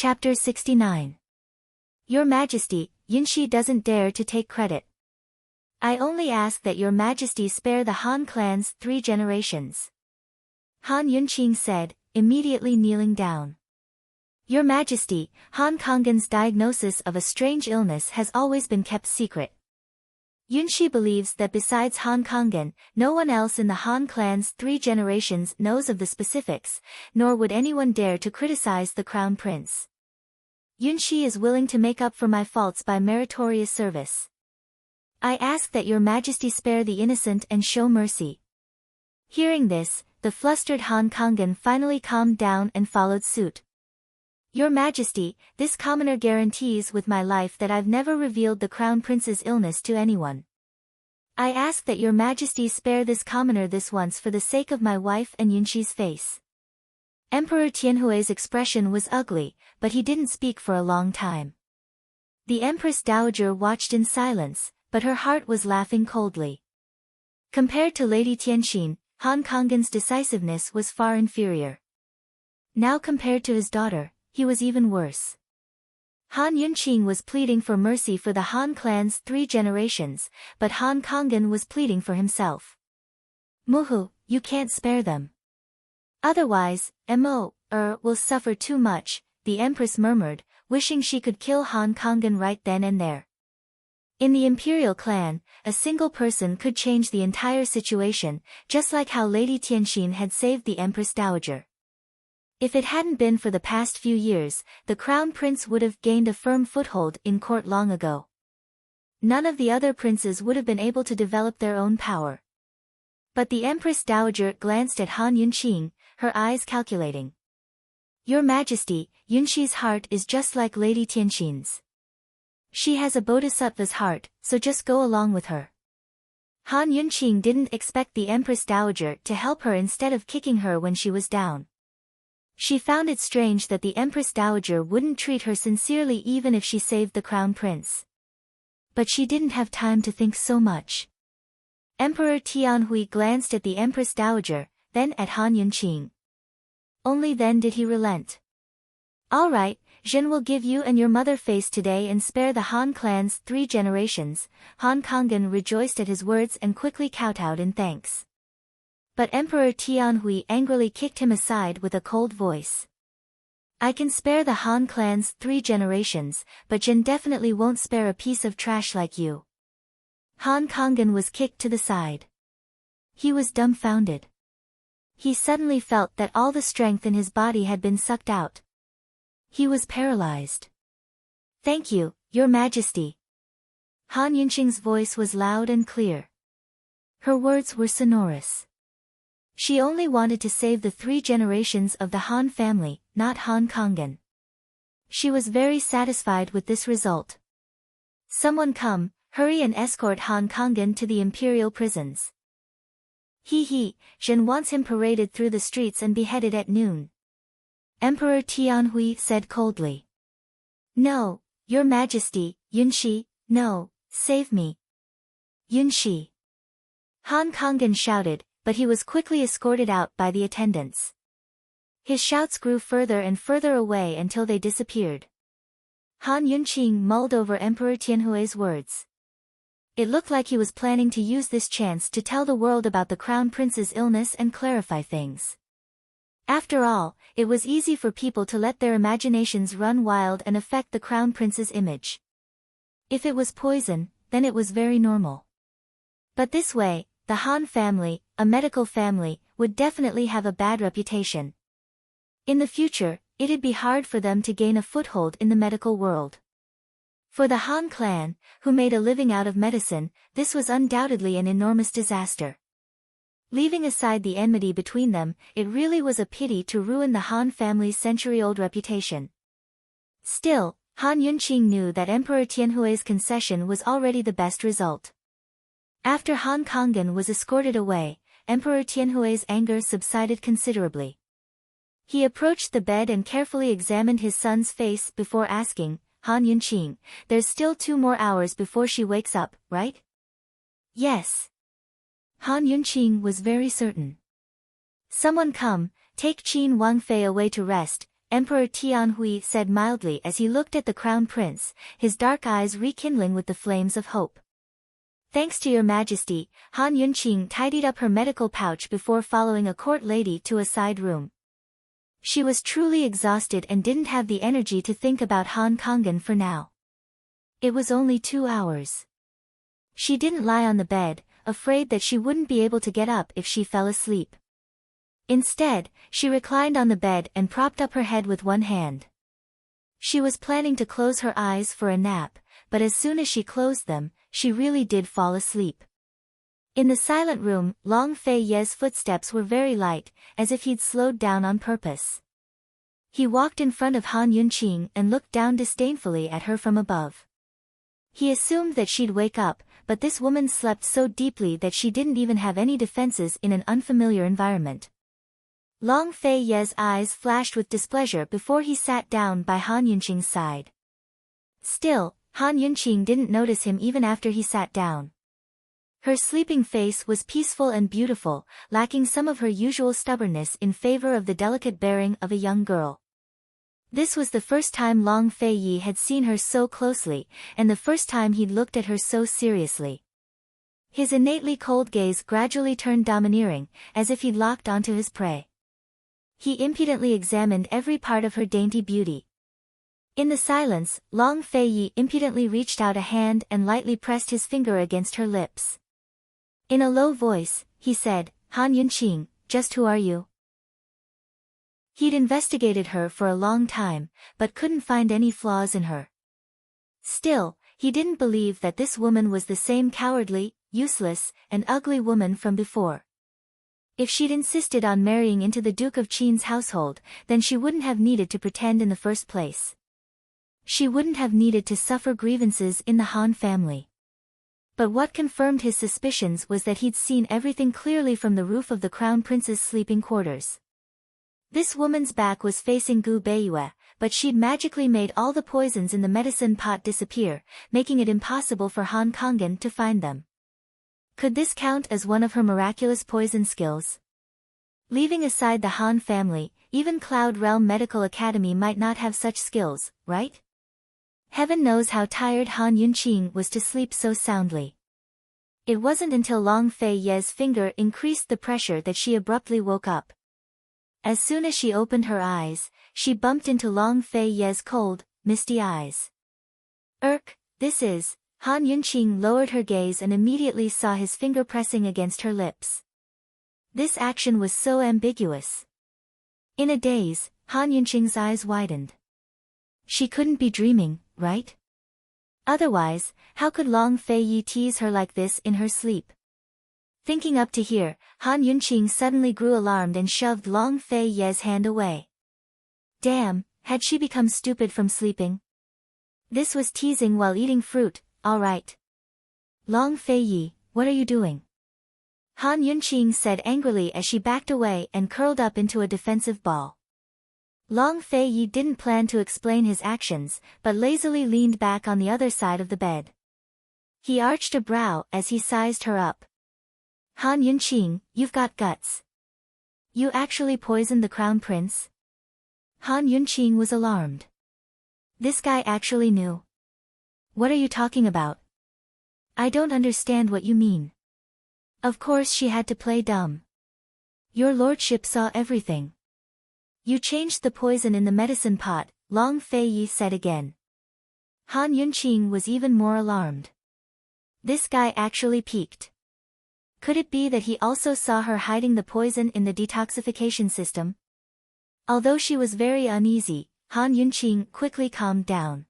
Chapter 69. Your Majesty, Yunshi doesn't dare to take credit. I only ask that your Majesty spare the Han clan's 3 generations. Han Yunqing said, immediately kneeling down. Your Majesty, Han Konggen's diagnosis of a strange illness has always been kept secret. Yunshi believes that besides Han Konggen, no one else in the Han clan's 3 generations knows of the specifics, nor would anyone dare to criticize the Crown Prince. Yunshi is willing to make up for my faults by meritorious service. I ask that your Majesty spare the innocent and show mercy. Hearing this, the flustered Han Konggen finally calmed down and followed suit. Your Majesty, this commoner guarantees with my life that I've never revealed the Crown Prince's illness to anyone. I ask that your Majesty spare this commoner this once for the sake of my wife and Yunshi's face. Emperor Tianhui's expression was ugly, but he didn't speak for a long time. The Empress Dowager watched in silence, but her heart was laughing coldly. Compared to Lady Tianxin, Han Konggen's decisiveness was far inferior. Now compared to his daughter, he was even worse. Han Yunqing was pleading for mercy for the Han clan's 3 generations, but Han Konggen was pleading for himself. Muhu, you can't spare them. Otherwise, will suffer too much, the Empress murmured, wishing she could kill Han Konggen right then and there. In the Imperial clan, a single person could change the entire situation, just like how Lady Tianxin had saved the Empress Dowager. If it hadn't been for the past few years, the Crown Prince would have gained a firm foothold in court long ago. None of the other princes would have been able to develop their own power. But the Empress Dowager glanced at Han Yunqing, her eyes calculating. Your Majesty, Yunshi's heart is just like Lady Tianxin's. She has a bodhisattva's heart, so just go along with her. Han Yunqing didn't expect the Empress Dowager to help her instead of kicking her when she was down. She found it strange that the Empress Dowager wouldn't treat her sincerely even if she saved the Crown Prince. But she didn't have time to think so much. Emperor Tianhui glanced at the Empress Dowager, then at Han Yunqing. Only then did he relent. All right, Zhen will give you and your mother face today and spare the Han clan's 3 generations. Han Konggen rejoiced at his words and quickly kowtowed in thanks. But Emperor Tianhui angrily kicked him aside with a cold voice. I can spare the Han clan's 3 generations, but Zhen definitely won't spare a piece of trash like you. Han Konggen was kicked to the side. He was dumbfounded. He suddenly felt that all the strength in his body had been sucked out. He was paralyzed. Thank you, Your Majesty. Han Yunqing's voice was loud and clear. Her words were sonorous. She only wanted to save the 3 generations of the Han family, not Han Konggen. She was very satisfied with this result. Someone come, hurry and escort Han Konggen to the imperial prisons. Zhen wants him paraded through the streets and beheaded at noon. Emperor Tianhui said coldly. No, Your Majesty, Yunshi, no, save me. Yunshi. Han Konggen shouted, but he was quickly escorted out by the attendants. His shouts grew further and further away until they disappeared. Han Yunqing mulled over Emperor Tianhui's words. It looked like he was planning to use this chance to tell the world about the Crown Prince's illness and clarify things. After all, it was easy for people to let their imaginations run wild and affect the Crown Prince's image. If it was poison, then it was very normal. But this way, the Han family, a medical family, would definitely have a bad reputation. In the future, it'd be hard for them to gain a foothold in the medical world. For the Han clan, who made a living out of medicine, this was undoubtedly an enormous disaster. Leaving aside the enmity between them, it really was a pity to ruin the Han family's century-old reputation. Still, Han Yunqing knew that Emperor Tianhui's concession was already the best result. After Han Konggen was escorted away, Emperor Tianhui's anger subsided considerably. He approached the bed and carefully examined his son's face before asking, Han Yunqing, there's still 2 more hours before she wakes up, right? Yes. Han Yunqing was very certain. Someone come, take Qin Wangfei away to rest, Emperor Tianhui said mildly as he looked at the crown prince, his dark eyes rekindling with the flames of hope. Thanks to your majesty, Han Yunqing tidied up her medical pouch before following a court lady to a side room. She was truly exhausted and didn't have the energy to think about Han Kongan for now. It was only 2 hours. She didn't lie on the bed, afraid that she wouldn't be able to get up if she fell asleep. Instead, she reclined on the bed and propped up her head with one hand. She was planning to close her eyes for a nap, but as soon as she closed them, she really did fall asleep. In the silent room, Long Fei Ye's footsteps were very light, as if he'd slowed down on purpose. He walked in front of Han Yunqing and looked down disdainfully at her from above. He assumed that she'd wake up, but this woman slept so deeply that she didn't even have any defenses in an unfamiliar environment. Long Fei Ye's eyes flashed with displeasure before he sat down by Han Yunqing's side. Still, Han Yunqing didn't notice him even after he sat down. Her sleeping face was peaceful and beautiful, lacking some of her usual stubbornness in favor of the delicate bearing of a young girl. This was the first time Long Fei Yi had seen her so closely, and the first time he'd looked at her so seriously. His innately cold gaze gradually turned domineering, as if he'd locked onto his prey. He impudently examined every part of her dainty beauty. In the silence, Long Fei Yi impudently reached out a hand and lightly pressed his finger against her lips. In a low voice, he said, Han Yunqing, just who are you? He'd investigated her for a long time, but couldn't find any flaws in her. Still, he didn't believe that this woman was the same cowardly, useless, and ugly woman from before. If she'd insisted on marrying into the Duke of Qin's household, then she wouldn't have needed to pretend in the first place. She wouldn't have needed to suffer grievances in the Han family. But what confirmed his suspicions was that he'd seen everything clearly from the roof of the crown prince's sleeping quarters. This woman's back was facing Gu Beiyue, but she'd magically made all the poisons in the medicine pot disappear, making it impossible for Han Kongan to find them. Could this count as one of her miraculous poison skills? Leaving aside the Han family, even Cloud Realm Medical Academy might not have such skills, right? Heaven knows how tired Han Yunqing was to sleep so soundly. It wasn't until Long Fei Ye's finger increased the pressure that she abruptly woke up. As soon as she opened her eyes, she bumped into Long Fei Ye's cold, misty eyes. This is... Han Yunqing lowered her gaze and immediately saw his finger pressing against her lips. This action was so ambiguous. In a daze, Han Yunqing's eyes widened. She couldn't be dreaming, right? Otherwise, how could Long Fei Yi tease her like this in her sleep? Thinking up to here, Han Yunqing suddenly grew alarmed and shoved Long Fei Ye's hand away. Damn, had she become stupid from sleeping? This was teasing while eating fruit, all right. Long Fei Yi, what are you doing? Han Yunqing said angrily as she backed away and curled up into a defensive ball. Long Fei Yi didn't plan to explain his actions, but lazily leaned back on the other side of the bed. He arched a brow as he sized her up. Han Yunqing, you've got guts. You actually poisoned the crown prince? Han Yunqing was alarmed. This guy actually knew. What are you talking about? I don't understand what you mean. Of course she had to play dumb. Your lordship saw everything. You changed the poison in the medicine pot, Long Fei Yi said again. Han Yunqing was even more alarmed. This guy actually peeked. Could it be that he also saw her hiding the poison in the detoxification system? Although she was very uneasy, Han Yunqing quickly calmed down.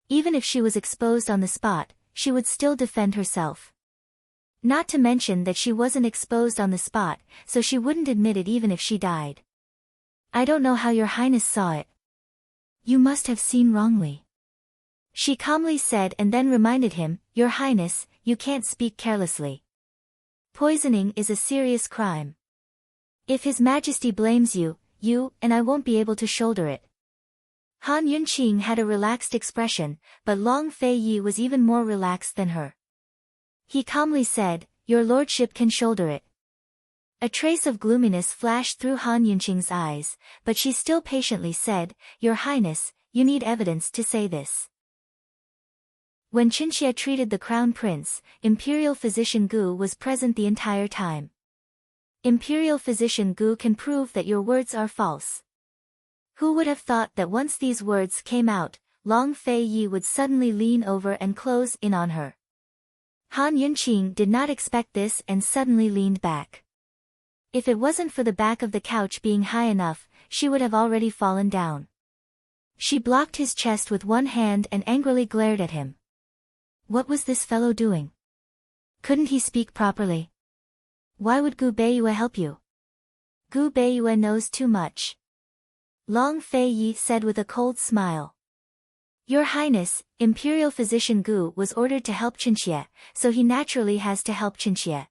Even if she was exposed on the spot, she would still defend herself. Not to mention that she wasn't exposed on the spot, so she wouldn't admit it even if she died. I don't know how your highness saw it. You must have seen wrongly. She calmly said and then reminded him, Your Highness, you can't speak carelessly. Poisoning is a serious crime. If His Majesty blames you, and I won't be able to shoulder it. Han Yunqing had a relaxed expression, but Long Fei Yi was even more relaxed than her. He calmly said, Your lordship can shoulder it. A trace of gloominess flashed through Han Yunqing's eyes, but she still patiently said, "Your Highness, you need evidence to say this." When Qinxie treated the crown prince, Imperial Physician Gu was present the entire time. Imperial Physician Gu can prove that your words are false. Who would have thought that once these words came out, Long Fei Yi would suddenly lean over and close in on her. Han Yunqing did not expect this and suddenly leaned back. If it wasn't for the back of the couch being high enough, she would have already fallen down. She blocked his chest with one hand and angrily glared at him. What was this fellow doing? Couldn't he speak properly? Why would Gu Beiyue help you? Gu Beiyue knows too much. Long Fei Yi said with a cold smile. Your Highness, Imperial Physician Gu was ordered to help Qinxie, so he naturally has to help Qinxie.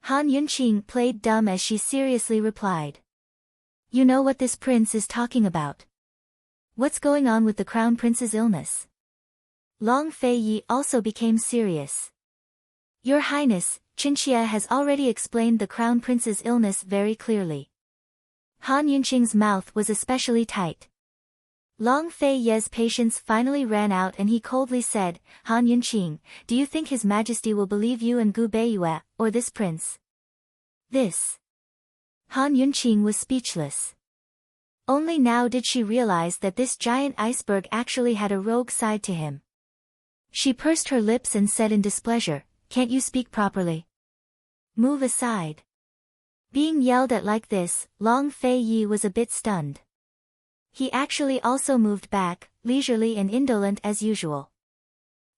Han Yunqing played dumb as she seriously replied. You know what this prince is talking about. What's going on with the crown prince's illness? Long Fei Yi also became serious. Your Highness, Qinxie has already explained the crown prince's illness very clearly. Han Yunqing's mouth was especially tight. Long Fei Ye's patience finally ran out and he coldly said, Han Yunqing, do you think His Majesty will believe you and Gu Beiyue, or this prince? This. Han Yunqing was speechless. Only now did she realize that this giant iceberg actually had a rogue side to him. She pursed her lips and said in displeasure, can't you speak properly? Move aside. Being yelled at like this, Long Fei Yi was a bit stunned. He actually also moved back, leisurely and indolent as usual.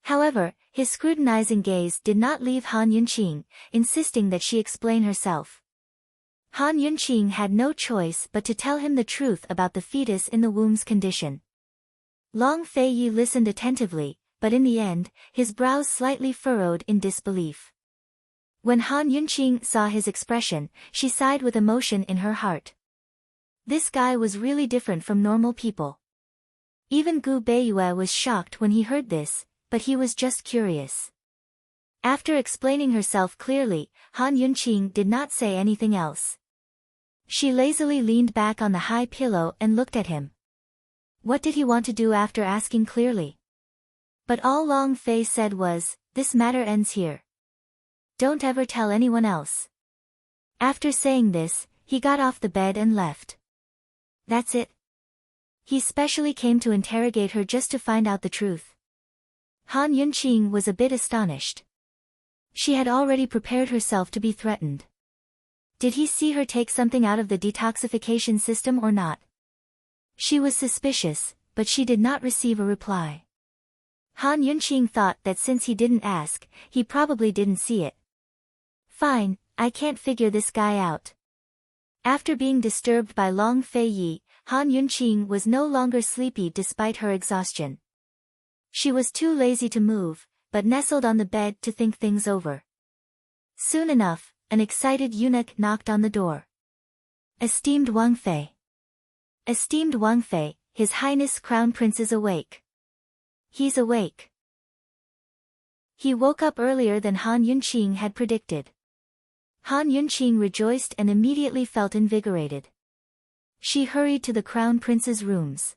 However, his scrutinizing gaze did not leave Han Yunqing, insisting that she explain herself. Han Yunqing had no choice but to tell him the truth about the fetus in the womb's condition. Long Fei Yi listened attentively, but in the end, his brows slightly furrowed in disbelief. When Han Yunqing saw his expression, she sighed with emotion in her heart. This guy was really different from normal people. Even Gu Beiyue was shocked when he heard this, but he was just curious. After explaining herself clearly, Han Yunqing did not say anything else. She lazily leaned back on the high pillow and looked at him. What did he want to do after asking clearly? But all Long Fei said was, this matter ends here. Don't ever tell anyone else. After saying this, he got off the bed and left. That's it. He specially came to interrogate her just to find out the truth. Han Yunqing was a bit astonished. She had already prepared herself to be threatened. Did he see her take something out of the detoxification system or not? She was suspicious, but she did not receive a reply. Han Yunqing thought that since he didn't ask, he probably didn't see it. Fine, I can't figure this guy out. After being disturbed by Long Fei Yi, Han Yunqing was no longer sleepy despite her exhaustion. She was too lazy to move, but nestled on the bed to think things over. Soon enough, an excited eunuch knocked on the door. Esteemed Wang Fei. Esteemed Wang Fei, His Highness Crown Prince is awake. He's awake. He woke up earlier than Han Yunqing had predicted. Han Yunqing rejoiced and immediately felt invigorated. She hurried to the Crown Prince's rooms.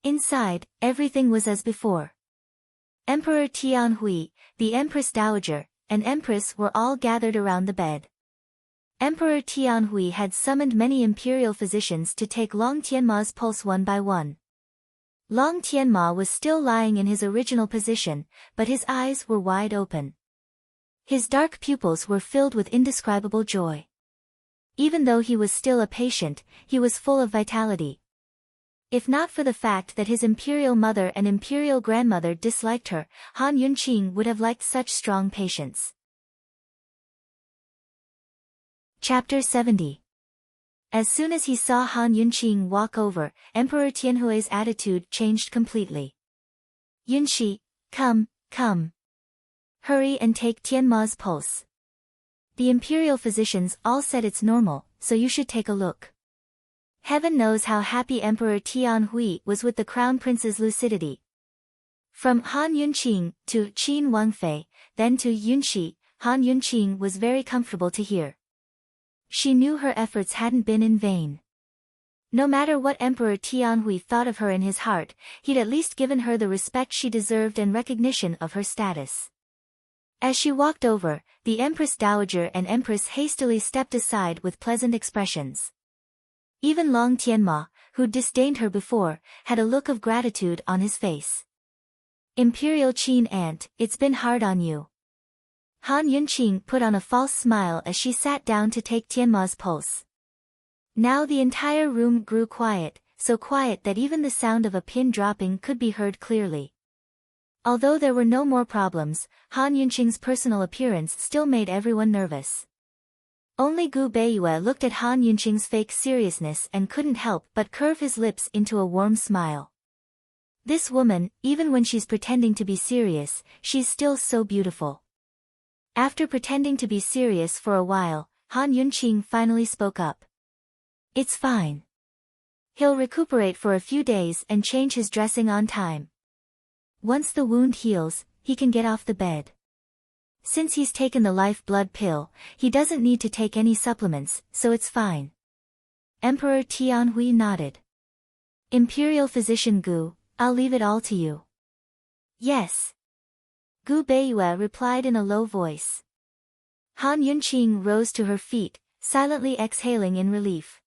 Inside, everything was as before. Emperor Tianhui, the Empress Dowager, and Empress were all gathered around the bed. Emperor Tianhui had summoned many imperial physicians to take Long Tianma's pulse one by one. Long Tianma was still lying in his original position, but his eyes were wide open. His dark pupils were filled with indescribable joy. Even though he was still a patient, he was full of vitality. If not for the fact that his imperial mother and imperial grandmother disliked her, Han Yunqing would have liked such strong patience. Chapter 70. As soon as he saw Han Yunqing walk over, Emperor Tianhui's attitude changed completely. Yunxi, come. Hurry and take Tianma's pulse. The imperial physicians all said it's normal, so you should take a look. Heaven knows how happy Emperor Tianhui was with the Crown Prince's lucidity. From Han Yunqing to Qin Wangfei, then to Yunxi, Han Yunqing was very comfortable to hear. She knew her efforts hadn't been in vain. No matter what Emperor Tianhui thought of her in his heart, he'd at least given her the respect she deserved and recognition of her status. As she walked over, the Empress Dowager and Empress hastily stepped aside with pleasant expressions. Even Long Tianma, who'd disdained her before, had a look of gratitude on his face. Imperial Qin Aunt, it's been hard on you. Han Yunqing put on a false smile as she sat down to take Tianma's pulse. Now the entire room grew quiet, so quiet that even the sound of a pin dropping could be heard clearly. Although there were no more problems, Han Yunqing's personal appearance still made everyone nervous. Only Gu Beiyue looked at Han Yunqing's fake seriousness and couldn't help but curve his lips into a warm smile. This woman, even when she's pretending to be serious, she's still so beautiful. After pretending to be serious for a while, Han Yunqing finally spoke up. It's fine. He'll recuperate for a few days and change his dressing on time. Once the wound heals, he can get off the bed. Since he's taken the life-blood pill, he doesn't need to take any supplements, so it's fine. Emperor Tianhui nodded. Imperial Physician Gu, I'll leave it all to you. Yes. Gu Beiyue replied in a low voice. Han Yunqing rose to her feet, silently exhaling in relief.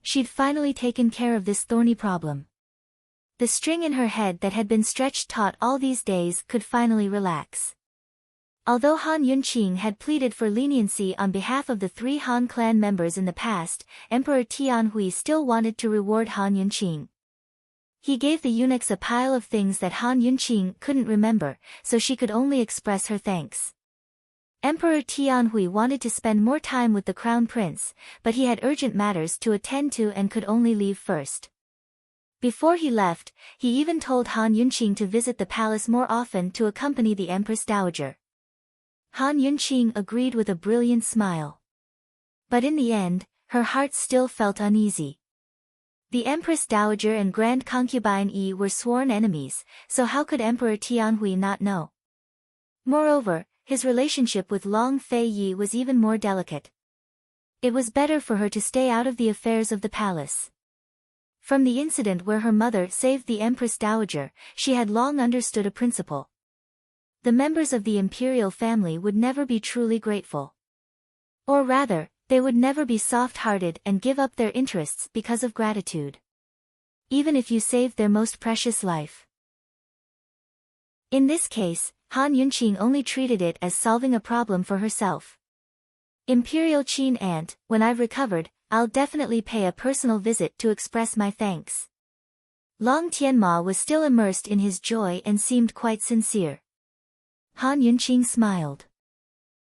She'd finally taken care of this thorny problem. The string in her head that had been stretched taut all these days could finally relax. Although Han Yunqing had pleaded for leniency on behalf of the 3 Han clan members in the past, Emperor Tianhui still wanted to reward Han Yunqing. He gave the eunuchs a pile of things that Han Yunqing couldn't remember, so she could only express her thanks. Emperor Tianhui wanted to spend more time with the crown prince, but he had urgent matters to attend to and could only leave first. Before he left, he even told Han Yunqing to visit the palace more often to accompany the Empress Dowager. Han Yunqing agreed with a brilliant smile. But in the end, her heart still felt uneasy. The Empress Dowager and Grand Concubine Yi were sworn enemies, so how could Emperor Tianhui not know? Moreover, his relationship with Long Fei Yi was even more delicate. It was better for her to stay out of the affairs of the palace. From the incident where her mother saved the Empress Dowager, she had long understood a principle. The members of the imperial family would never be truly grateful. Or rather, they would never be soft-hearted and give up their interests because of gratitude. Even if you saved their most precious life. In this case, Han Yunqing only treated it as solving a problem for herself. Imperial Qin Aunt, when I've recovered, I'll definitely pay a personal visit to express my thanks. Long Tianma was still immersed in his joy and seemed quite sincere. Han Yunqing smiled.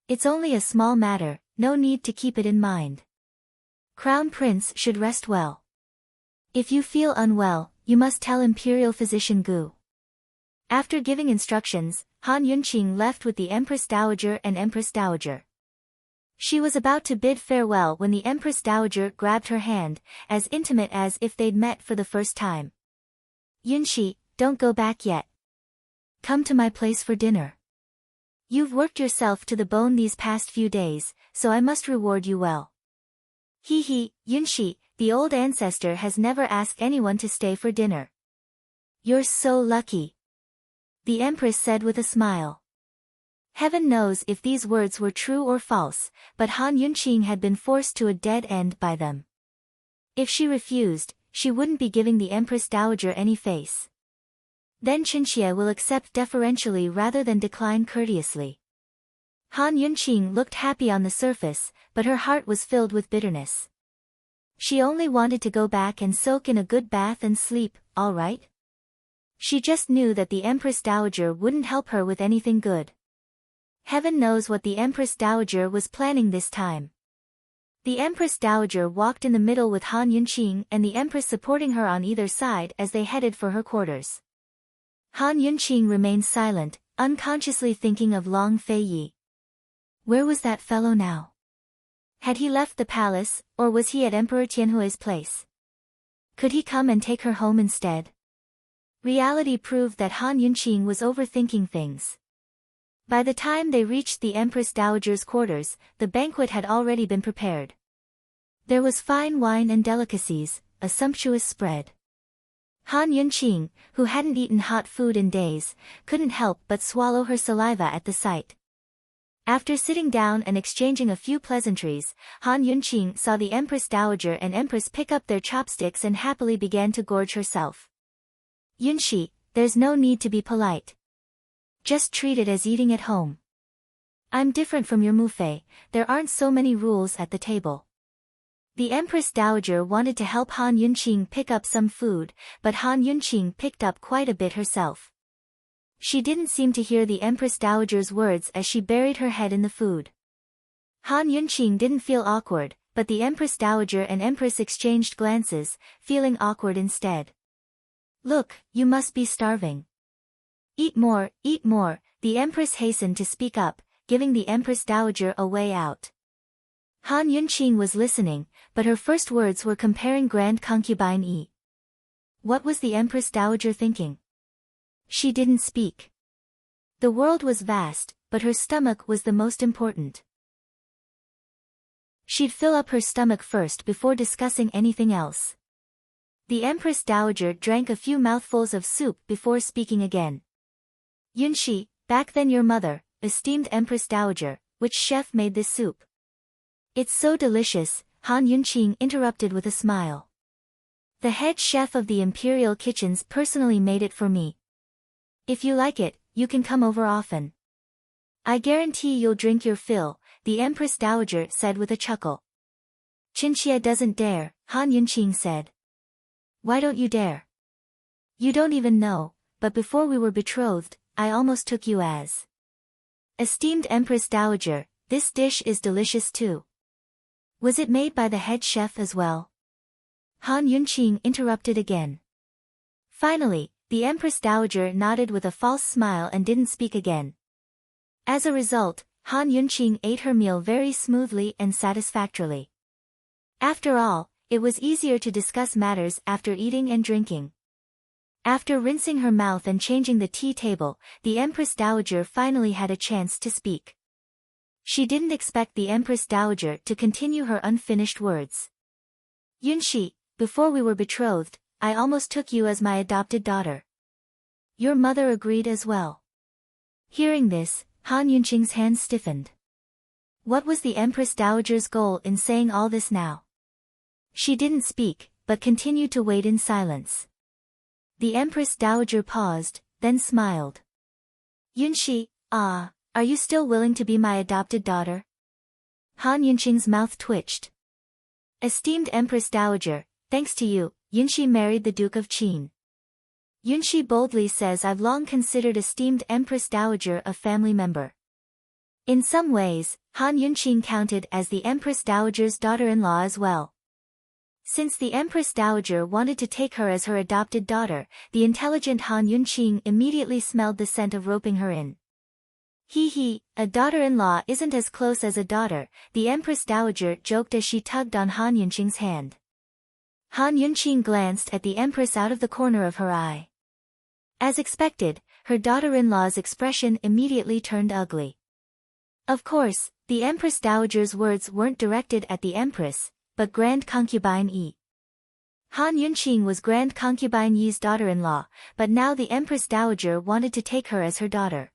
It's only a small matter, no need to keep it in mind. Crown Prince should rest well. If you feel unwell, you must tell Imperial Physician Gu. After giving instructions, Han Yunqing left with the Empress Dowager and Empress Dowager. She was about to bid farewell when the Empress Dowager grabbed her hand, as intimate as if they'd met for the first time. Yunshi, don't go back yet. Come to my place for dinner. You've worked yourself to the bone these past few days, so I must reward you well. Hee, Yunshi, the old ancestor has never asked anyone to stay for dinner. You're so lucky. The Empress said with a smile. Heaven knows if these words were true or false, but Han Yunqing had been forced to a dead end by them. If she refused, she wouldn't be giving the Empress Dowager any face. Then Chinxie will accept deferentially rather than decline courteously. Han Yunqing looked happy on the surface, but her heart was filled with bitterness. She only wanted to go back and soak in a good bath and sleep, all right? She just knew that the Empress Dowager wouldn't help her with anything good. Heaven knows what the Empress Dowager was planning this time. The Empress Dowager walked in the middle with Han Yunqing and the Empress supporting her on either side as they headed for her quarters. Han Yunqing remained silent, unconsciously thinking of Long Fei Yi. Where was that fellow now? Had he left the palace, or was he at Emperor Tianhui's place? Could he come and take her home instead? Reality proved that Han Yunqing was overthinking things. By the time they reached the Empress Dowager's quarters, the banquet had already been prepared. There was fine wine and delicacies, a sumptuous spread. Han Yunqing, who hadn't eaten hot food in days, couldn't help but swallow her saliva at the sight. After sitting down and exchanging a few pleasantries, Han Yunqing saw the Empress Dowager and Empress pick up their chopsticks and happily began to gorge herself. Yunshi, there's no need to be polite. Just treat it as eating at home. I'm different from your Mufei, there aren't so many rules at the table. The Empress Dowager wanted to help Han Yunqing pick up some food, but Han Yunqing picked up quite a bit herself. She didn't seem to hear the Empress Dowager's words as she buried her head in the food. Han Yunqing didn't feel awkward, but the Empress Dowager and Empress exchanged glances, feeling awkward instead. Look, you must be starving. Eat more, the Empress hastened to speak up, giving the Empress Dowager a way out. Han Yunqing was listening, but her first words were comparing Grand Concubine Yi. What was the Empress Dowager thinking? She didn't speak. The world was vast, but her stomach was the most important. She'd fill up her stomach first before discussing anything else. The Empress Dowager drank a few mouthfuls of soup before speaking again. Yunshi, back then your mother, esteemed Empress Dowager, which chef made this soup? It's so delicious, Han Yunqing interrupted with a smile. The head chef of the Imperial Kitchens personally made it for me. If you like it, you can come over often. I guarantee you'll drink your fill, the Empress Dowager said with a chuckle. Qinxia doesn't dare, Han Yunqing said. Why don't you dare? You don't even know, but before we were betrothed, I almost took you as. Esteemed Empress Dowager, this dish is delicious too. Was it made by the head chef as well? Han Yunqing interrupted again. Finally, the Empress Dowager nodded with a false smile and didn't speak again. As a result, Han Yunqing ate her meal very smoothly and satisfactorily. After all, it was easier to discuss matters after eating and drinking. After rinsing her mouth and changing the tea table, the Empress Dowager finally had a chance to speak. She didn't expect the Empress Dowager to continue her unfinished words. Yunshi, before we were betrothed, I almost took you as my adopted daughter. Your mother agreed as well. Hearing this, Han Yunqing's hands stiffened. What was the Empress Dowager's goal in saying all this now? She didn't speak, but continued to wait in silence. The Empress Dowager paused, then smiled. Yunshi, are you still willing to be my adopted daughter? Han Yunqing's mouth twitched. Esteemed Empress Dowager, thanks to you, Yunshi married the Duke of Qin. Yunshi boldly says I've long considered esteemed Empress Dowager a family member. In some ways, Han Yunqing counted as the Empress Dowager's daughter-in-law as well. Since the Empress Dowager wanted to take her as her adopted daughter, the intelligent Han Yunqing immediately smelled the scent of roping her in. A daughter-in-law isn't as close as a daughter, the Empress Dowager joked as she tugged on Han Yunqing's hand. Han Yunqing glanced at the Empress out of the corner of her eye. As expected, her daughter-in-law's expression immediately turned ugly. Of course, the Empress Dowager's words weren't directed at the Empress, but Grand Concubine Yi. Han Yunqing was Grand Concubine Yi's daughter-in-law, but now the Empress Dowager wanted to take her as her daughter.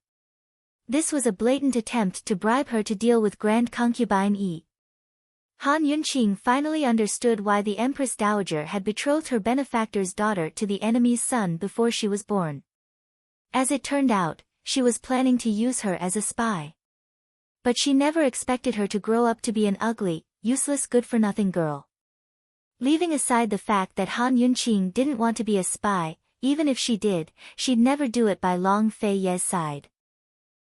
This was a blatant attempt to bribe her to deal with Grand Concubine Yi. Han Yunqing finally understood why the Empress Dowager had betrothed her benefactor's daughter to the enemy's son before she was born. As it turned out, she was planning to use her as a spy. But she never expected her to grow up to be an ugly, useless good-for-nothing girl. Leaving aside the fact that Han Yunqing didn't want to be a spy, even if she did, she'd never do it by Long Fei Ye's side.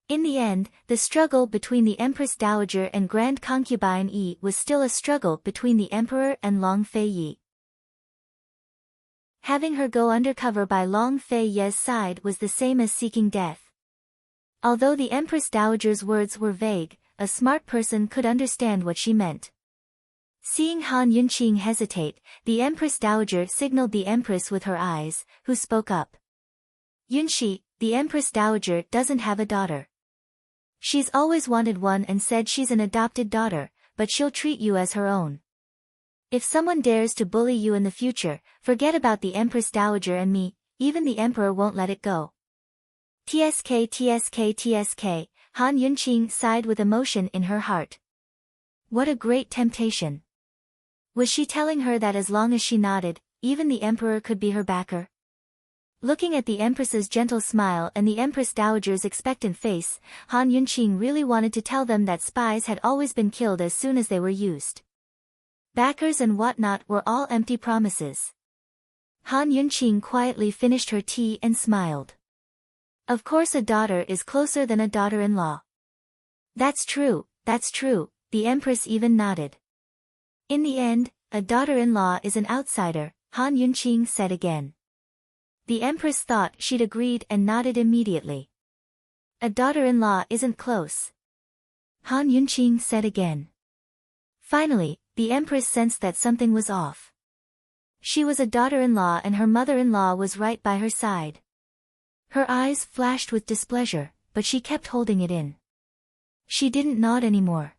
In the end, the struggle between the Empress Dowager and Grand Concubine Yi was still a struggle between the Emperor and Long Fei Yi. Having her go undercover by Long Fei Ye's side was the same as seeking death. Although the Empress Dowager's words were vague, a smart person could understand what she meant. Seeing Han Yunqing hesitate, the Empress Dowager signaled the Empress with her eyes, who spoke up. Yunshi, the Empress Dowager doesn't have a daughter. She's always wanted one and said she's an adopted daughter, but she'll treat you as her own. If someone dares to bully you in the future, forget about the Empress Dowager and me, even the Emperor won't let it go. TSK TSK TSK, Han Yunqing sighed with emotion in her heart. What a great temptation. Was she telling her that as long as she nodded, even the Emperor could be her backer? Looking at the Empress's gentle smile and the Empress Dowager's expectant face, Han Yunqing really wanted to tell them that spies had always been killed as soon as they were used. Backers and whatnot were all empty promises. Han Yunqing quietly finished her tea and smiled. Of course a daughter is closer than a daughter-in-law. That's true, the Empress even nodded. In the end, a daughter-in-law is an outsider, Han Yunqing said again. The Empress thought she'd agreed and nodded immediately. A daughter-in-law isn't close. Han Yunqing said again. Finally, the Empress sensed that something was off. She was a daughter-in-law and her mother-in-law was right by her side. Her eyes flashed with displeasure, but she kept holding it in. She didn't nod anymore.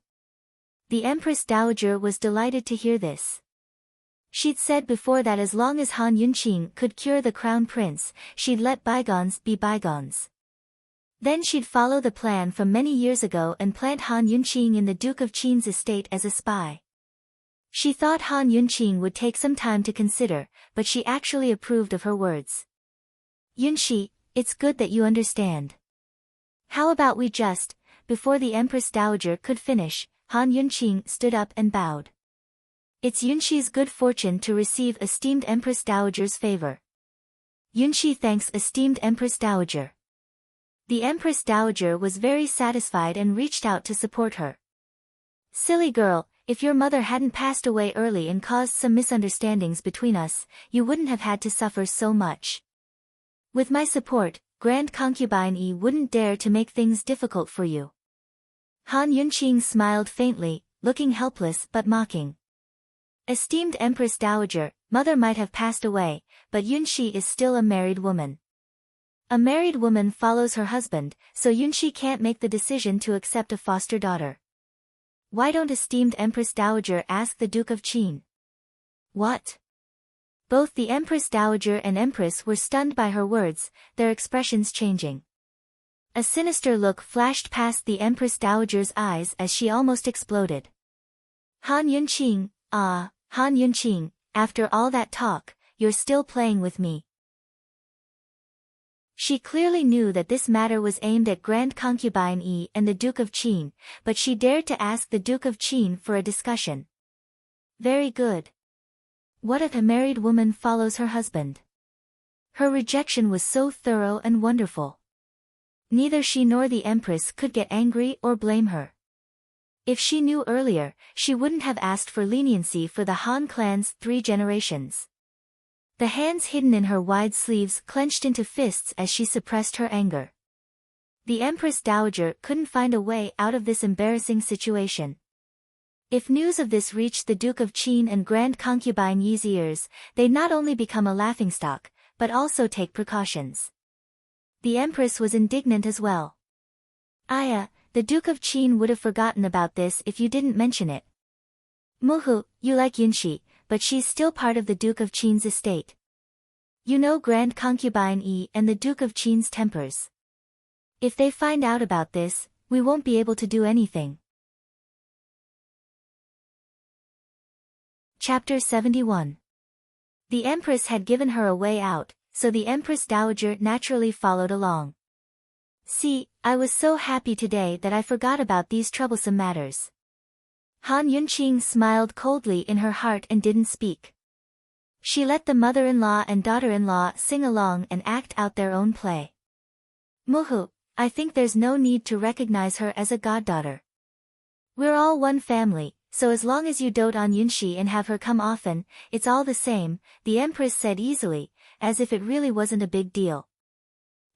The Empress Dowager was delighted to hear this. She'd said before that as long as Han Yunqing could cure the crown prince, she'd let bygones be bygones. Then she'd follow the plan from many years ago and plant Han Yunqing in the Duke of Qin's estate as a spy. She thought Han Yunqing would take some time to consider, but she actually approved of her words. Yunxi, it's good that you understand. How about we just, before the Empress Dowager could finish, Han Yunqing stood up and bowed. It's Yunxi's good fortune to receive esteemed Empress Dowager's favor. Yunxi thanks esteemed Empress Dowager. The Empress Dowager was very satisfied and reached out to support her. Silly girl, if your mother hadn't passed away early and caused some misunderstandings between us, you wouldn't have had to suffer so much. With my support, Grand Concubine Yi wouldn't dare to make things difficult for you. Han Yunqing smiled faintly, looking helpless but mocking. Esteemed Empress Dowager, mother might have passed away, but Yunxi is still a married woman. A married woman follows her husband, so Yunxi can't make the decision to accept a foster daughter. Why don't esteemed Empress Dowager ask the Duke of Qin? What? Both the Empress Dowager and Empress were stunned by her words, their expressions changing. A sinister look flashed past the Empress Dowager's eyes as she almost exploded. Han Yunqing, Han Yunqing, after all that talk, you're still playing with me. She clearly knew that this matter was aimed at Grand Concubine Yi and the Duke of Qin, but she dared to ask the Duke of Qin for a discussion. Very good. What if a married woman follows her husband? Her rejection was so thorough and wonderful. Neither she nor the Empress could get angry or blame her. If she knew earlier, she wouldn't have asked for leniency for the Han clan's 3 generations. The hands hidden in her wide sleeves clenched into fists as she suppressed her anger. The Empress Dowager couldn't find a way out of this embarrassing situation. If news of this reached the Duke of Qin and Grand Concubine Yi's ears, they'd not only become a laughingstock, but also take precautions. The Empress was indignant as well. Aya, the Duke of Qin would have forgotten about this if you didn't mention it. Muhu, you like Yunxi, but she's still part of the Duke of Qin's estate. You know Grand Concubine Yi and the Duke of Qin's tempers. If they find out about this, we won't be able to do anything. Chapter 71. The Empress had given her a way out, so the Empress Dowager naturally followed along. See, I was so happy today that I forgot about these troublesome matters. Han Yunqing smiled coldly in her heart and didn't speak. She let the mother-in-law and daughter-in-law sing along and act out their own play. Muhu, I think there's no need to recognize her as a goddaughter. We're all one family, so as long as you dote on Yunxi and have her come often, it's all the same, the Empress said easily, as if it really wasn't a big deal.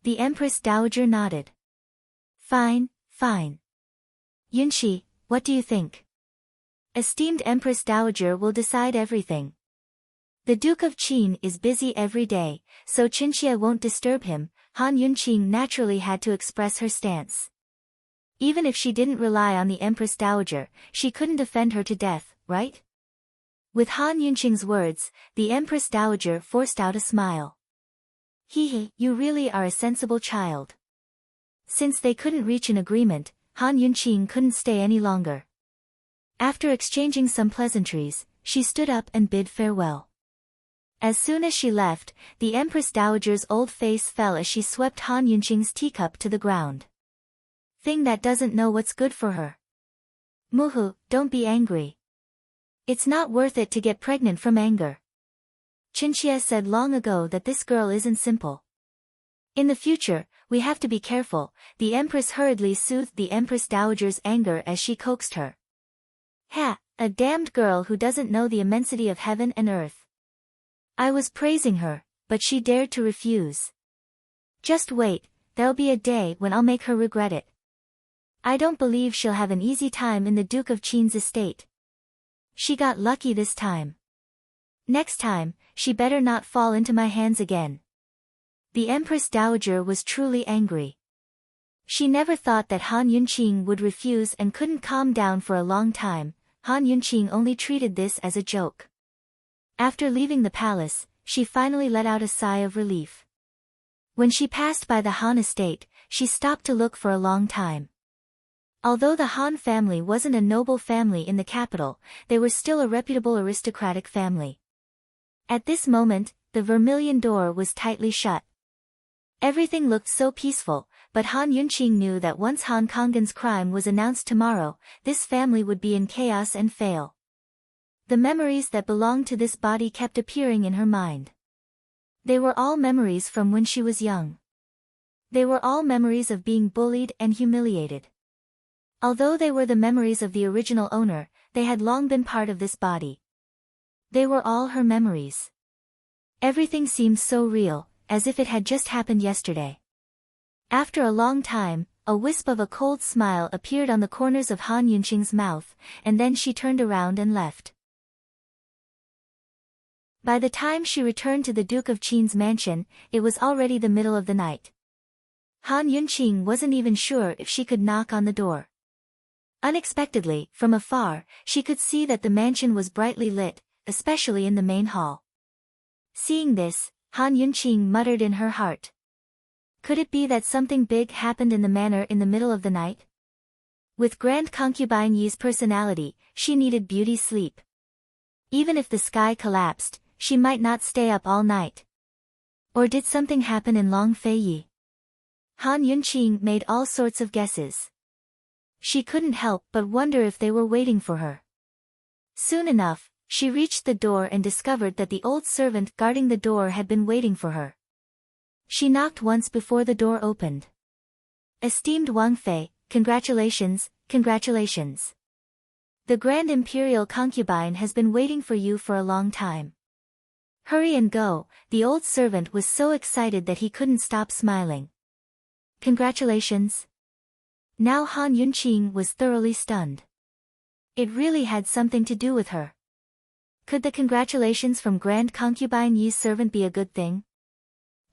The Empress Dowager nodded. Fine. Yunxi, what do you think? Esteemed Empress Dowager will decide everything. The Duke of Qin is busy every day, so Qinxia won't disturb him. Han Yunqing naturally had to express her stance. Even if she didn't rely on the Empress Dowager, she couldn't defend her to death, right? With Han Yunqing's words, the Empress Dowager forced out a smile. He, you really are a sensible child. Since they couldn't reach an agreement, Han Yunqing couldn't stay any longer. After exchanging some pleasantries, she stood up and bid farewell. As soon as she left, the Empress Dowager's old face fell as she swept Han Yunqing's teacup to the ground. Thing that doesn't know what's good for her. Muhu, don't be angry. It's not worth it to get pregnant from anger. Qinxie said long ago that this girl isn't simple. In the future, we have to be careful. The Empress hurriedly soothed the Empress Dowager's anger as she coaxed her. Ha, a damned girl who doesn't know the immensity of heaven and earth. I was praising her, but she dared to refuse. Just wait, there'll be a day when I'll make her regret it. I don't believe she'll have an easy time in the Duke of Qin's estate. She got lucky this time. Next time, she better not fall into my hands again. The Empress Dowager was truly angry. She never thought that Han Yunqing would refuse and couldn't calm down for a long time. Han Yunqing only treated this as a joke. After leaving the palace, she finally let out a sigh of relief. When she passed by the Han estate, she stopped to look for a long time. Although the Han family wasn't a noble family in the capital, they were still a reputable aristocratic family. At this moment, the vermilion door was tightly shut. Everything looked so peaceful, but Han Yunqing knew that once Han Konggan's crime was announced tomorrow, this family would be in chaos and fail. The memories that belonged to this body kept appearing in her mind. They were all memories from when she was young. They were all memories of being bullied and humiliated. Although they were the memories of the original owner, they had long been part of this body. They were all her memories. Everything seemed so real, as if it had just happened yesterday. After a long time, a wisp of a cold smile appeared on the corners of Han Yunqing's mouth, and then she turned around and left. By the time she returned to the Duke of Qin's mansion, it was already the middle of the night. Han Yunqing wasn't even sure if she could knock on the door. Unexpectedly, from afar, she could see that the mansion was brightly lit, especially in the main hall. Seeing this, Han Yunqing muttered in her heart. Could it be that something big happened in the manor in the middle of the night? With Grand Concubine Yi's personality, she needed beauty sleep. Even if the sky collapsed, she might not stay up all night. Or did something happen in Long Fei Yi? Han Yunqing made all sorts of guesses. She couldn't help but wonder if they were waiting for her. Soon enough, she reached the door and discovered that the old servant guarding the door had been waiting for her. She knocked once before the door opened. Esteemed Wang Fei, congratulations, congratulations. The Grand Imperial Concubine has been waiting for you for a long time. Hurry and go. The old servant was so excited that he couldn't stop smiling. Congratulations. Now Han Yunqing was thoroughly stunned. It really had something to do with her. Could the congratulations from Grand Concubine Yi's servant be a good thing?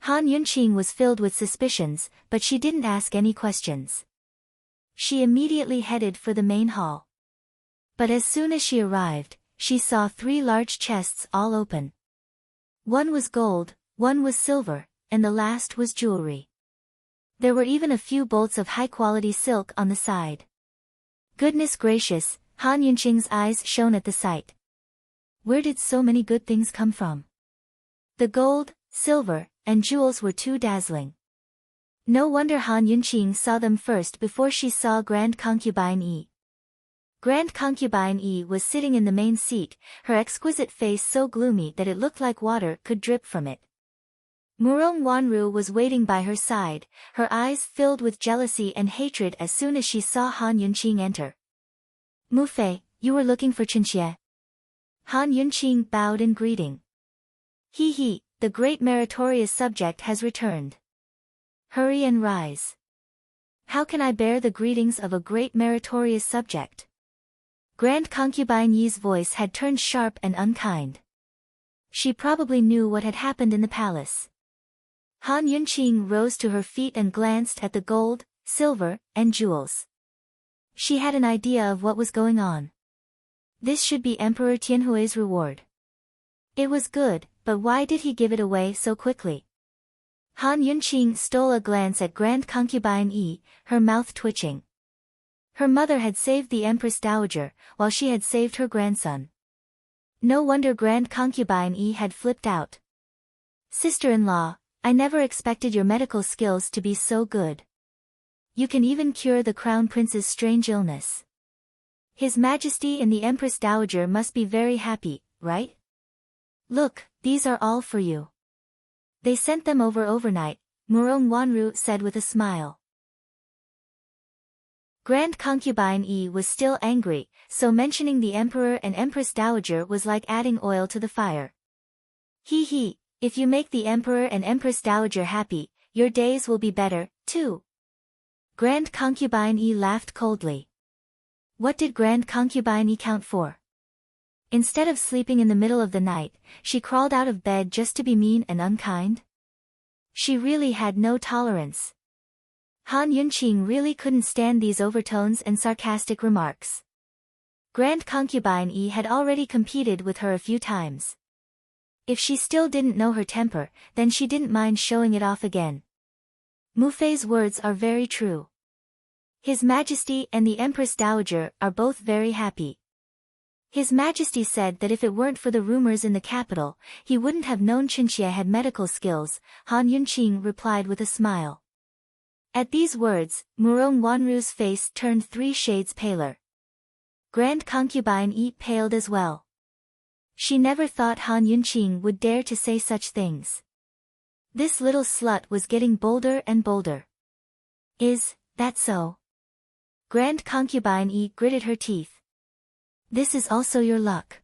Han Yunqing was filled with suspicions, but she didn't ask any questions. She immediately headed for the main hall. But as soon as she arrived, she saw 3 large chests all open. One was gold, one was silver, and the last was jewelry. There were even a few bolts of high-quality silk on the side. Goodness gracious, Han Yunqing's eyes shone at the sight. Where did so many good things come from? The gold, silver, and jewels were too dazzling. No wonder Han Yunqing saw them first before she saw Grand Concubine Yi. Grand Concubine Yi was sitting in the main seat, her exquisite face so gloomy that it looked like water could drip from it. Murong Wanru was waiting by her side, her eyes filled with jealousy and hatred as soon as she saw Han Yunqing enter. Mu Fei, you were looking for Qinxie? Han Yunqing bowed in greeting. He, the great meritorious subject has returned. Hurry and rise. How can I bear the greetings of a great meritorious subject? Grand Concubine Yi's voice had turned sharp and unkind. She probably knew what had happened in the palace. Han Yunqing rose to her feet and glanced at the gold, silver, and jewels. She had an idea of what was going on. This should be Emperor Tianhui's reward. It was good, but why did he give it away so quickly? Han Yunqing stole a glance at Grand Concubine Yi, her mouth twitching. Her mother had saved the Empress Dowager, while she had saved her grandson. No wonder Grand Concubine Yi had flipped out. Sister-in-law, I never expected your medical skills to be so good. You can even cure the Crown Prince's strange illness. His Majesty and the Empress Dowager must be very happy, right? Look, these are all for you. They sent them over overnight, Murong Wanru said with a smile. Grand Concubine Yi was still angry, so mentioning the Emperor and Empress Dowager was like adding oil to the fire. He, if you make the Emperor and Empress Dowager happy, your days will be better, too. Grand Concubine Yi laughed coldly. What did Grand Concubine Yi count for? Instead of sleeping in the middle of the night, she crawled out of bed just to be mean and unkind? She really had no tolerance. Han Yunqing really couldn't stand these overtones and sarcastic remarks. Grand Concubine Yi had already competed with her a few times. If she still didn't know her temper, then she didn't mind showing it off again. Mu Fei's words are very true. His Majesty and the Empress Dowager are both very happy. His Majesty said that if it weren't for the rumors in the capital, he wouldn't have known Qinxie had medical skills, Han Yunqing replied with a smile. At these words, Murong Wanru's face turned 3 shades paler. Grand Concubine Yi paled as well. She never thought Han Yunqing would dare to say such things. This little slut was getting bolder and bolder. Is that so? Grand Concubine Yi gritted her teeth. This is also your luck.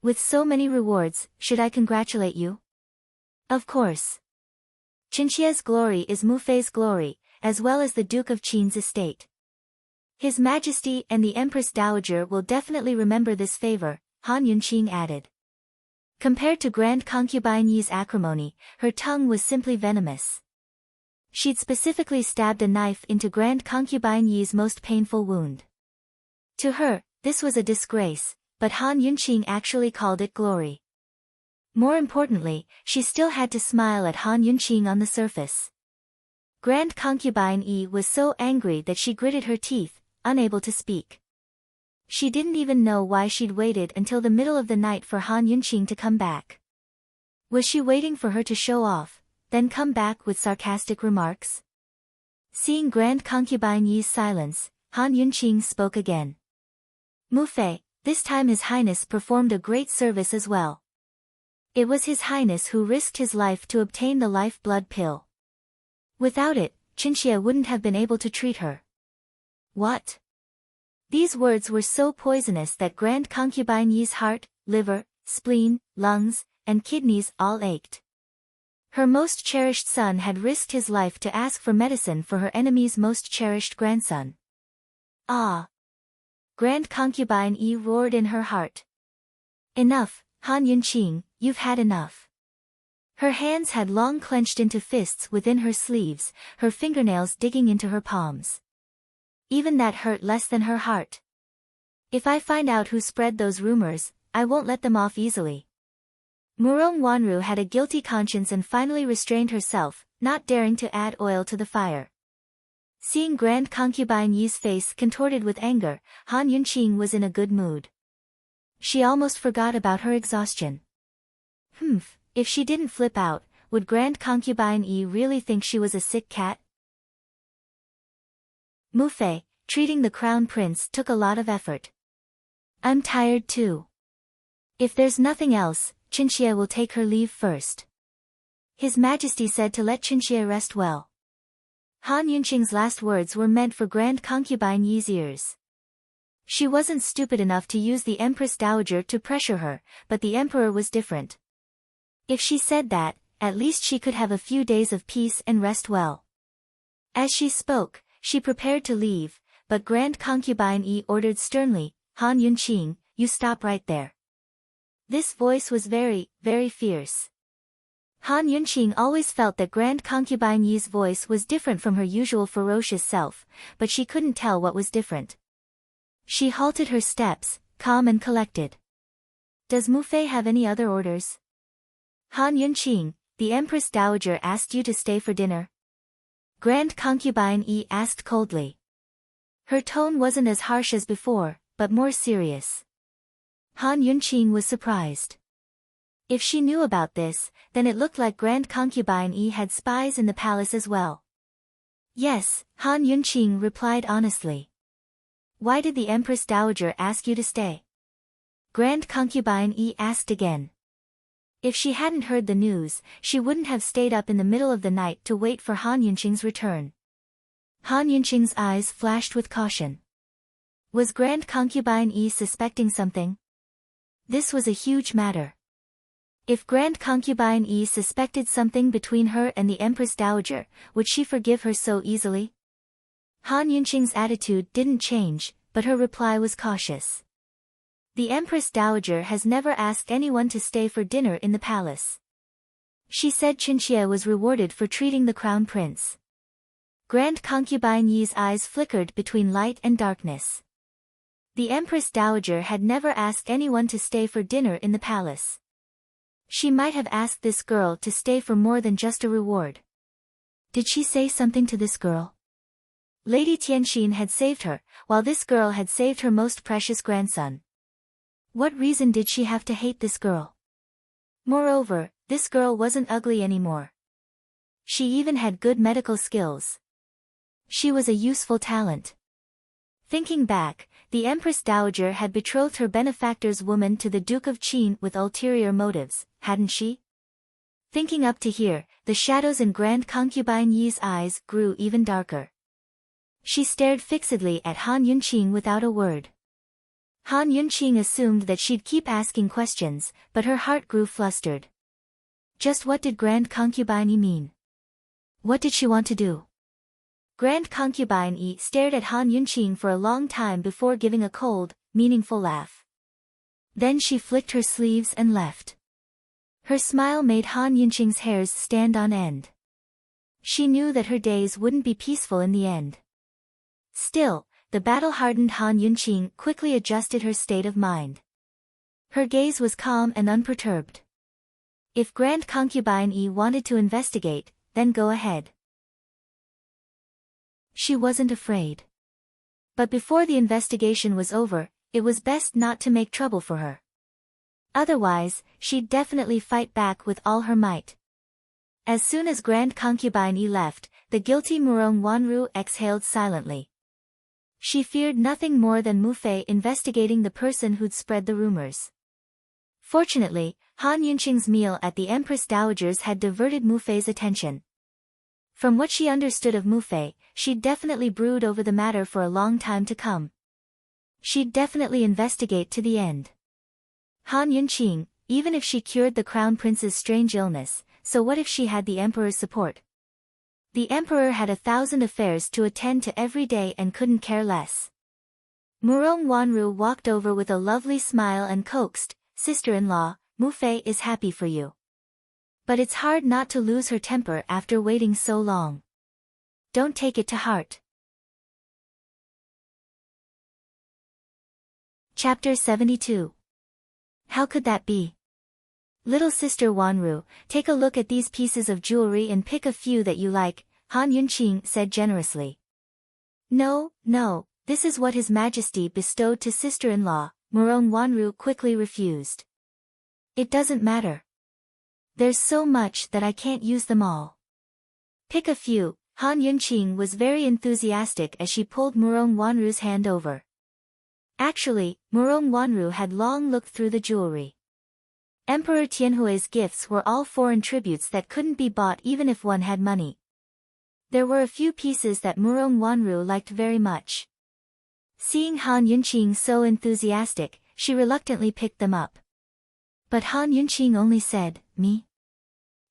With so many rewards, should I congratulate you? Of course. Qinxie's glory is Mu Fei's glory, as well as the Duke of Qin's estate. His Majesty and the Empress Dowager will definitely remember this favor, Han Yunqing added. Compared to Grand Concubine Yi's acrimony, her tongue was simply venomous. She'd specifically stabbed a knife into Grand Concubine Yi's most painful wound. To her, this was a disgrace, but Han Yunqing actually called it glory. More importantly, she still had to smile at Han Yunqing on the surface. Grand Concubine Yi was so angry that she gritted her teeth, unable to speak. She didn't even know why she'd waited until the middle of the night for Han Yunqing to come back. Was she waiting for her to show off, then come back with sarcastic remarks? Seeing Grand Concubine Yi's silence, Han Yunqing spoke again. Mu Fei, this time His Highness performed a great service as well. It was His Highness who risked his life to obtain the life-blood pill. Without it, Qinxie wouldn't have been able to treat her. What? These words were so poisonous that Grand Concubine Yi's heart, liver, spleen, lungs, and kidneys all ached. Her most cherished son had risked his life to ask for medicine for her enemy's most cherished grandson. Ah! Grand Concubine Yi roared in her heart. Enough, Han Yunqing, you've had enough. Her hands had long clenched into fists within her sleeves, her fingernails digging into her palms. Even that hurt less than her heart. If I find out who spread those rumors, I won't let them off easily. Murong Wanru had a guilty conscience and finally restrained herself, not daring to add oil to the fire. Seeing Grand Concubine Yi's face contorted with anger, Han Yunqing was in a good mood. She almost forgot about her exhaustion. If she didn't flip out, would Grand Concubine Yi really think she was a sick cat? Mu Fei, treating the Crown Prince took a lot of effort. I'm tired too. If there's nothing else, Qinxie will take her leave first. His Majesty said to let Qinxie rest well. Han Yunqing's last words were meant for Grand Concubine Yi's ears. She wasn't stupid enough to use the Empress Dowager to pressure her, but the Emperor was different. If she said that, at least she could have a few days of peace and rest well. As she spoke, she prepared to leave, but Grand Concubine Yi ordered sternly, Han Yunqing, you stop right there. This voice was very, very fierce. Han Yunqing always felt that Grand Concubine Yi's voice was different from her usual ferocious self, but she couldn't tell what was different. She halted her steps, calm and collected. Does Mufei have any other orders? Han Yunqing, the Empress Dowager asked you to stay for dinner? Grand Concubine Yi asked coldly. Her tone wasn't as harsh as before, but more serious. Han Yunqing was surprised. If she knew about this, then it looked like Grand Concubine Yi had spies in the palace as well. Yes, Han Yunqing replied honestly. Why did the Empress Dowager ask you to stay? Grand Concubine Yi asked again. If she hadn't heard the news, she wouldn't have stayed up in the middle of the night to wait for Han Yunqing's return. Han Yunqing's eyes flashed with caution. Was Grand Concubine Yi suspecting something? This was a huge matter. If Grand Concubine Yi suspected something between her and the Empress Dowager, would she forgive her so easily? Han Yunqing's attitude didn't change, but her reply was cautious. The Empress Dowager has never asked anyone to stay for dinner in the palace. She said Qinxie was rewarded for treating the crown prince. Grand Concubine Yi's eyes flickered between light and darkness. The Empress Dowager had never asked anyone to stay for dinner in the palace. She might have asked this girl to stay for more than just a reward. Did she say something to this girl? Lady Tianxin had saved her, while this girl had saved her most precious grandson. What reason did she have to hate this girl? Moreover, this girl wasn't ugly anymore. She even had good medical skills. She was a useful talent. Thinking back, the Empress Dowager had betrothed her benefactor's woman to the Duke of Qin with ulterior motives, hadn't she? Thinking up to here, the shadows in Grand Concubine Yi's eyes grew even darker. She stared fixedly at Han Yunqing without a word. Han Yunqing assumed that she'd keep asking questions, but her heart grew flustered. Just what did Grand Concubine Yi mean? What did she want to do? Grand Concubine Yi stared at Han Yunqing for a long time before giving a cold, meaningful laugh. Then she flicked her sleeves and left. Her smile made Han Yunqing's hairs stand on end. She knew that her days wouldn't be peaceful in the end. Still, the battle-hardened Han Yunqing quickly adjusted her state of mind. Her gaze was calm and unperturbed. If Grand Concubine Yi wanted to investigate, then go ahead. She wasn't afraid. But before the investigation was over, it was best not to make trouble for her. Otherwise, she'd definitely fight back with all her might. As soon as Grand Concubine Yi left, the guilty Murong Wanru exhaled silently. She feared nothing more than Mufei investigating the person who'd spread the rumors. Fortunately, Han Yunqing's meal at the Empress Dowager's had diverted Mufei's attention. From what she understood of Mufei, she'd definitely brood over the matter for a long time to come. She'd definitely investigate to the end. Han Yunqing, even if she cured the crown prince's strange illness, so what if she had the emperor's support? The emperor had 1,000 affairs to attend to every day and couldn't care less. Murong Wanru walked over with a lovely smile and coaxed, "Sister-in-law, Mufei is happy for you. But it's hard not to lose her temper after waiting so long. Don't take it to heart." Chapter 72. How could that be? Little sister Wanru, take a look at these pieces of jewelry and pick a few that you like, Han Yunqing said generously. No, this is what His Majesty bestowed to sister-in-law, Murong Wanru quickly refused. It doesn't matter. There's so much that I can't use them all. Pick a few. Han Yunqing was very enthusiastic as she pulled Murong Wanru's hand over. Actually, Murong Wanru had long looked through the jewelry. Emperor Tianhui's gifts were all foreign tributes that couldn't be bought even if one had money. There were a few pieces that Murong Wanru liked very much. Seeing Han Yunqing so enthusiastic, she reluctantly picked them up. But Han Yunqing only said, "Me?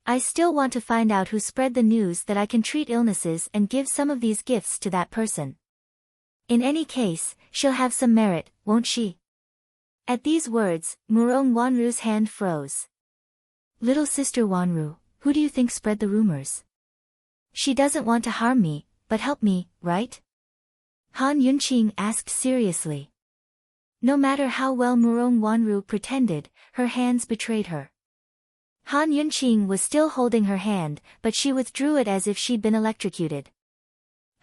I still want to find out who spread the news that I can treat illnesses and give some of these gifts to that person. In any case, she'll have some merit, won't she?" At these words, Murong Wanru's hand froze. Little sister Wanru, who do you think spread the rumors? She doesn't want to harm me, but help me, right? Han Yunqing asked seriously. No matter how well Murong Wanru pretended, her hands betrayed her. Han Yunqing was still holding her hand, but she withdrew it as if she'd been electrocuted.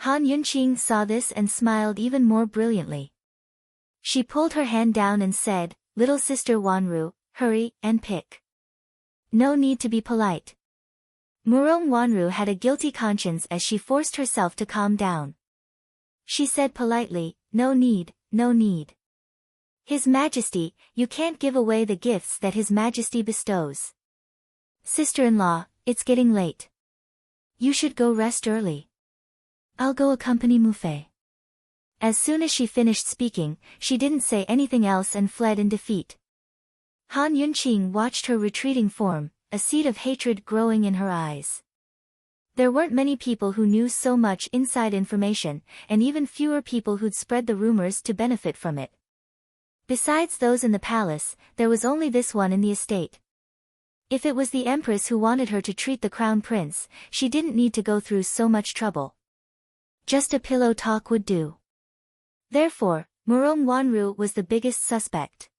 Han Yunqing saw this and smiled even more brilliantly. She pulled her hand down and said, "Little sister Wanru, hurry and pick. No need to be polite." Murong Wanru had a guilty conscience as she forced herself to calm down. She said politely, "No need, no need. His Majesty, you can't give away the gifts that His Majesty bestows. Sister-in-law, it's getting late. You should go rest early. I'll go accompany Mufei." As soon as she finished speaking, she didn't say anything else and fled in defeat. Han Yunqing watched her retreating form, a seed of hatred growing in her eyes. There weren't many people who knew so much inside information, and even fewer people who'd spread the rumors to benefit from it. Besides those in the palace, there was only this one in the estate. If it was the Empress who wanted her to treat the Crown Prince, she didn't need to go through so much trouble. Just a pillow talk would do. Therefore, Murong Wanru was the biggest suspect.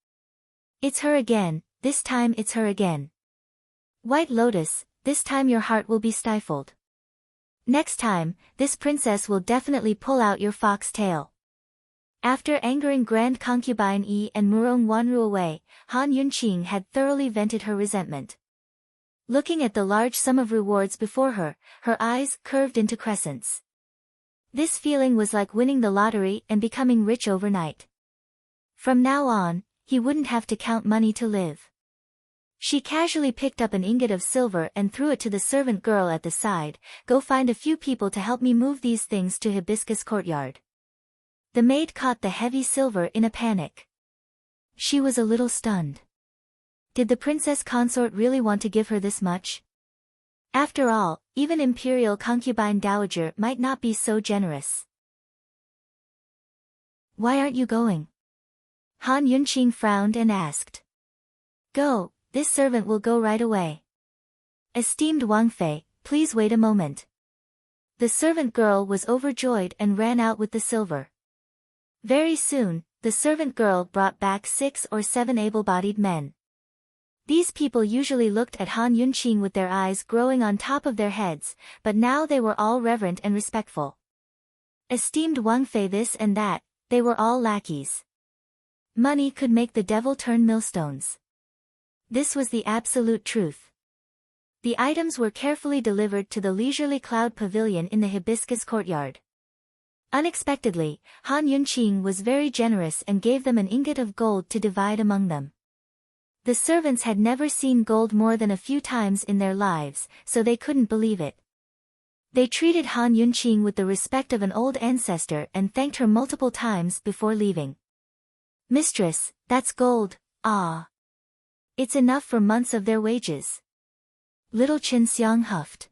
It's her again, this time it's her again. White Lotus, this time your heart will be stifled. Next time, this princess will definitely pull out your fox tail. After angering Grand Concubine Yi and Murong Wanru away, Han Yunqing had thoroughly vented her resentment. Looking at the large sum of rewards before her, her eyes curved into crescents. This feeling was like winning the lottery and becoming rich overnight. From now on, he wouldn't have to count money to live. She casually picked up an ingot of silver and threw it to the servant girl at the side. "Go find a few people to help me move these things to Hibiscus Courtyard." The maid caught the heavy silver in a panic. She was a little stunned. Did the princess consort really want to give her this much? After all, even imperial concubine dowager might not be so generous. "Why aren't you going?" Han Yunqing frowned and asked. "Go, this servant will go right away." "Esteemed Wang Fei, please wait a moment." The servant girl was overjoyed and ran out with the silver. Very soon, the servant girl brought back 6 or 7 able-bodied men. These people usually looked at Han Yunqing with their eyes growing on top of their heads, but now they were all reverent and respectful. Esteemed Wang Fei this and that, they were all lackeys. Money could make the devil turn millstones. This was the absolute truth. The items were carefully delivered to the leisurely cloud pavilion in the Hibiscus Courtyard. Unexpectedly, Han Yunqing was very generous and gave them an ingot of gold to divide among them. The servants had never seen gold more than a few times in their lives, so they couldn't believe it. They treated Han Yunqing with the respect of an old ancestor and thanked her multiple times before leaving. "Mistress, that's gold, ah. It's enough for months of their wages." Little Qin Xiang huffed.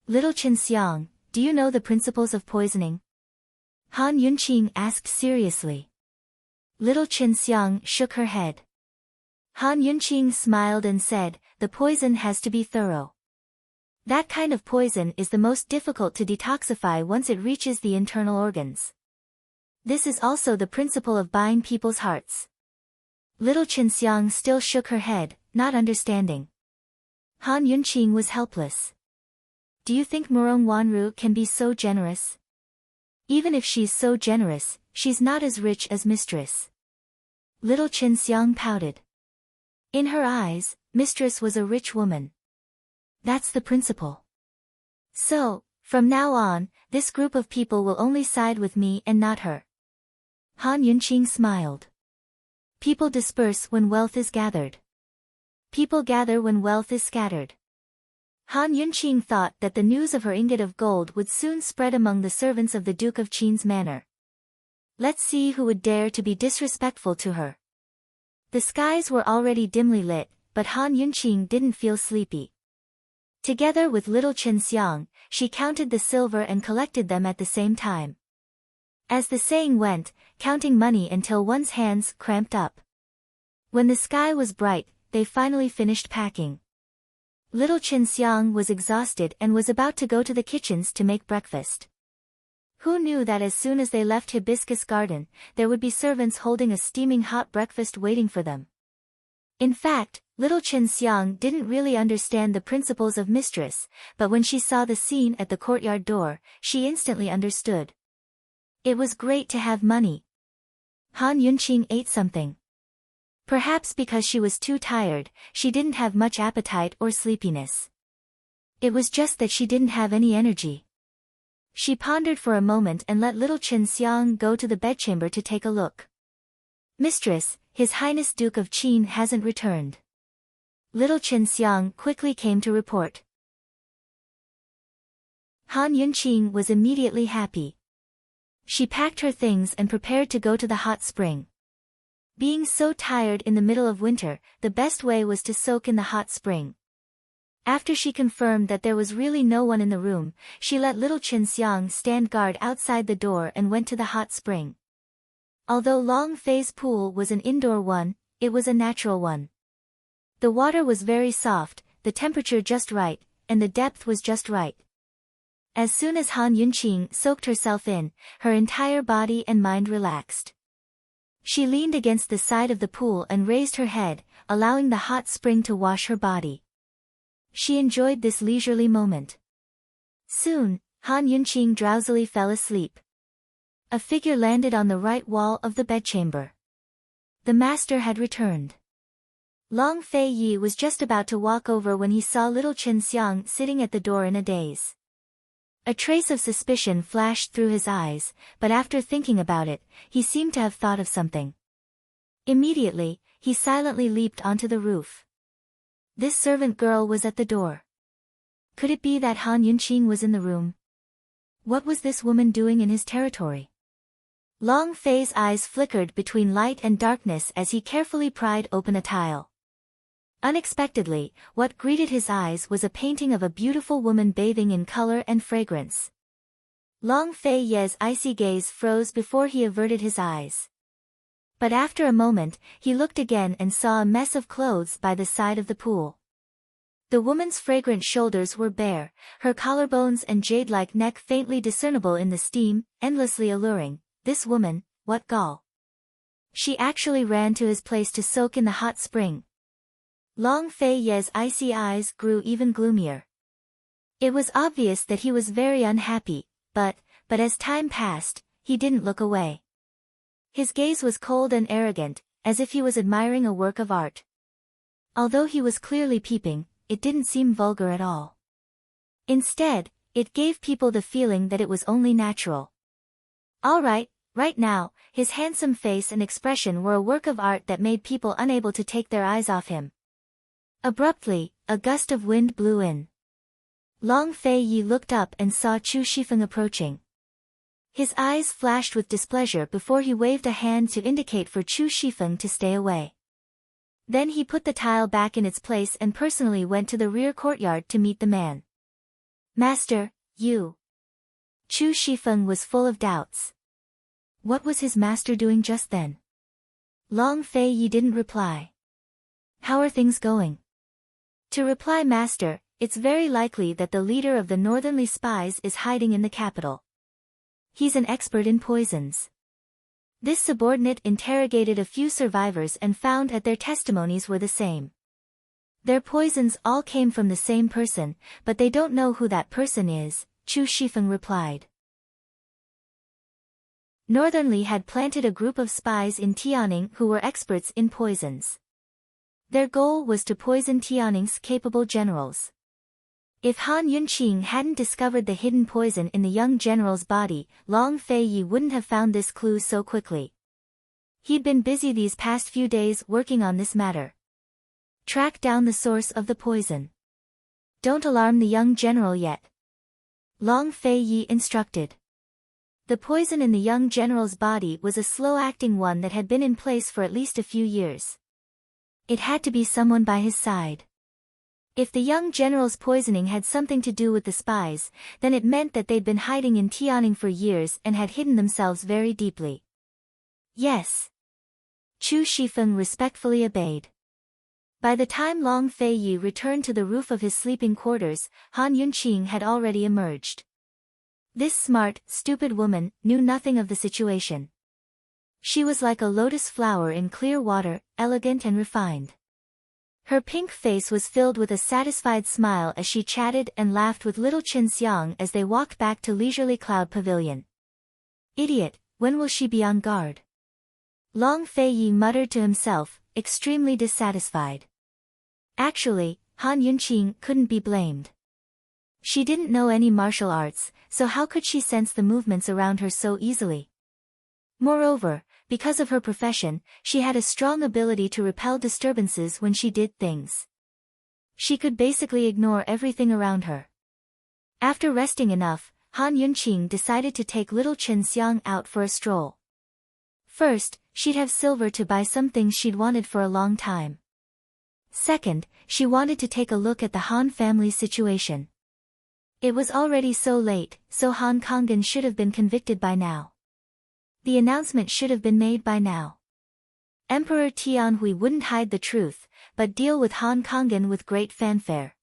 "Little Qin Xiang, do you know the principles of poisoning?" Han Yunqing asked seriously. Little Qin Xiang shook her head. Han Yunqing smiled and said, "The poison has to be thorough. That kind of poison is the most difficult to detoxify once it reaches the internal organs. This is also the principle of buying people's hearts." Little Qin Xiang still shook her head, not understanding. Han Yunqing was helpless. "Do you think Murong Wanru can be so generous? Even if she's so generous, she's not as rich as Mistress." Little Qin Xiang pouted. In her eyes, Mistress was a rich woman. That's the principle. "So, from now on, this group of people will only side with me and not her." Han Yunqing smiled. People disperse when wealth is gathered. People gather when wealth is scattered. Han Yunqing thought that the news of her ingot of gold would soon spread among the servants of the Duke of Qin's manor. Let's see who would dare to be disrespectful to her. The skies were already dimly lit, but Han Yunqing didn't feel sleepy. Together with little Qin Xiang, she counted the silver and collected them at the same time. As the saying went, counting money until one's hands cramped up. When the sky was bright, they finally finished packing. Little Qin Xiang was exhausted and was about to go to the kitchens to make breakfast. Who knew that as soon as they left Hibiscus Garden, there would be servants holding a steaming hot breakfast waiting for them? In fact, little Chen Xiang didn't really understand the principles of mistress, but when she saw the scene at the courtyard door, she instantly understood. It was great to have money. Han Yunqing ate something. Perhaps because she was too tired, she didn't have much appetite or sleepiness. It was just that she didn't have any energy. She pondered for a moment and let little Chen Xiang go to the bedchamber to take a look. Mistress, His Highness Duke of Qin hasn't returned. Little Chen Xiang quickly came to report. Han Yunqing was immediately happy. She packed her things and prepared to go to the hot spring. Being so tired in the middle of winter, the best way was to soak in the hot spring. After she confirmed that there was really no one in the room, she let little Chen Xiang stand guard outside the door and went to the hot spring. Although Long Fei's pool was an indoor one, it was a natural one. The water was very soft, the temperature just right, and the depth was just right. As soon as Han Yunqing soaked herself in, her entire body and mind relaxed. She leaned against the side of the pool and raised her head, allowing the hot spring to wash her body. She enjoyed this leisurely moment. Soon, Han Yunqing drowsily fell asleep. A figure landed on the right wall of the bedchamber. The master had returned. Long Fei Yi was just about to walk over when he saw little Chen Xiang sitting at the door in a daze. A trace of suspicion flashed through his eyes, but after thinking about it, he seemed to have thought of something. Immediately, he silently leaped onto the roof. This servant girl was at the door. Could it be that Han Yunqing was in the room? What was this woman doing in his territory? Long Fei's eyes flickered between light and darkness as he carefully pried open a tile. Unexpectedly, what greeted his eyes was a painting of a beautiful woman bathing in color and fragrance. Long Fei Ye's icy gaze froze before he averted his eyes. But after a moment, he looked again and saw a mess of clothes by the side of the pool. The woman's fragrant shoulders were bare, her collarbones and jade-like neck faintly discernible in the steam, endlessly alluring. This woman, what gall! She actually ran to his place to soak in the hot spring. Long Fei Ye's icy eyes grew even gloomier. It was obvious that he was very unhappy, but as time passed, he didn't look away. His gaze was cold and arrogant, as if he was admiring a work of art. Although he was clearly peeping, it didn't seem vulgar at all. Instead, it gave people the feeling that it was only natural. All right now, his handsome face and expression were a work of art that made people unable to take their eyes off him. Abruptly, a gust of wind blew in. Long Fei Yi looked up and saw Chu Shifeng approaching. His eyes flashed with displeasure before he waved a hand to indicate for Chu Shifeng to stay away. Then he put the tile back in its place and personally went to the rear courtyard to meet the man. Master, you. Chu Shifeng was full of doubts. What was his master doing just then? Long Fei Yi didn't reply. How are things going? To reply master, it's very likely that the leader of the northernly spies is hiding in the capital. He's an expert in poisons. This subordinate interrogated a few survivors and found that their testimonies were the same. Their poisons all came from the same person, but they don't know who that person is, Chu Shifeng replied. Northernly had planted a group of spies in Tianning who were experts in poisons. Their goal was to poison Tianning's capable generals. If Han Yunqing hadn't discovered the hidden poison in the young general's body, Long Fei Yi wouldn't have found this clue so quickly. He'd been busy these past few days working on this matter. Track down the source of the poison. Don't alarm the young general yet. Long Fei Yi instructed. The poison in the young general's body was a slow-acting one that had been in place for at least a few years. It had to be someone by his side. If the young general's poisoning had something to do with the spies, then it meant that they'd been hiding in Tianning for years and had hidden themselves very deeply. Yes. Chu Shifeng respectfully obeyed. By the time Long Fei Yi returned to the roof of his sleeping quarters, Han Yunqing had already emerged. This smart, stupid woman knew nothing of the situation. She was like a lotus flower in clear water, elegant and refined. Her pink face was filled with a satisfied smile as she chatted and laughed with little Qin Xiang as they walked back to Leisurely Cloud Pavilion. Idiot, when will she be on guard? Long Fei Yi muttered to himself, extremely dissatisfied. Actually, Han Yunqing couldn't be blamed. She didn't know any martial arts, so how could she sense the movements around her so easily? Moreover, because of her profession, she had a strong ability to repel disturbances when she did things. She could basically ignore everything around her. After resting enough, Han Yunqing decided to take little Qin Xiang out for a stroll. First, she'd have silver to buy some things she'd wanted for a long time. Second, she wanted to take a look at the Han family's situation. It was already so late, so Han Kangen should have been convicted by now. The announcement should have been made by now. Emperor Tianhui wouldn't hide the truth, but deal with Han Kangen with great fanfare.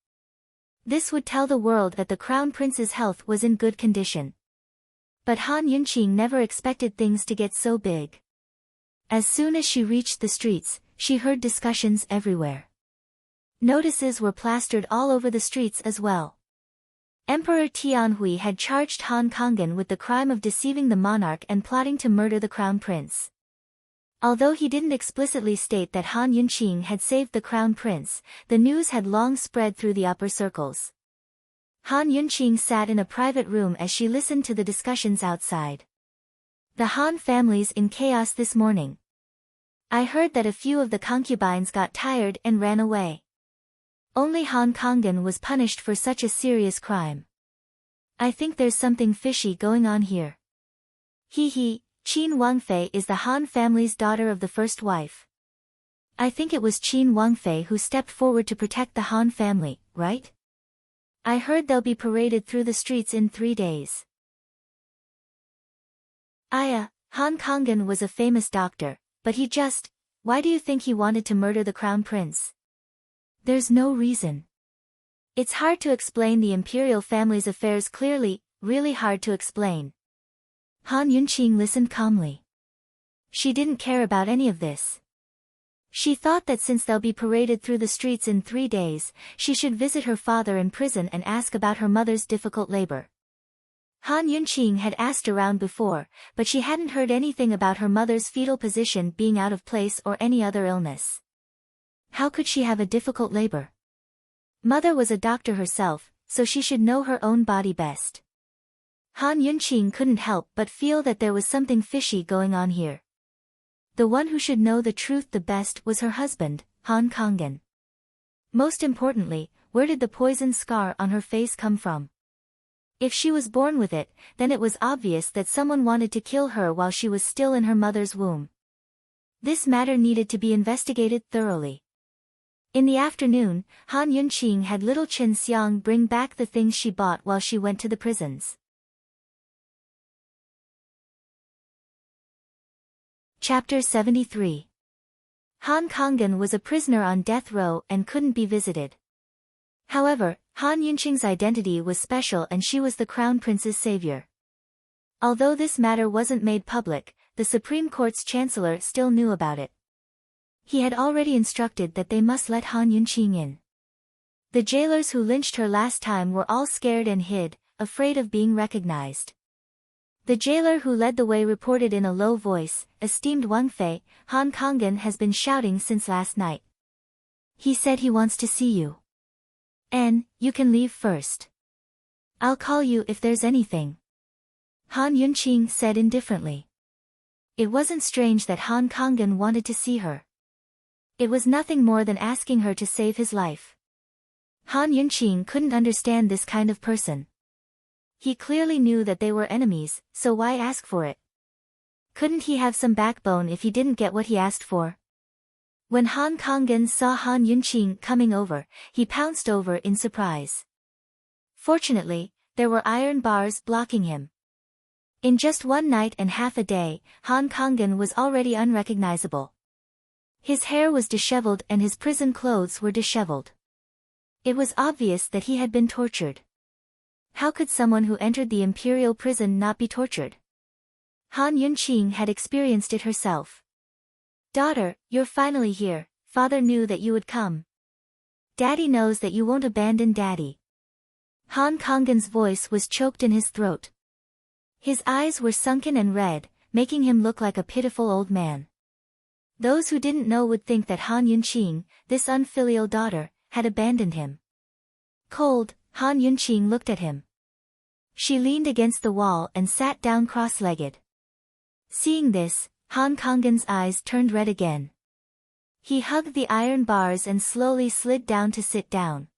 This would tell the world that the crown prince's health was in good condition. But Han Yunqing never expected things to get so big. As soon as she reached the streets, she heard discussions everywhere. Notices were plastered all over the streets as well. Emperor Tianhui had charged Han Kangen with the crime of deceiving the monarch and plotting to murder the crown prince. Although he didn't explicitly state that Han Yunqing had saved the crown prince, the news had long spread through the upper circles. Han Yunqing sat in a private room as she listened to the discussions outside. The Han family's in chaos this morning. I heard that a few of the concubines got tired and ran away. Only Han Kangen was punished for such a serious crime. I think there's something fishy going on here. Qin Wangfei is the Han family's daughter of the first wife. I think it was Qin Wangfei who stepped forward to protect the Han family, right? I heard they'll be paraded through the streets in 3 days. Han Kangen was a famous doctor, but why do you think he wanted to murder the crown prince? There's no reason. It's hard to explain the imperial family's affairs clearly, really hard to explain. Han Yunqing listened calmly. She didn't care about any of this. She thought that since they'll be paraded through the streets in 3 days, she should visit her father in prison and ask about her mother's difficult labor. Han Yunqing had asked around before, but she hadn't heard anything about her mother's fetal position being out of place or any other illness. How could she have a difficult labor? Mother was a doctor herself, so she should know her own body best. Han Yunqing couldn't help but feel that there was something fishy going on here. The one who should know the truth the best was her husband, Han Kangen. Most importantly, where did the poison scar on her face come from? If she was born with it, then it was obvious that someone wanted to kill her while she was still in her mother's womb. This matter needed to be investigated thoroughly. In the afternoon, Han Yunqing had little Qin Xiang bring back the things she bought while she went to the prisons. Chapter 73. Han Kangen was a prisoner on death row and couldn't be visited. However, Han Yunqing's identity was special and she was the crown prince's savior. Although this matter wasn't made public, the Supreme Court's chancellor still knew about it. He had already instructed that they must let Han Yunqing in. The jailers who lynched her last time were all scared and hid, afraid of being recognized. The jailer who led the way reported in a low voice, "Esteemed Wangfei, Han Kangen has been shouting since last night. He said he wants to see you. You can leave first. I'll call you if there's anything." Han Yunqing said indifferently. It wasn't strange that Han Kangen wanted to see her. It was nothing more than asking her to save his life. Han Yunqing couldn't understand this kind of person. He clearly knew that they were enemies, so why ask for it? Couldn't he have some backbone if he didn't get what he asked for? When Han Kangen saw Han Yunqing coming over, he pounced over in surprise. Fortunately, there were iron bars blocking him. In just 1 night and half a day, Han Kangen was already unrecognizable. His hair was disheveled and his prison clothes were disheveled. It was obvious that he had been tortured. How could someone who entered the imperial prison not be tortured? Han Yunqing had experienced it herself. Daughter, you're finally here. Father knew that you would come. Daddy knows that you won't abandon Daddy. Han Kanggen's voice was choked in his throat. His eyes were sunken and red, making him look like a pitiful old man. Those who didn't know would think that Han Yunqing, this unfilial daughter, had abandoned him. Cold, Han Yunqing looked at him. She leaned against the wall and sat down cross-legged. Seeing this, Han Kanggen's eyes turned red again. He hugged the iron bars and slowly slid down to sit down.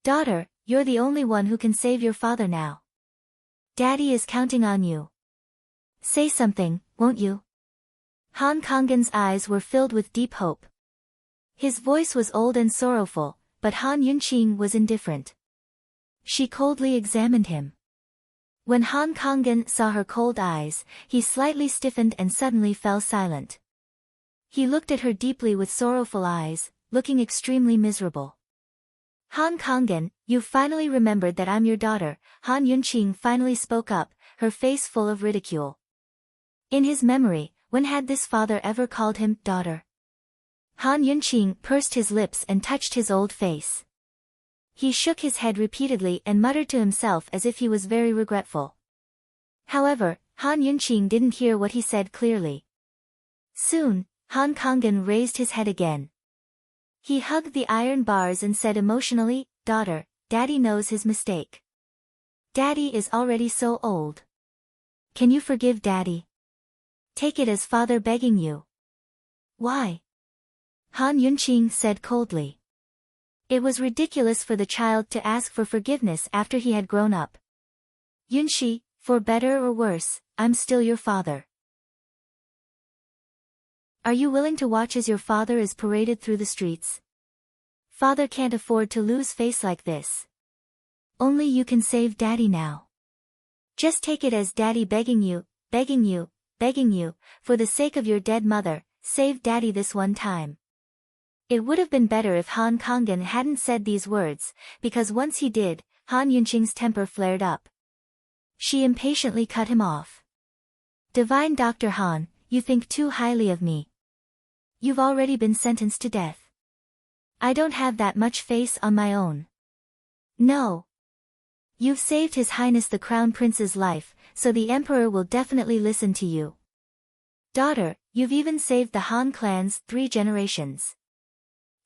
Daughter, you're the only one who can save your father now. Daddy is counting on you. Say something, won't you? Han Kanggen's eyes were filled with deep hope. His voice was old and sorrowful, but Han Yunqing was indifferent. She coldly examined him. When Han Kanggen saw her cold eyes, he slightly stiffened and suddenly fell silent. He looked at her deeply with sorrowful eyes, looking extremely miserable. Han Kanggen, you've finally remembered that I'm your daughter, Han Yunqing finally spoke up, her face full of ridicule. In his memory, when had this father ever called him daughter? Han Yunqing pursed his lips and touched his old face. He shook his head repeatedly and muttered to himself as if he was very regretful. However, Han Yunqing didn't hear what he said clearly. Soon, Han Kanggen raised his head again. He hugged the iron bars and said emotionally, Daughter, Daddy knows his mistake. Daddy is already so old. Can you forgive Daddy? Take it as Father begging you. Why? Han Yunqing said coldly. It was ridiculous for the child to ask for forgiveness after he had grown up. Yunshi, for better or worse, I'm still your father. Are you willing to watch as your father is paraded through the streets? Father can't afford to lose face like this. Only you can save Daddy now. Just take it as Daddy begging you, for the sake of your dead mother, save Daddy this one time. It would have been better if Han Kanggen hadn't said these words, because once he did, Han Yunqing's temper flared up. She impatiently cut him off. Divine Dr. Han, you think too highly of me. You've already been sentenced to death. I don't have that much face on my own. No. You've saved His Highness the Crown Prince's life, so the Emperor will definitely listen to you. Daughter, you've even saved the Han clan's 3 generations.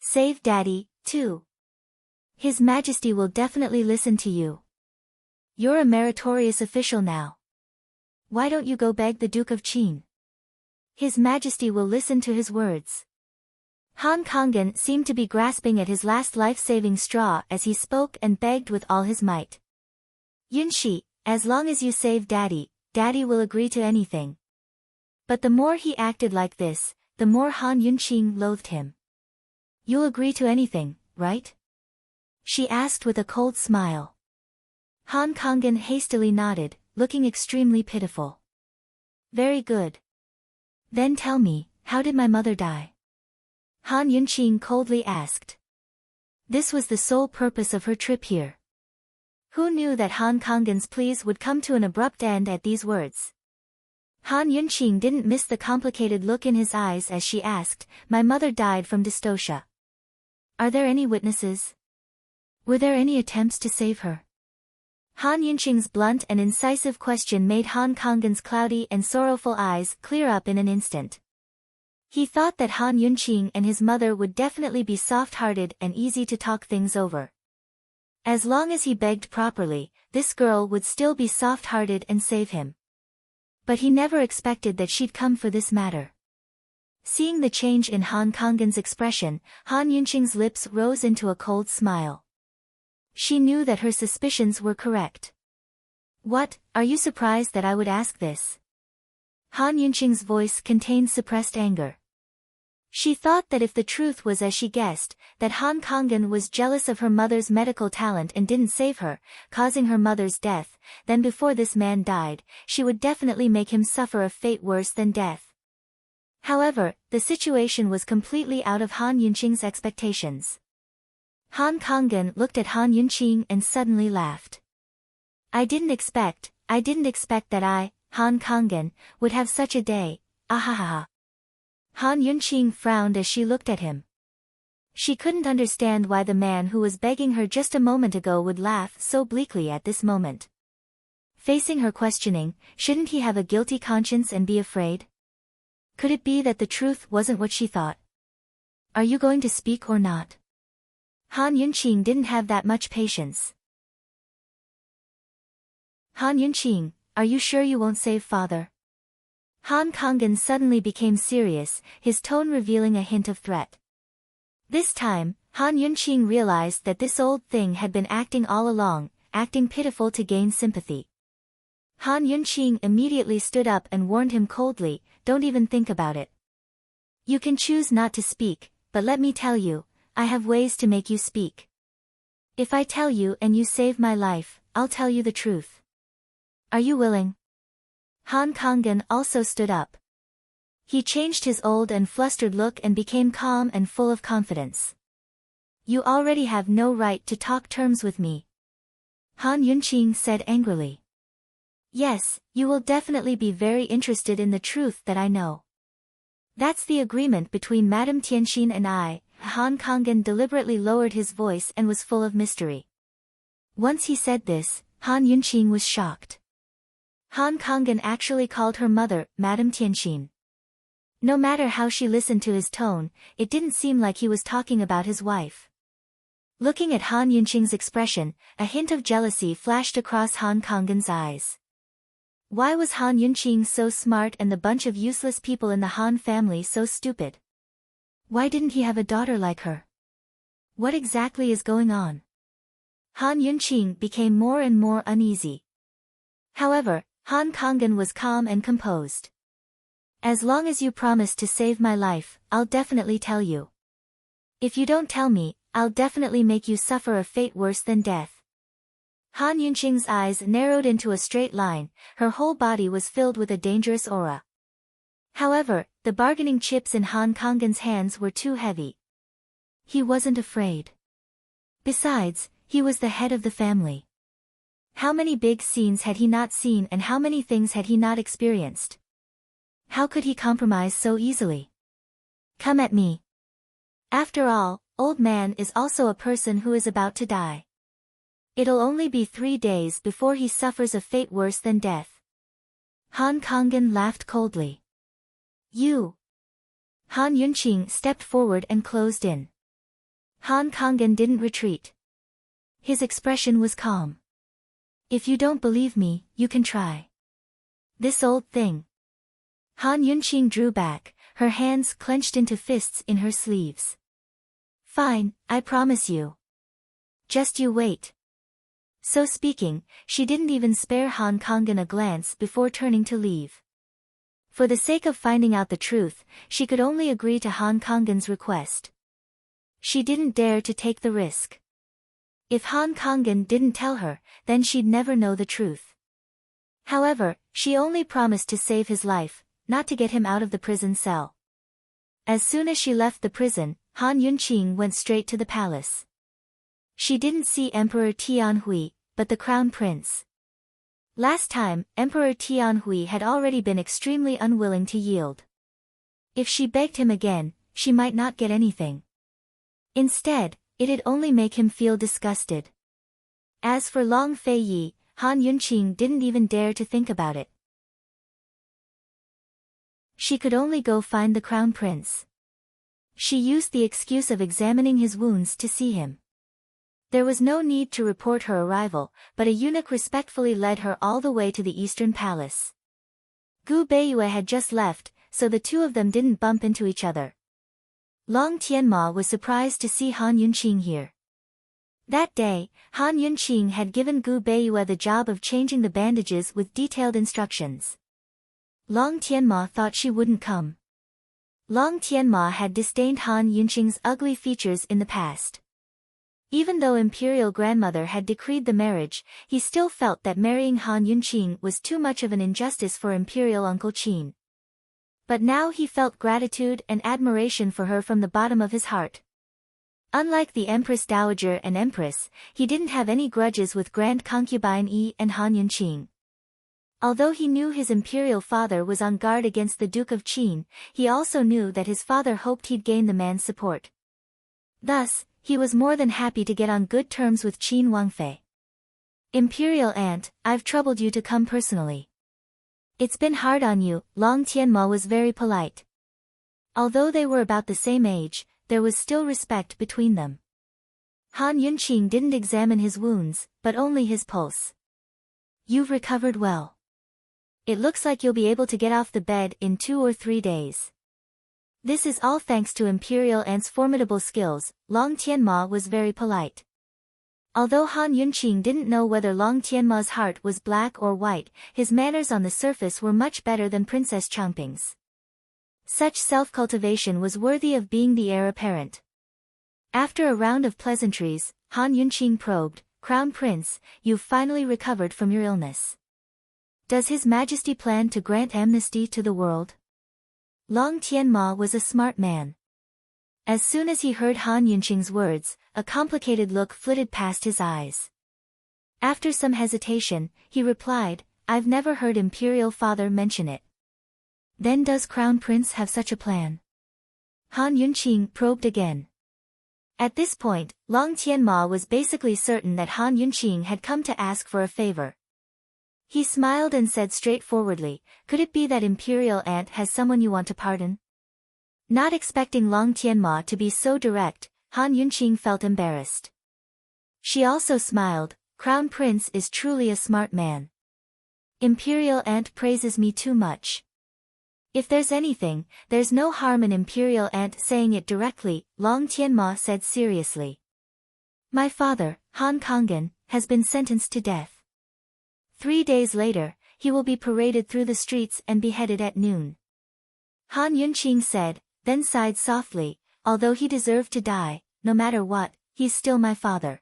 Save Daddy, too. His Majesty will definitely listen to you. You're a meritorious official now. Why don't you go beg the Duke of Qin? His Majesty will listen to his words. Han Kanggen seemed to be grasping at his last life-saving straw as he spoke and begged with all his might. Yunshi, as long as you save Daddy, Daddy will agree to anything. But the more he acted like this, the more Han Yunqing loathed him. You'll agree to anything, right? She asked with a cold smile. Han Kanggen hastily nodded, looking extremely pitiful. Very good. Then tell me, how did my mother die? Han Yunqing coldly asked. This was the sole purpose of her trip here. Who knew that Han Kanggen's pleas would come to an abrupt end at these words? Han Yunqing didn't miss the complicated look in his eyes as she asked, My mother died from dystocia. Are there any witnesses? Were there any attempts to save her? Han Yunqing's blunt and incisive question made Han Kanggen's cloudy and sorrowful eyes clear up in an instant. He thought that Han Yunqing and his mother would definitely be soft-hearted and easy to talk things over. As long as he begged properly, this girl would still be soft-hearted and save him. But he never expected that she'd come for this matter. Seeing the change in Han Kanggen's expression, Han Yunqing's lips rose into a cold smile. She knew that her suspicions were correct. What, are you surprised that I would ask this? Han Yunqing's voice contained suppressed anger. She thought that if the truth was as she guessed, that Han Kanggen was jealous of her mother's medical talent and didn't save her, causing her mother's death, then before this man died, she would definitely make him suffer a fate worse than death. However, the situation was completely out of Han Yunqing's expectations. Han Kanggen looked at Han Yunqing and suddenly laughed. I didn't expect that I, Han Kangen, would have such a day, ahahaha. Han Yunqing frowned as she looked at him. She couldn't understand why the man who was begging her just a moment ago would laugh so bleakly at this moment. Facing her questioning, shouldn't he have a guilty conscience and be afraid? Could it be that the truth wasn't what she thought? Are you going to speak or not? Han Yunqing didn't have that much patience. Han Yunqing, are you sure you won't save father? Han Kangen suddenly became serious, his tone revealing a hint of threat. This time, Han Yunqing realized that this old thing had been acting all along, acting pitiful to gain sympathy. Han Yunqing immediately stood up and warned him coldly, don't even think about it. You can choose not to speak, but let me tell you, I have ways to make you speak. If I tell you and you save my life, I'll tell you the truth. Are you willing? Han Kangen also stood up. He changed his old and flustered look and became calm and full of confidence. You already have no right to talk terms with me. Han Yunqing said angrily. Yes, you will definitely be very interested in the truth that I know. That's the agreement between Madame Tianxin and I. Han Kangen deliberately lowered his voice and was full of mystery. Once he said this, Han Yunqing was shocked. Han Kangen actually called her mother, Madame Tianxin. No matter how she listened to his tone, it didn't seem like he was talking about his wife. Looking at Han Yunqing's expression, a hint of jealousy flashed across Han Kangen's eyes. Why was Han Yunqing so smart and the bunch of useless people in the Han family so stupid? Why didn't he have a daughter like her? What exactly is going on? Han Yunqing became more and more uneasy. However, Han Kangen was calm and composed. As long as you promise to save my life, I'll definitely tell you. If you don't tell me, I'll definitely make you suffer a fate worse than death. Han Yunqing's eyes narrowed into a straight line, her whole body was filled with a dangerous aura. However, the bargaining chips in Han Kangen's hands were too heavy. He wasn't afraid. Besides, he was the head of the family. How many big scenes had he not seen and how many things had he not experienced? How could he compromise so easily? Come at me. After all, old man is also a person who is about to die. It'll only be 3 days before he suffers a fate worse than death. Han Kangen laughed coldly. You. Han Yunqing stepped forward and closed in. Han Kangen didn't retreat. His expression was calm. If you don't believe me, you can try. This old thing. Han Yunqing drew back, her hands clenched into fists in her sleeves. Fine, I promise you. Just you wait. So speaking, she didn't even spare Han Kangen a glance before turning to leave. For the sake of finding out the truth, she could only agree to Han Kangen's request. She didn't dare to take the risk. If Han Kangen didn't tell her, then she'd never know the truth. However, she only promised to save his life, not to get him out of the prison cell. As soon as she left the prison, Han Yunqing went straight to the palace. She didn't see Emperor Tianhui, but the crown prince. Last time, Emperor Tianhui had already been extremely unwilling to yield. If she begged him again, she might not get anything. Instead, it'd only make him feel disgusted. As for Long Fei Yi, Han Yunqing didn't even dare to think about it. She could only go find the crown prince. She used the excuse of examining his wounds to see him. There was no need to report her arrival, but a eunuch respectfully led her all the way to the eastern palace. Gu Beiyue had just left, so the two of them didn't bump into each other. Long Tianma was surprised to see Han Yunqing here. That day, Han Yunqing had given Gu Beiyue the job of changing the bandages with detailed instructions. Long Tianma thought she wouldn't come. Long Tianma had disdained Han Yunqing's ugly features in the past. Even though Imperial Grandmother had decreed the marriage, he still felt that marrying Han Yunqing was too much of an injustice for Imperial Uncle Qin. But now he felt gratitude and admiration for her from the bottom of his heart. Unlike the Empress Dowager and Empress, he didn't have any grudges with Grand Concubine Yi and Han Yunqing. Although he knew his imperial father was on guard against the Duke of Qin, he also knew that his father hoped he'd gain the man's support. Thus, he was more than happy to get on good terms with Qin Wangfei. Imperial aunt, I've troubled you to come personally. It's been hard on you. Long Tianma was very polite. Although they were about the same age, there was still respect between them. Han Yunqing didn't examine his wounds, but only his pulse. You've recovered well. It looks like you'll be able to get off the bed in 2 or 3 days. This is all thanks to Imperial Aunt's formidable skills. Long Tianma was very polite. Although Han Yunqing didn't know whether Long Tianma's heart was black or white, his manners on the surface were much better than Princess Changping's. Such self-cultivation was worthy of being the heir apparent. After a round of pleasantries, Han Yunqing probed, Crown Prince, you've finally recovered from your illness. Does His Majesty plan to grant amnesty to the world? Long Tianma was a smart man. As soon as he heard Han Yunqing's words, a complicated look flitted past his eyes. After some hesitation, he replied, I've never heard Imperial Father mention it. Then does Crown Prince have such a plan? Han Yunqing probed again. At this point, Long Tianma was basically certain that Han Yunqing had come to ask for a favor. He smiled and said straightforwardly, could it be that Imperial Aunt has someone you want to pardon? Not expecting Long Tianma to be so direct, Han Yunqing felt embarrassed. She also smiled, Crown Prince is truly a smart man. Imperial Aunt praises me too much. If there's anything, there's no harm in Imperial Aunt saying it directly, Long Tianma said seriously. My father, Han Kongan, has been sentenced to death. 3 days later, he will be paraded through the streets and beheaded at noon. Han Yunqing said, then sighed softly, although he deserved to die, no matter what, he's still my father.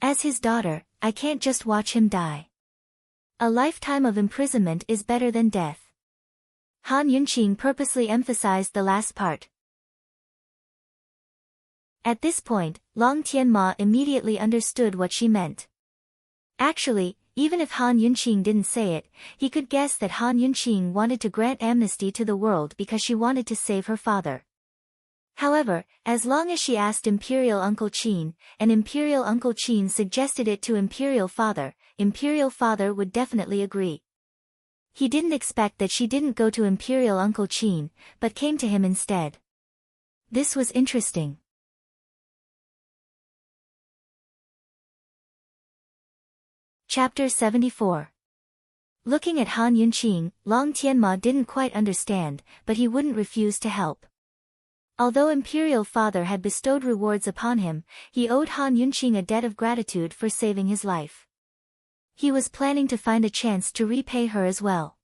As his daughter, I can't just watch him die. A lifetime of imprisonment is better than death. Han Yunqing purposely emphasized the last part. At this point, Long Tianma immediately understood what she meant. Actually, even if Han Yunqing didn't say it, he could guess that Han Yunqing wanted to grant amnesty to the world because she wanted to save her father. However, as long as she asked Imperial Uncle Qin, and Imperial Uncle Qin suggested it to Imperial Father would definitely agree. He didn't expect that she didn't go to Imperial Uncle Qin, but came to him instead. This was interesting. Chapter 74. Looking at Han Yunqing, Long Tianma didn't quite understand, but he wouldn't refuse to help. Although Imperial Father had bestowed rewards upon him, he owed Han Yunqing a debt of gratitude for saving his life. He was planning to find a chance to repay her as well.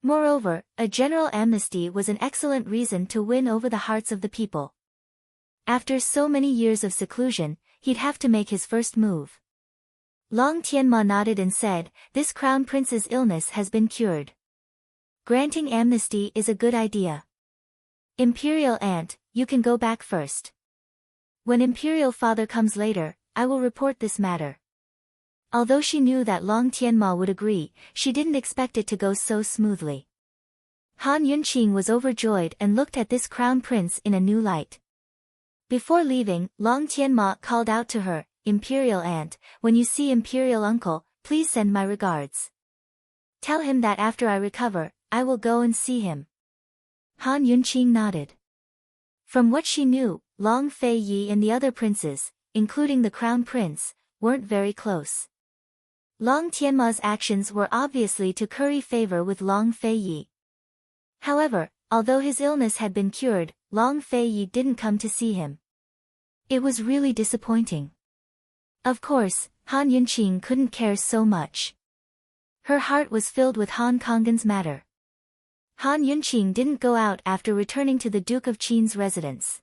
Moreover, a general amnesty was an excellent reason to win over the hearts of the people. After so many years of seclusion, he'd have to make his first move. Long Tianma nodded and said, this Crown Prince's illness has been cured. Granting amnesty is a good idea. Imperial Aunt, you can go back first. When Imperial Father comes later, I will report this matter. Although she knew that Long Tianma would agree, she didn't expect it to go so smoothly. Han Yunqing was overjoyed and looked at this Crown Prince in a new light. Before leaving, Long Tianma called out to her, Imperial Aunt, when you see Imperial Uncle, please send my regards. Tell him that after I recover, I will go and see him. Han Yunqing nodded. From what she knew, Long Fei Yi and the other princes, including the Crown Prince, weren't very close. Long Tianma's actions were obviously to curry favor with Long Fei Yi. However, although his illness had been cured, Long Fei Yi didn't come to see him. It was really disappointing. Of course, Han Yunqing couldn't care so much. Her heart was filled with Han Kongan's matter. Han Yunqing didn't go out after returning to the Duke of Qin's residence.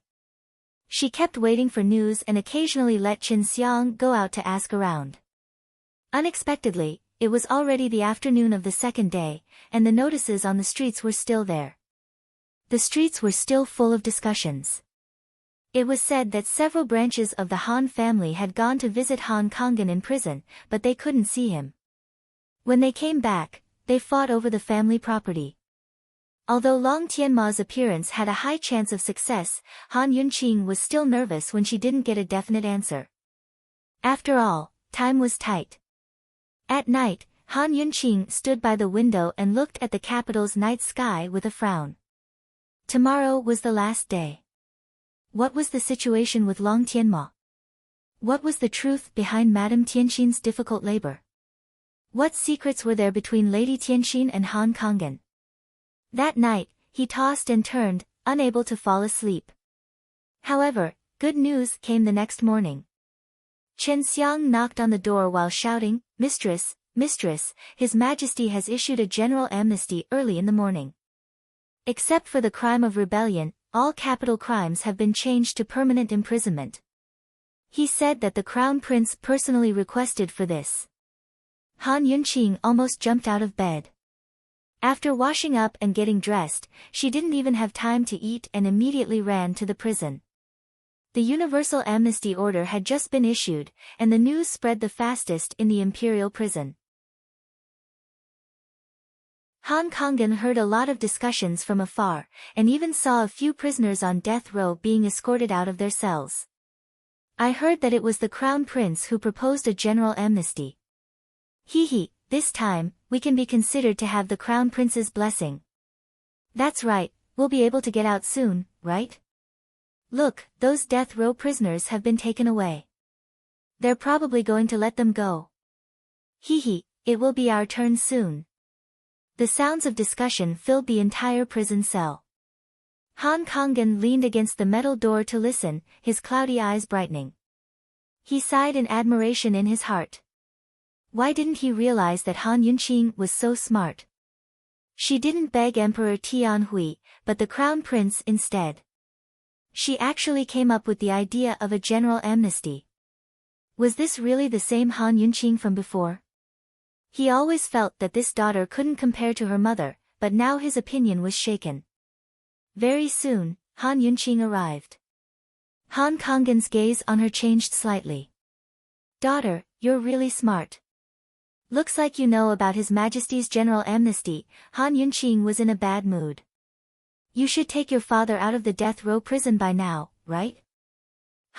She kept waiting for news and occasionally let Qin Xiang go out to ask around. Unexpectedly, it was already the afternoon of the second day, and the notices on the streets were still there. The streets were still full of discussions. It was said that several branches of the Han family had gone to visit Han Kangen in prison, but they couldn't see him. When they came back, they fought over the family property. Although Long Tianma's appearance had a high chance of success, Han Yunqing was still nervous when she didn't get a definite answer. After all, time was tight. At night, Han Yunqing stood by the window and looked at the capital's night sky with a frown. Tomorrow was the last day. What was the situation with Long Tianma? What was the truth behind Madame Tianxin's difficult labor? What secrets were there between Lady Tianxin and Han Kangen? That night, he tossed and turned, unable to fall asleep. However, good news came the next morning. Chen Xiang knocked on the door while shouting, "Mistress, Mistress, His Majesty has issued a general amnesty early in the morning. Except for the crime of rebellion, all capital crimes have been changed to permanent imprisonment." He said that the Crown Prince personally requested for this. Han Yunqing almost jumped out of bed. After washing up and getting dressed, she didn't even have time to eat and immediately ran to the prison. The universal amnesty order had just been issued, and the news spread the fastest in the imperial prison. Han Kangen heard a lot of discussions from afar, and even saw a few prisoners on death row being escorted out of their cells. "I heard that it was the Crown Prince who proposed a general amnesty. Hee, this time, we can be considered to have the Crown Prince's blessing." "That's right, we'll be able to get out soon, right? Look, those death row prisoners have been taken away. They're probably going to let them go. Hee, it will be our turn soon." The sounds of discussion filled the entire prison cell. Han Kangen leaned against the metal door to listen, his cloudy eyes brightening. He sighed in admiration in his heart. Why didn't he realize that Han Yunqing was so smart? She didn't beg Emperor Tianhui, but the Crown Prince instead. She actually came up with the idea of a general amnesty. Was this really the same Han Yunqing from before? He always felt that this daughter couldn't compare to her mother, but now his opinion was shaken. Very soon, Han Yunqing arrived. Han Kangen's gaze on her changed slightly. "Daughter, you're really smart. Looks like you know about His Majesty's general amnesty." Han Yunqing was in a bad mood. "You should take your father out of the death row prison by now, right?"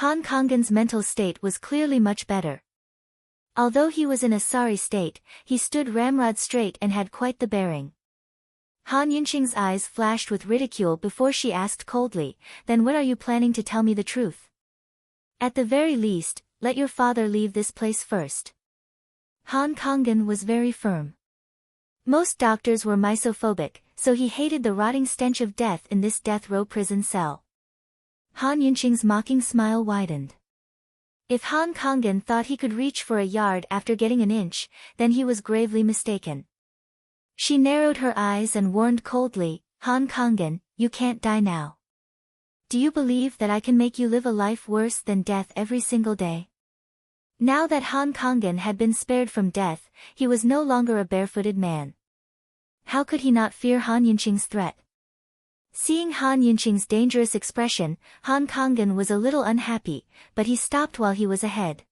Han Kangen's mental state was clearly much better. Although he was in a sorry state, he stood ramrod straight and had quite the bearing. Han Yunqing's eyes flashed with ridicule before she asked coldly, "Then what are you planning to tell me the truth? At the very least, let your father leave this place first." Han Kangen was very firm. Most doctors were misophobic, so he hated the rotting stench of death in this death row prison cell. Han Yunqing's mocking smile widened. If Han Kangen thought he could reach for a yard after getting an inch, then he was gravely mistaken. She narrowed her eyes and warned coldly, "Han Kangen, you can't die now. Do you believe that I can make you live a life worse than death every single day?" Now that Han Kangen had been spared from death, he was no longer a barefooted man. How could he not fear Han Yunqing's threat? Seeing Han Yunqing's dangerous expression, Han Kangen was a little unhappy, but he stopped while he was ahead.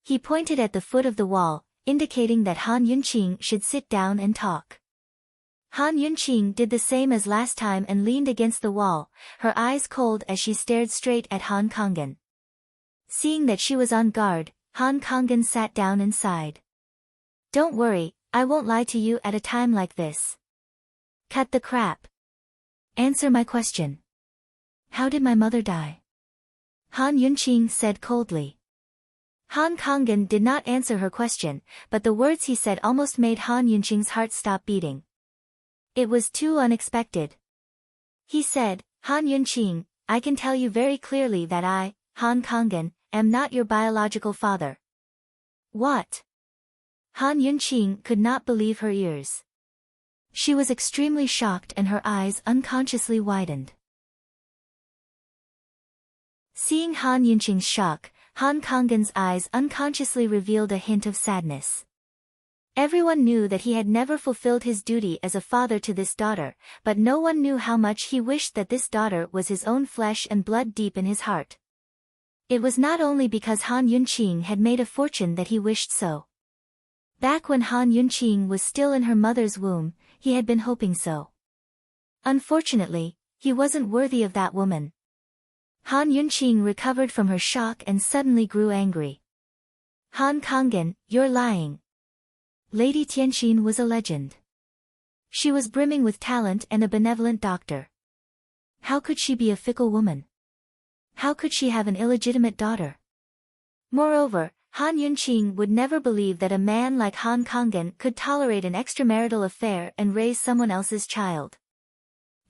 He pointed at the foot of the wall, indicating that Han Yunqing should sit down and talk. Han Yunqing did the same as last time and leaned against the wall, her eyes cold as she stared straight at Han Kangen. Seeing that she was on guard, Han Kangen sat down and sighed. "Don't worry, I won't lie to you at a time like this. Cut the crap. Answer my question. How did my mother die?" Han Yunqing said coldly. Han Kangen did not answer her question, but the words he said almost made Han Yunqing's heart stop beating. It was too unexpected. He said, "Han Yunqing, I can tell you very clearly that I, Han Kangen, am not your biological father." "What?" Han Yunqing could not believe her ears. She was extremely shocked and her eyes unconsciously widened. Seeing Han Yunqing's shock, Han Kangen's eyes unconsciously revealed a hint of sadness. Everyone knew that he had never fulfilled his duty as a father to this daughter, but no one knew how much he wished that this daughter was his own flesh and blood deep in his heart. It was not only because Han Yunqing had made a fortune that he wished so. Back when Han Yunqing was still in her mother's womb, he had been hoping so. Unfortunately, he wasn't worthy of that woman. Han Yunqing recovered from her shock and suddenly grew angry. Han Kangin, you're lying. Lady Tianxin was a legend. She was brimming with talent and a benevolent doctor. How could she be a fickle woman? How could she have an illegitimate daughter? Moreover, Han Yunqing would never believe that a man like Han Kangin could tolerate an extramarital affair and raise someone else's child.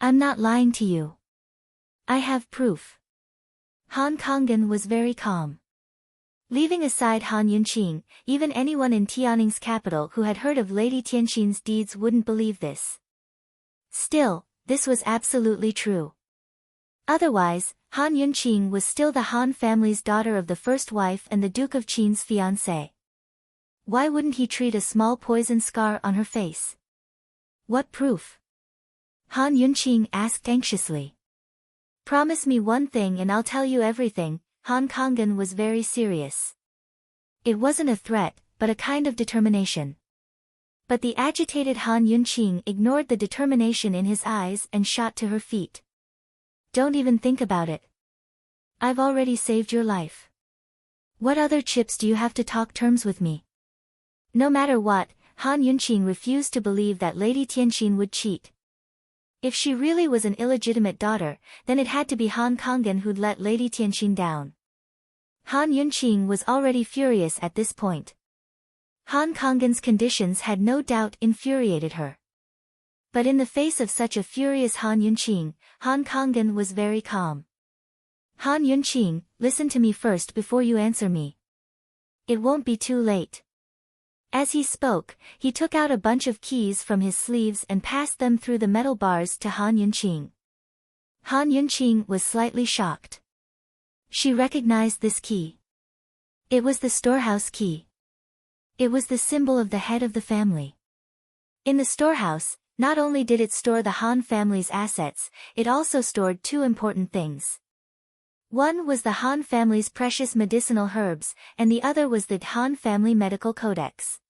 I'm not lying to you. I have proof. Han Kangin was very calm. Leaving aside Han Yunqing, even anyone in Tianning's capital who had heard of Lady Tianxin's deeds wouldn't believe this. Still, this was absolutely true. Otherwise, Han Yunqing was still the Han family's daughter of the first wife and the Duke of Qin's fiancée. Why wouldn't he treat a small poison scar on her face? What proof? Han Yunqing asked anxiously. Promise me one thing and I'll tell you everything. Han Kangin was very serious. It wasn't a threat, but a kind of determination. But the agitated Han Yunqing ignored the determination in his eyes and shot to her feet. Don't even think about it. I've already saved your life. What other chips do you have to talk terms with me? No matter what, Han Yunqing refused to believe that Lady Tianxin would cheat. If she really was an illegitimate daughter, then it had to be Han Kangin who'd let Lady Tianxin down. Han Yunqing was already furious at this point. Han Kangin's conditions had no doubt infuriated her. But in the face of such a furious Han Yunqing, Han Kangin was very calm. Han Yunqing, listen to me first before you answer me. It won't be too late. As he spoke, he took out a bunch of keys from his sleeves and passed them through the metal bars to Han Yunqing. Han Yunqing was slightly shocked. She recognized this key. It was the storehouse key. It was the symbol of the head of the family. In the storehouse, not only did it store the Han family's assets, it also stored two important things. One was the Han family's precious medicinal herbs, and the other was the Han family medical codex.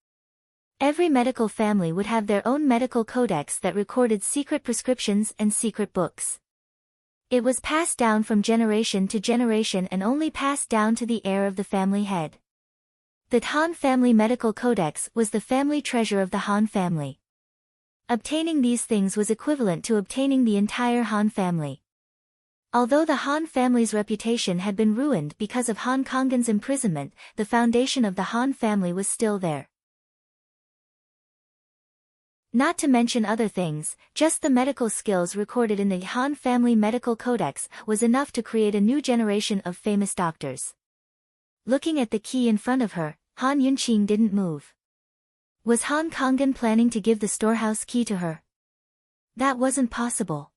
Every medical family would have their own medical codex that recorded secret prescriptions and secret books. It was passed down from generation to generation and only passed down to the heir of the family head. The Han family medical codex was the family treasure of the Han family. Obtaining these things was equivalent to obtaining the entire Han family. Although the Han family's reputation had been ruined because of Han Kangin's imprisonment, the foundation of the Han family was still there. Not to mention other things, just the medical skills recorded in the Han family medical codex was enough to create a new generation of famous doctors. Looking at the key in front of her, Han Yunqing didn't move. Was Han Kangin planning to give the storehouse key to her? That wasn't possible.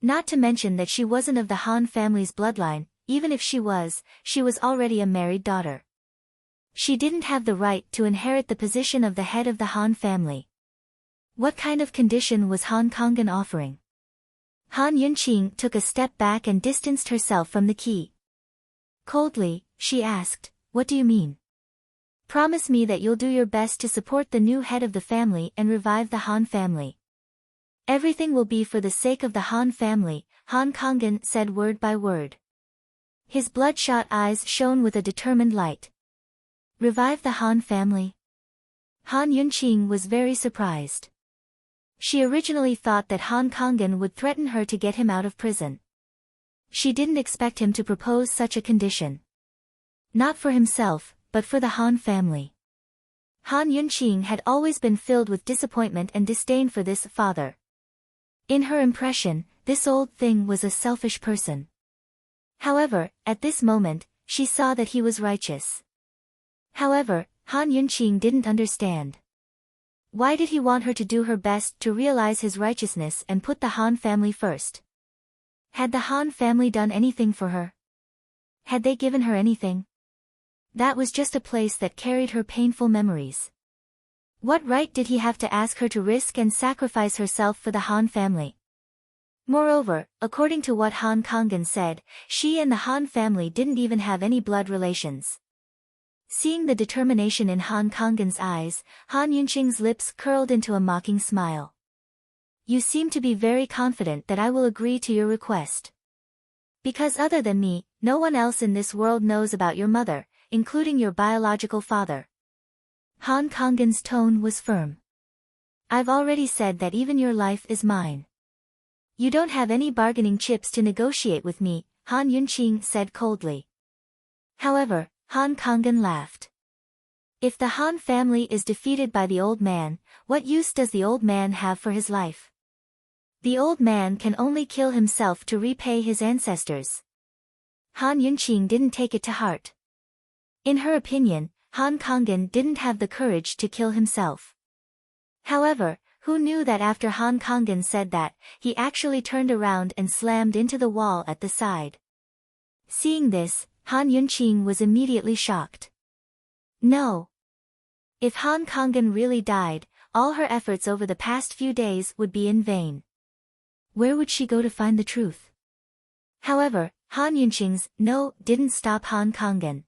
Not to mention that she wasn't of the Han family's bloodline. Even if she was already a married daughter. She didn't have the right to inherit the position of the head of the Han family. What kind of condition was Han Kangin offering? Han Yunqing took a step back and distanced herself from the key. Coldly, she asked, what do you mean? Promise me that you'll do your best to support the new head of the family and revive the Han family. Everything will be for the sake of the Han family, Han Kangin said word by word. His bloodshot eyes shone with a determined light. Revive the Han family? Han Yunqing was very surprised. She originally thought that Han Kangin would threaten her to get him out of prison. She didn't expect him to propose such a condition. Not for himself, but for the Han family. Han Yunqing had always been filled with disappointment and disdain for this father. In her impression, this old thing was a selfish person. However, at this moment, she saw that he was righteous. However, Han Yunqing didn't understand. Why did he want her to do her best to realize his righteousness and put the Han family first? Had the Han family done anything for her? Had they given her anything? That was just a place that carried her painful memories. What right did he have to ask her to risk and sacrifice herself for the Han family? Moreover, according to what Han Kangen said, she and the Han family didn't even have any blood relations. Seeing the determination in Han Kangen's eyes, Han Yunqing's lips curled into a mocking smile. You seem to be very confident that I will agree to your request. Because other than me, no one else in this world knows about your mother, including your biological father. Han Kangen's tone was firm. I've already said that even your life is mine. You don't have any bargaining chips to negotiate with me, Han Yunqing said coldly. However, Han Kangen laughed. If the Han family is defeated by the old man, what use does the old man have for his life? The old man can only kill himself to repay his ancestors. Han Yunqing didn't take it to heart. In her opinion, Han Kangen didn't have the courage to kill himself. However, who knew that after Han Kangen said that, he actually turned around and slammed into the wall at the side. Seeing this, Han Yunqing was immediately shocked. No. If Han Kangen really died, all her efforts over the past few days would be in vain. Where would she go to find the truth? However, Han Yunqing's no didn't stop Han Kangen.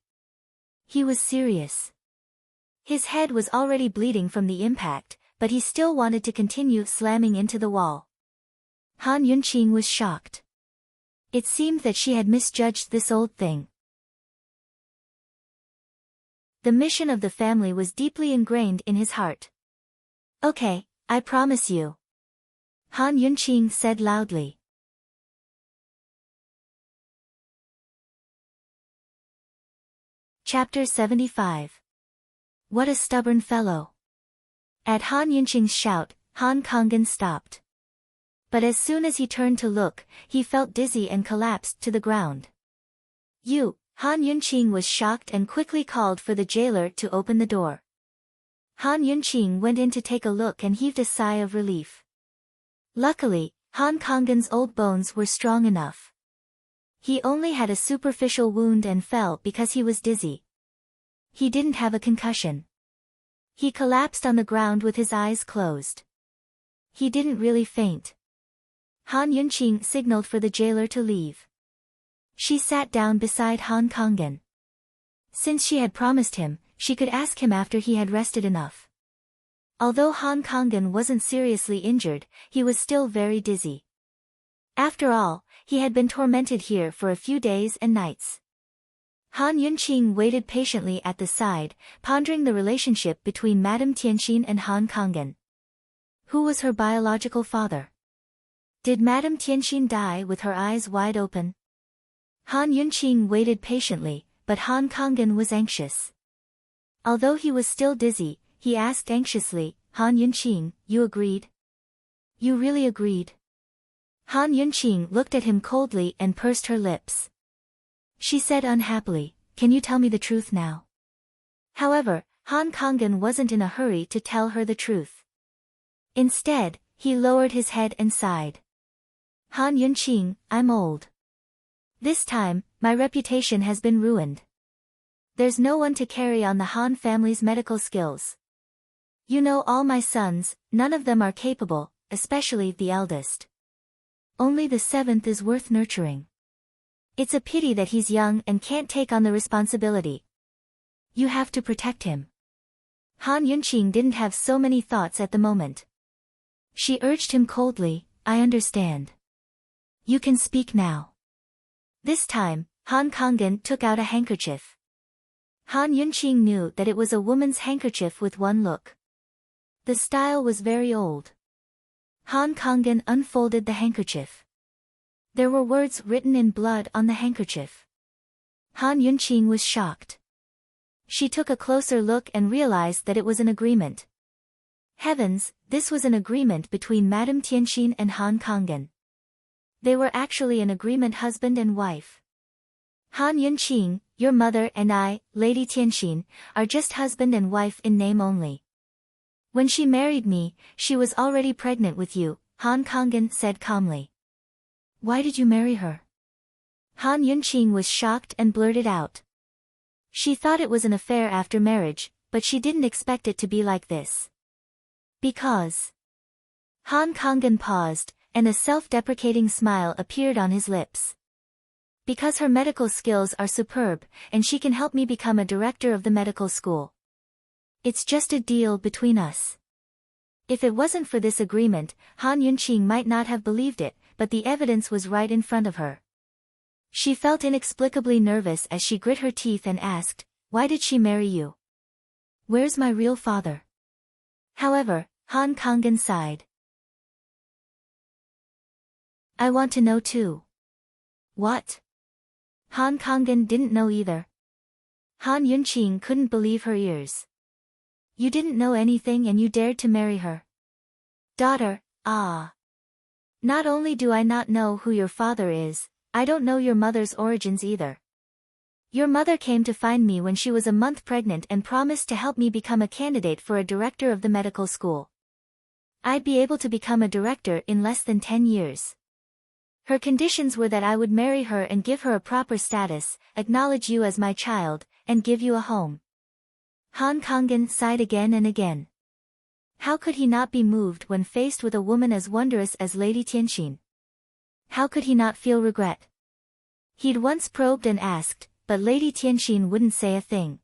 He was serious. His head was already bleeding from the impact, but he still wanted to continue slamming into the wall. Han Yunqing was shocked. It seemed that she had misjudged this old thing. The mission of the family was deeply ingrained in his heart. Okay, I promise you. Han Yunqing said loudly. Chapter 75. What a stubborn fellow. At Han Yunqing's shout, Han Kangen stopped. But as soon as he turned to look, he felt dizzy and collapsed to the ground. Han Yunqing was shocked and quickly called for the jailer to open the door. Han Yunqing went in to take a look and heaved a sigh of relief. Luckily, Han Kangen's old bones were strong enough. He only had a superficial wound and fell because he was dizzy. He didn't have a concussion. He collapsed on the ground with his eyes closed. He didn't really faint. Han Yunqing signaled for the jailer to leave. She sat down beside Han Kangen. Since she had promised him, she could ask him after he had rested enough. Although Han Kangen wasn't seriously injured, he was still very dizzy. After all, he had been tormented here for a few days and nights. Han Yunqing waited patiently at the side, pondering the relationship between Madame Tianxin and Han Kangen. Who was her biological father? Did Madame Tianxin die with her eyes wide open? Han Yunqing waited patiently, but Han Kangen was anxious. Although he was still dizzy, he asked anxiously, Han Yunqing, you agreed? You really agreed? Han Yunqing looked at him coldly and pursed her lips. She said unhappily, can you tell me the truth now? However, Han Kangen wasn't in a hurry to tell her the truth. Instead, he lowered his head and sighed. Han Yunqing, I'm old. This time, my reputation has been ruined. There's no one to carry on the Han family's medical skills. You know all my sons, none of them are capable, especially the eldest. Only the seventh is worth nurturing. It's a pity that he's young and can't take on the responsibility. You have to protect him. Han Yunqing didn't have so many thoughts at the moment. She urged him coldly, I understand. You can speak now. This time, Han Kangen took out a handkerchief. Han Yunqing knew that it was a woman's handkerchief with one look. The style was very old. Han Kangen unfolded the handkerchief. There were words written in blood on the handkerchief. Han Yunqing was shocked. She took a closer look and realized that it was an agreement. Heavens, this was an agreement between Madame Tianxin and Han Kangen. They were actually an agreement husband and wife. Han Yunqing, your mother and I, Lady Tianxin, are just husband and wife in name only. When she married me, she was already pregnant with you, Han Kangen said calmly. Why did you marry her? Han Yunqing was shocked and blurted out. She thought it was an affair after marriage, but she didn't expect it to be like this. Because. Han Kangen paused, and a self-deprecating smile appeared on his lips. Because her medical skills are superb, and she can help me become a director of the medical school. It's just a deal between us. If it wasn't for this agreement, Han Yunqing might not have believed it, but the evidence was right in front of her. She felt inexplicably nervous as she grit her teeth and asked, "Why did she marry you? Where's my real father?" However, Han Kangen sighed. "I want to know too." "What?" Han Kangen didn't know either. Han Yunqing couldn't believe her ears. "You didn't know anything and you dared to marry her?" "Daughter, ah. Not only do I not know who your father is, I don't know your mother's origins either. Your mother came to find me when she was a month pregnant and promised to help me become a candidate for a director of the medical school. I'd be able to become a director in less than 10 years. Her conditions were that I would marry her and give her a proper status, acknowledge you as my child, and give you a home." Han Kangen sighed again and again. How could he not be moved when faced with a woman as wondrous as Lady Tianxin? How could he not feel regret? He'd once probed and asked, but Lady Tianxin wouldn't say a thing.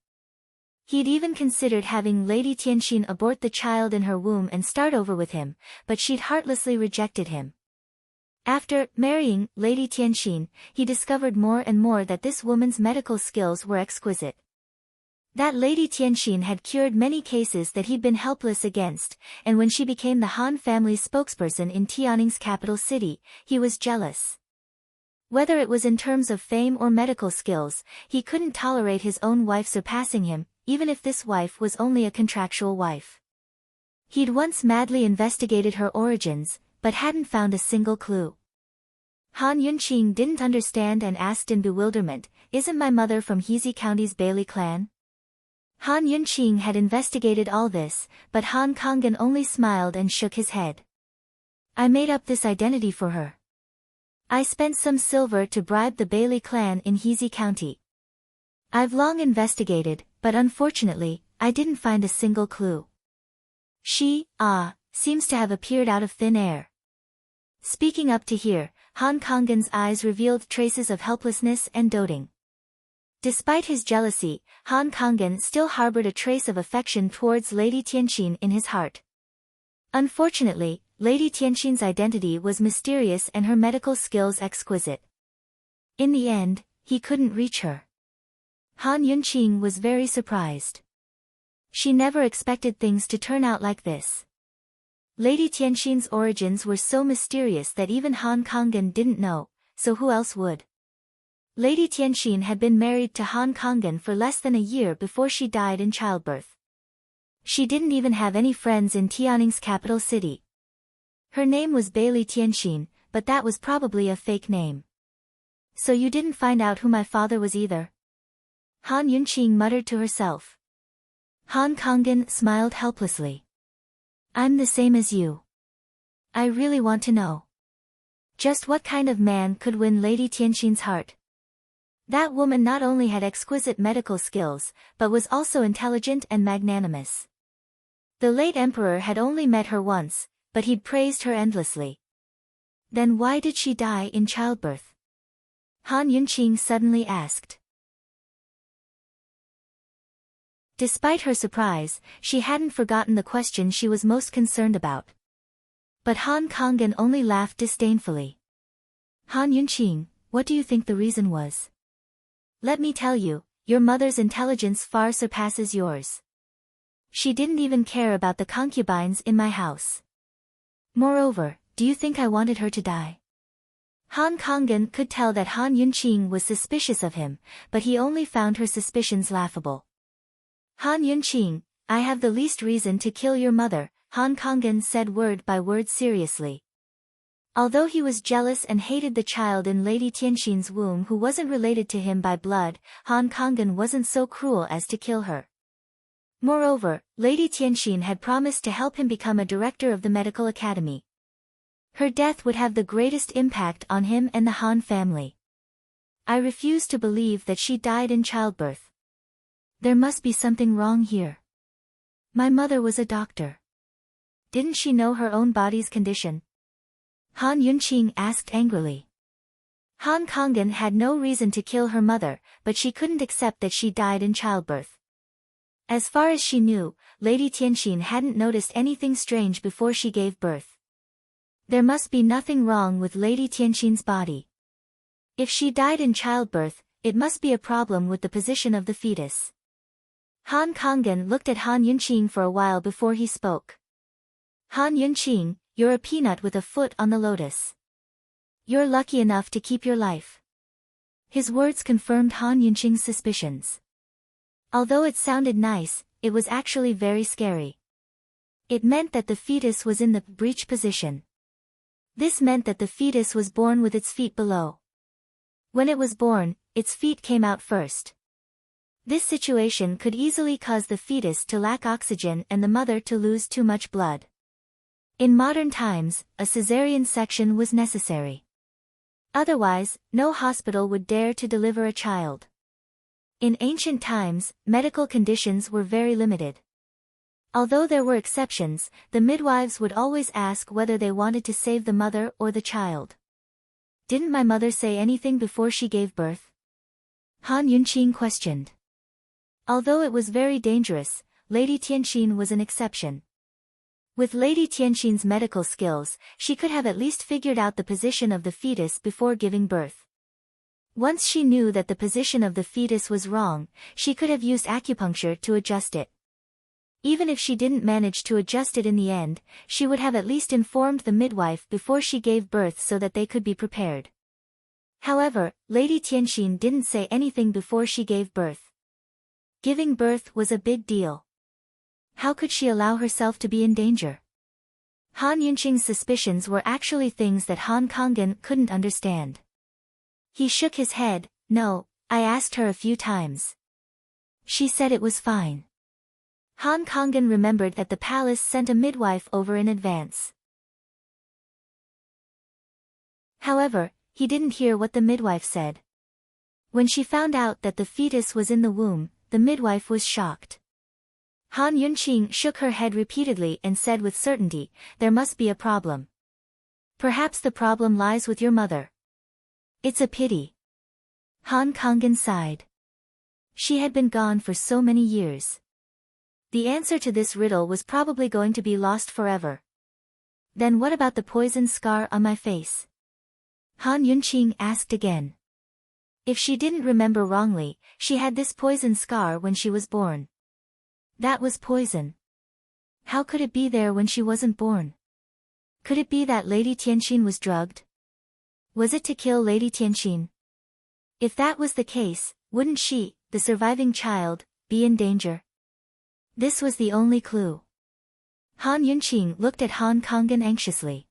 He'd even considered having Lady Tianxin abort the child in her womb and start over with him, but she'd heartlessly rejected him. After marrying Lady Tianxin, he discovered more and more that this woman's medical skills were exquisite. That Lady Tianxin had cured many cases that he'd been helpless against, and when she became the Han family's spokesperson in Tianning's capital city, he was jealous. Whether it was in terms of fame or medical skills, he couldn't tolerate his own wife surpassing him, even if this wife was only a contractual wife. He'd once madly investigated her origins, but hadn't found a single clue. Han Yunqing didn't understand and asked in bewilderment, "Isn't my mother from Heezi County's Bailey clan?" Han Yunqing had investigated all this, but Han Kangen only smiled and shook his head. "I made up this identity for her. I spent some silver to bribe the Bailey clan in Heezi County. I've long investigated, but unfortunately, I didn't find a single clue. She, seems to have appeared out of thin air." Speaking up to here, Han Kangen's eyes revealed traces of helplessness and doting. Despite his jealousy, Han Kangen still harbored a trace of affection towards Lady Tianxin in his heart. Unfortunately, Lady Tianxin's identity was mysterious and her medical skills exquisite. In the end, he couldn't reach her. Han Yunqing was very surprised. She never expected things to turn out like this. Lady Tianxin's origins were so mysterious that even Han Kangen didn't know, so who else would? Lady Tianxin had been married to Han Kangen for less than a year before she died in childbirth. She didn't even have any friends in Tianning's capital city. Her name was Bailey Tianxin, but that was probably a fake name. "So you didn't find out who my father was either?" Han Yunqing muttered to herself. Han Kangen smiled helplessly. "I'm the same as you. I really want to know. Just what kind of man could win Lady Tianxin's heart? That woman not only had exquisite medical skills, but was also intelligent and magnanimous. The late emperor had only met her once, but he'd praised her endlessly. Then why did she die in childbirth?" Han Yunqing suddenly asked. Despite her surprise, she hadn't forgotten the question she was most concerned about. But Han Kangen only laughed disdainfully. "Han Yunqing, what do you think the reason was? Let me tell you, your mother's intelligence far surpasses yours. She didn't even care about the concubines in my house. Moreover, do you think I wanted her to die?" Han Kangen could tell that Han Yunqing was suspicious of him, but he only found her suspicions laughable. "Han Yunqing, I have the least reason to kill your mother," Han Kangen said word by word seriously. Although he was jealous and hated the child in Lady Tianxin's womb who wasn't related to him by blood, Han Kangen wasn't so cruel as to kill her. Moreover, Lady Tianxin had promised to help him become a director of the medical academy. Her death would have the greatest impact on him and the Han family. I refuse to believe that she died in childbirth. There must be something wrong here. My mother was a doctor. Didn't she know her own body's condition? Han Yunqing asked angrily. Han Kangin had no reason to kill her mother, but she couldn't accept that she died in childbirth. As far as she knew, Lady Tianxin hadn't noticed anything strange before she gave birth. There must be nothing wrong with Lady Tianxin's body. If she died in childbirth, it must be a problem with the position of the fetus. Han Kangin looked at Han Yunqing for a while before he spoke. Han Yunqing, you're a peanut with a foot on the lotus. You're lucky enough to keep your life. His words confirmed Han Yunqing's suspicions. Although it sounded nice, it was actually very scary. It meant that the fetus was in the breech position. This meant that the fetus was born with its feet below. When it was born, its feet came out first. This situation could easily cause the fetus to lack oxygen and the mother to lose too much blood. In modern times, a cesarean section was necessary. Otherwise, no hospital would dare to deliver a child. In ancient times, medical conditions were very limited. Although there were exceptions, the midwives would always ask whether they wanted to save the mother or the child. Didn't my mother say anything before she gave birth? Han Yunqing questioned. Although it was very dangerous, Lady Tianxin was an exception. With Lady Tianxin's medical skills, she could have at least figured out the position of the fetus before giving birth. Once she knew that the position of the fetus was wrong, she could have used acupuncture to adjust it. Even if she didn't manage to adjust it in the end, she would have at least informed the midwife before she gave birth so that they could be prepared. However, Lady Tianxin didn't say anything before she gave birth. Giving birth was a big deal. How could she allow herself to be in danger? Han Yunqing's suspicions were actually things that Han Kangin couldn't understand. He shook his head. No, I asked her a few times. She said it was fine. Han Kangin remembered that the palace sent a midwife over in advance. However, he didn't hear what the midwife said. When she found out that the fetus was in the womb, the midwife was shocked. Han Yunqing shook her head repeatedly and said with certainty, there must be a problem. Perhaps the problem lies with your mother. It's a pity. Han Kangin sighed. She had been gone for so many years. The answer to this riddle was probably going to be lost forever. Then what about the poison scar on my face? Han Yunqing asked again. If she didn't remember wrongly, she had this poison scar when she was born. That was poison. How could it be there when she wasn't born? Could it be that Lady Tianxin was drugged? Was it to kill Lady Tianxin? If that was the case, wouldn't she, the surviving child, be in danger? This was the only clue. Han Yunqing looked at Han Kangin anxiously.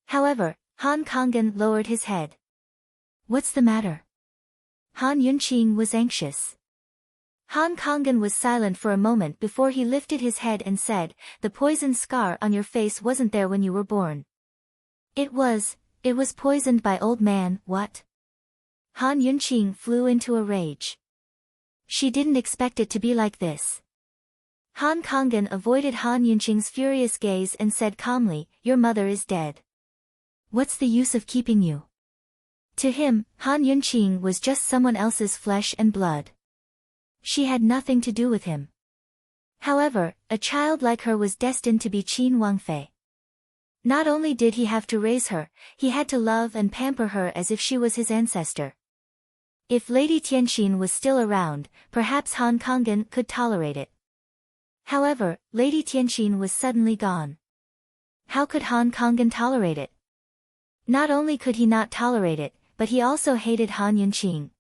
However, Han Kangin lowered his head. What's the matter? Han Yunqing was anxious. Han Kangin was silent for a moment before he lifted his head and said, the poison scar on your face wasn't there when you were born. It was poisoned by old man, what? Han Yunqing flew into a rage. She didn't expect it to be like this. Han Kangin avoided Han Yunqing's furious gaze and said calmly, your mother is dead. What's the use of keeping you? To him, Han Yunqing was just someone else's flesh and blood. She had nothing to do with him. However, a child like her was destined to be Qin Wangfei. Not only did he have to raise her, he had to love and pamper her as if she was his ancestor. If Lady Tianxin was still around, perhaps Han Kangin could tolerate it. However, Lady Tianxin was suddenly gone. How could Han Kangin tolerate it? Not only could he not tolerate it, but he also hated Han Yunqing.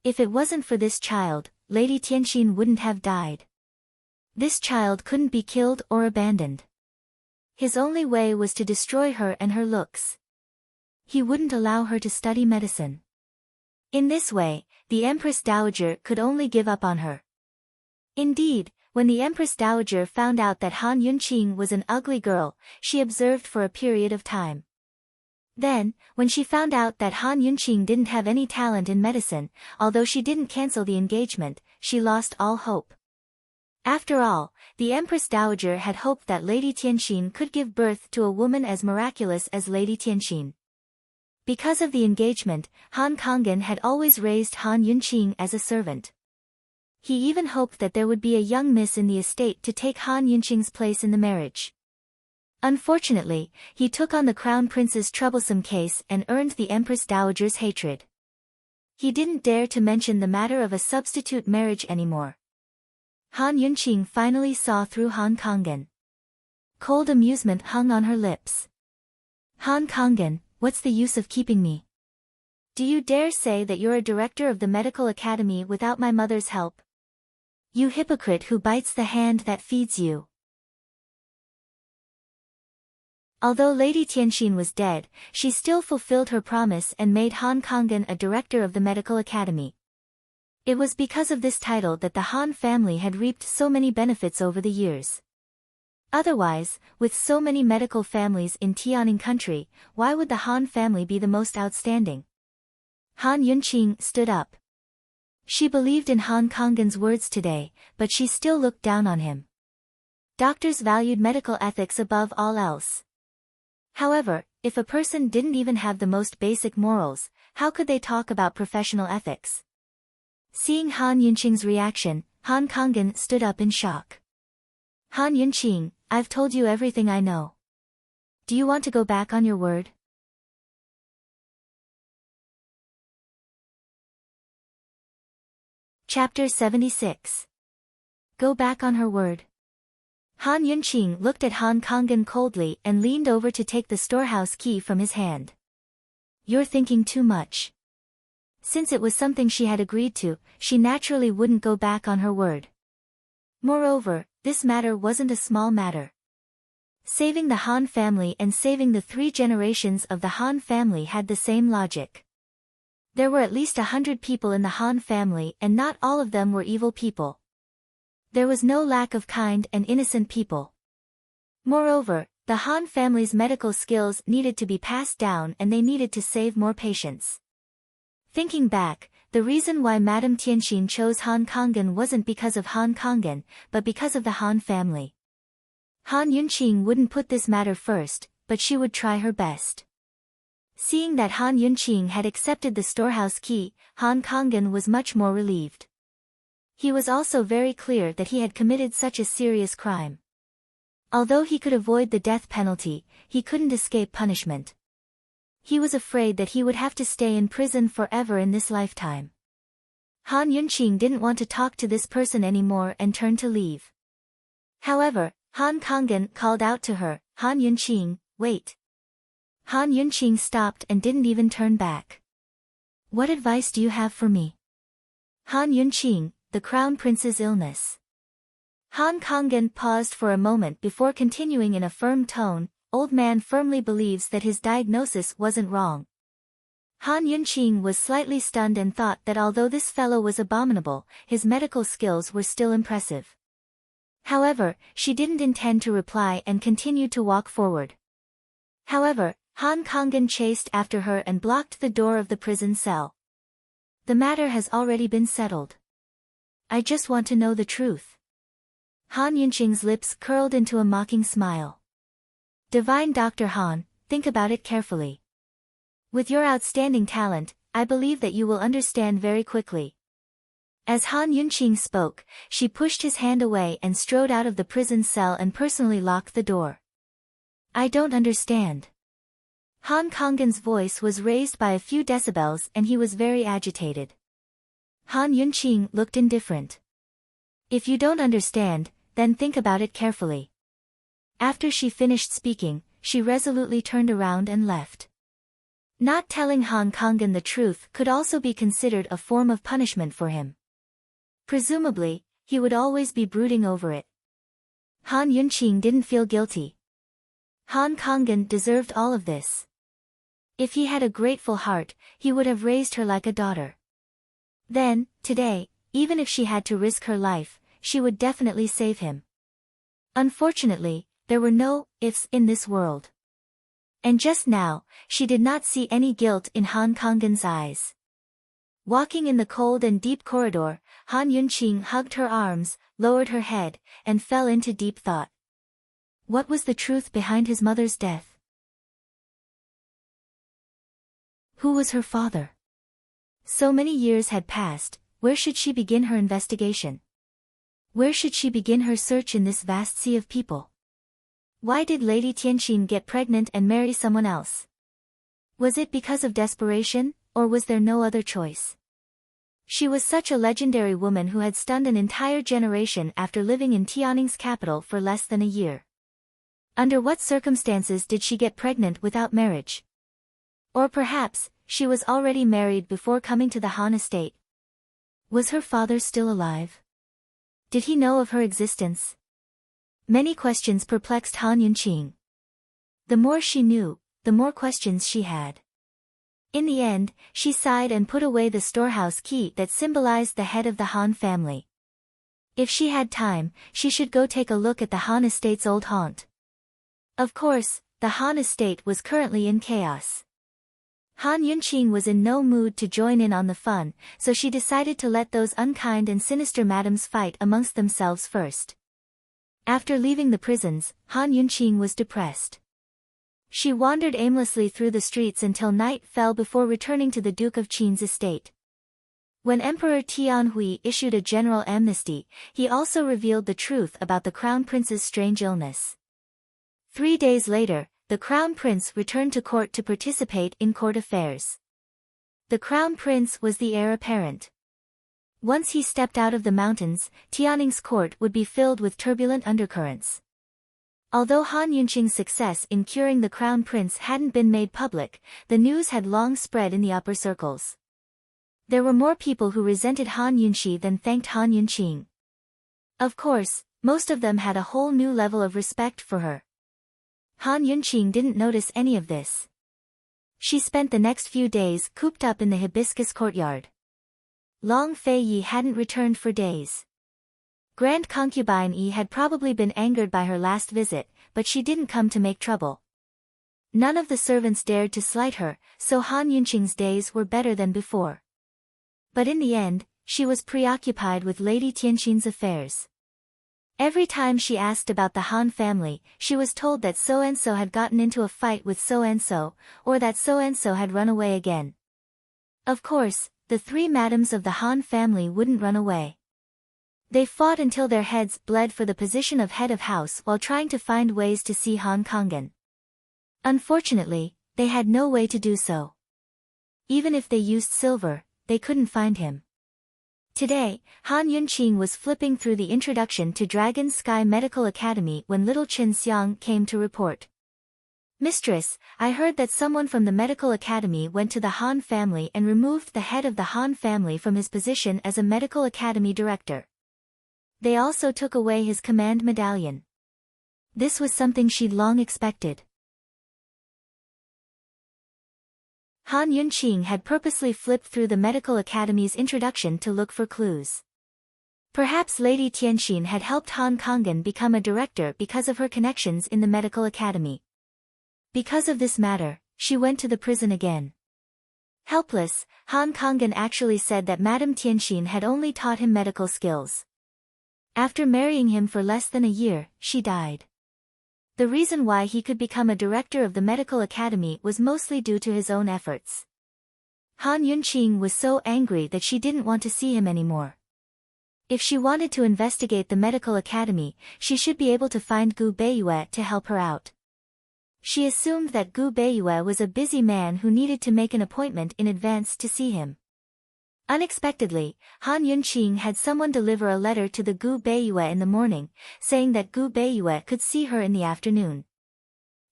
If it wasn't for this child, Lady Tianxin wouldn't have died. This child couldn't be killed or abandoned. His only way was to destroy her and her looks. He wouldn't allow her to study medicine. In this way, the Empress Dowager could only give up on her. Indeed, when the Empress Dowager found out that Han Yunqing was an ugly girl, she observed for a period of time. Then, when she found out that Han Yunqing didn't have any talent in medicine, although she didn't cancel the engagement, she lost all hope. After all, the Empress Dowager had hoped that Lady Tianxin could give birth to a woman as miraculous as Lady Tianxin. Because of the engagement, Han Kangin had always raised Han Yunqing as a servant. He even hoped that there would be a young miss in the estate to take Han Yunqing's place in the marriage. Unfortunately, he took on the Crown Prince's troublesome case and earned the Empress Dowager's hatred. He didn't dare to mention the matter of a substitute marriage anymore. Han Yunqing finally saw through Han Kangin. Cold amusement hung on her lips. Han Kangin, what's the use of keeping me? Do you dare say that you're a director of the medical academy without my mother's help? You hypocrite who bites the hand that feeds you. Although Lady Tianxin was dead, she still fulfilled her promise and made Han Kangin a director of the medical academy. It was because of this title that the Han family had reaped so many benefits over the years. Otherwise, with so many medical families in Tianing country, why would the Han family be the most outstanding? Han Yunqing stood up. She believed in Han Kangin's words today, but she still looked down on him. Doctors valued medical ethics above all else. However, if a person didn't even have the most basic morals, how could they talk about professional ethics? Seeing Han Yunqing's reaction, Han Kangin stood up in shock. Han Yunqing, I've told you everything I know. Do you want to go back on your word? Chapter 76. Go back on her word. Han Yunqing looked at Han Kangin coldly and leaned over to take the storehouse key from his hand. You're thinking too much. Since it was something she had agreed to, she naturally wouldn't go back on her word. Moreover, this matter wasn't a small matter. Saving the Han family and saving the 3 generations of the Han family had the same logic. There were at least 100 people in the Han family and not all of them were evil people. There was no lack of kind and innocent people. Moreover, the Han family's medical skills needed to be passed down and they needed to save more patients. Thinking back, the reason why Madame Tianxin chose Han Kangin wasn't because of Han Kangin, but because of the Han family. Han Yunqing wouldn't put this matter first, but she would try her best. Seeing that Han Yunqing had accepted the storehouse key, Han Kangin was much more relieved. He was also very clear that he had committed such a serious crime. Although he could avoid the death penalty, he couldn't escape punishment. He was afraid that he would have to stay in prison forever in this lifetime. Han Yunqing didn't want to talk to this person anymore and turned to leave. However, Han Kangin called out to her, Han Yunqing, wait. Han Yunqing stopped and didn't even turn back. What advice do you have for me? Han Yunqing, the Crown Prince's illness. Han Kangin paused for a moment before continuing in a firm tone, old man firmly believes that his diagnosis wasn't wrong. Han Yunqing was slightly stunned and thought that although this fellow was abominable, his medical skills were still impressive. However, she didn't intend to reply and continued to walk forward. However, Han Kangin chased after her and blocked the door of the prison cell. The matter has already been settled. I just want to know the truth. Han Yunqing's lips curled into a mocking smile. Divine Dr. Han, think about it carefully. With your outstanding talent, I believe that you will understand very quickly. As Han Yunqing spoke, she pushed his hand away and strode out of the prison cell and personally locked the door. I don't understand. Han Kangin's voice was raised by a few decibels and he was very agitated. Han Yunqing looked indifferent. If you don't understand, then think about it carefully. After she finished speaking, she resolutely turned around and left. Not telling Han Kangin the truth could also be considered a form of punishment for him. Presumably, he would always be brooding over it. Han Yunqing didn't feel guilty. Han Kangin deserved all of this. If he had a grateful heart, he would have raised her like a daughter. Then, today, even if she had to risk her life, she would definitely save him. Unfortunately, there were no ifs in this world. And just now, she did not see any guilt in Han Kangin's eyes. Walking in the cold and deep corridor, Han Yunqing hugged her arms, lowered her head, and fell into deep thought. What was the truth behind his mother's death? Who was her father? So many years had passed, where should she begin her investigation? Where should she begin her search in this vast sea of people? Why did Lady Tianxin get pregnant and marry someone else? Was it because of desperation, or was there no other choice? She was such a legendary woman who had stunned an entire generation after living in Tianning's capital for less than a year. Under what circumstances did she get pregnant without marriage? Or perhaps, she was already married before coming to the Han estate. Was her father still alive? Did he know of her existence? Many questions perplexed Han Yunqing. The more she knew, the more questions she had. In the end, she sighed and put away the storehouse key that symbolized the head of the Han family. If she had time, she should go take a look at the Han estate's old haunt. Of course, the Han estate was currently in chaos. Han Yunqing was in no mood to join in on the fun, so she decided to let those unkind and sinister madams fight amongst themselves first. After leaving the prisons, Han Yunqing was depressed. She wandered aimlessly through the streets until night fell before returning to the Duke of Qin's estate. When Emperor Tianhui issued a general amnesty, he also revealed the truth about the Crown Prince's strange illness. 3 days later, the Crown Prince returned to court to participate in court affairs. The Crown Prince was the heir apparent. Once he stepped out of the mountains, Tianning's court would be filled with turbulent undercurrents. Although Han Yunqing's success in curing the Crown Prince hadn't been made public, the news had long spread in the upper circles. There were more people who resented Han Yunqi than thanked Han Yunqing. Of course, most of them had a whole new level of respect for her. Han Yunqing didn't notice any of this. She spent the next few days cooped up in the hibiscus courtyard. Long Fei Yi hadn't returned for days. Grand concubine Yi had probably been angered by her last visit, but she didn't come to make trouble. None of the servants dared to slight her, so Han Yunqing's days were better than before. But in the end, she was preoccupied with Lady Tianxin's affairs. Every time she asked about the Han family, she was told that so-and-so had gotten into a fight with so-and-so, or that so-and-so had run away again. Of course, the 3 madams of the Han family wouldn't run away. They fought until their heads bled for the position of head of house while trying to find ways to see Han Kangan. Unfortunately, they had no way to do so. Even if they used silver, they couldn't find him. Today, Han Yunqing was flipping through the introduction to Dragon Sky Medical Academy when little Chen Xiang came to report. Mistress, I heard that someone from the medical academy went to the Han family and removed the head of the Han family from his position as a medical academy director. They also took away his command medallion. This was something she'd long expected. Han Yunqing had purposely flipped through the medical academy's introduction to look for clues. Perhaps Lady Tianxin had helped Han Kangan become a director because of her connections in the medical academy. Because of this matter, she went to the prison again. Helpless, Han Kangan actually said that Madame Tianxin had only taught him medical skills. After marrying him for less than a year, she died. The reason why he could become a director of the medical academy was mostly due to his own efforts. Han Yunqing was so angry that she didn't want to see him anymore. If she wanted to investigate the medical academy, she should be able to find Gu Beiyue to help her out. She assumed that Gu Beiyue was a busy man who needed to make an appointment in advance to see him. Unexpectedly, Han Yunqing had someone deliver a letter to the Gu Beiyue in the morning, saying that Gu Beiyue could see her in the afternoon.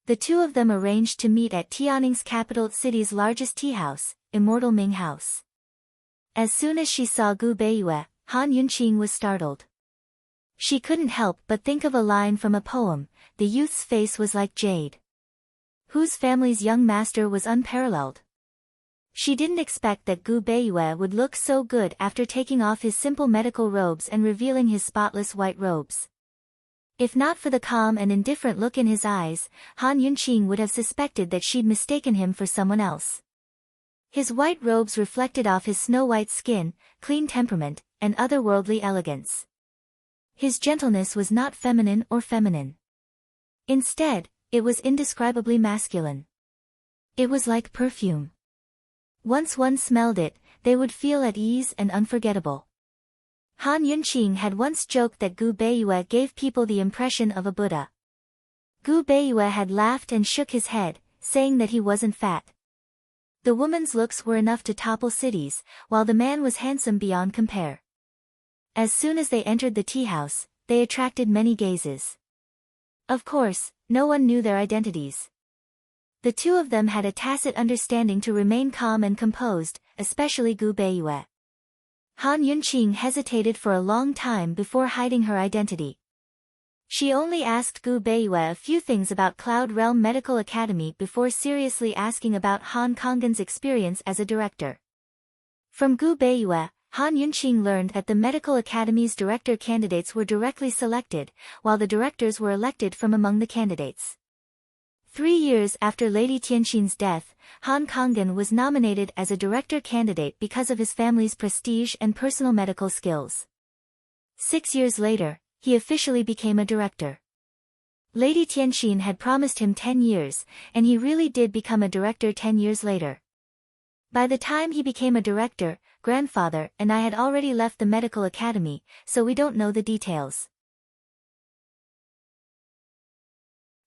The two of them arranged to meet at Tianning's capital city's largest tea house, Immortal Ming House. As soon as she saw Gu Beiyue, Han Yunqing was startled. She couldn't help but think of a line from a poem, the youth's face was like jade. Whose family's young master was unparalleled. She didn't expect that Gu Beiyue would look so good after taking off his simple medical robes and revealing his spotless white robes. If not for the calm and indifferent look in his eyes, Han Yunqing would have suspected that she'd mistaken him for someone else. His white robes reflected off his snow-white skin, clean temperament, and otherworldly elegance. His gentleness was not feminine or feminine. Instead, it was indescribably masculine. It was like perfume. Once one smelled it, they would feel at ease and unforgettable. Han Yunqing had once joked that Gu Beiyue gave people the impression of a Buddha. Gu Beiyue had laughed and shook his head, saying that he wasn't fat. The woman's looks were enough to topple cities, while the man was handsome beyond compare. As soon as they entered the tea house, they attracted many gazes. Of course, no one knew their identities. The two of them had a tacit understanding to remain calm and composed, especially Gu Beiyue. Han Yunqing hesitated for a long time before hiding her identity. She only asked Gu Beiyue a few things about Cloud Realm Medical Academy before seriously asking about Han Kanggen's experience as a director. From Gu Beiyue, Han Yunqing learned that the Medical Academy's director candidates were directly selected, while the directors were elected from among the candidates. 3 years after Lady Tianxin's death, Han Kanggen was nominated as a director candidate because of his family's prestige and personal medical skills. 6 years later, he officially became a director. Lady Tianxin had promised him 10 years, and he really did become a director 10 years later. By the time he became a director, grandfather and I had already left the medical academy, so we don't know the details.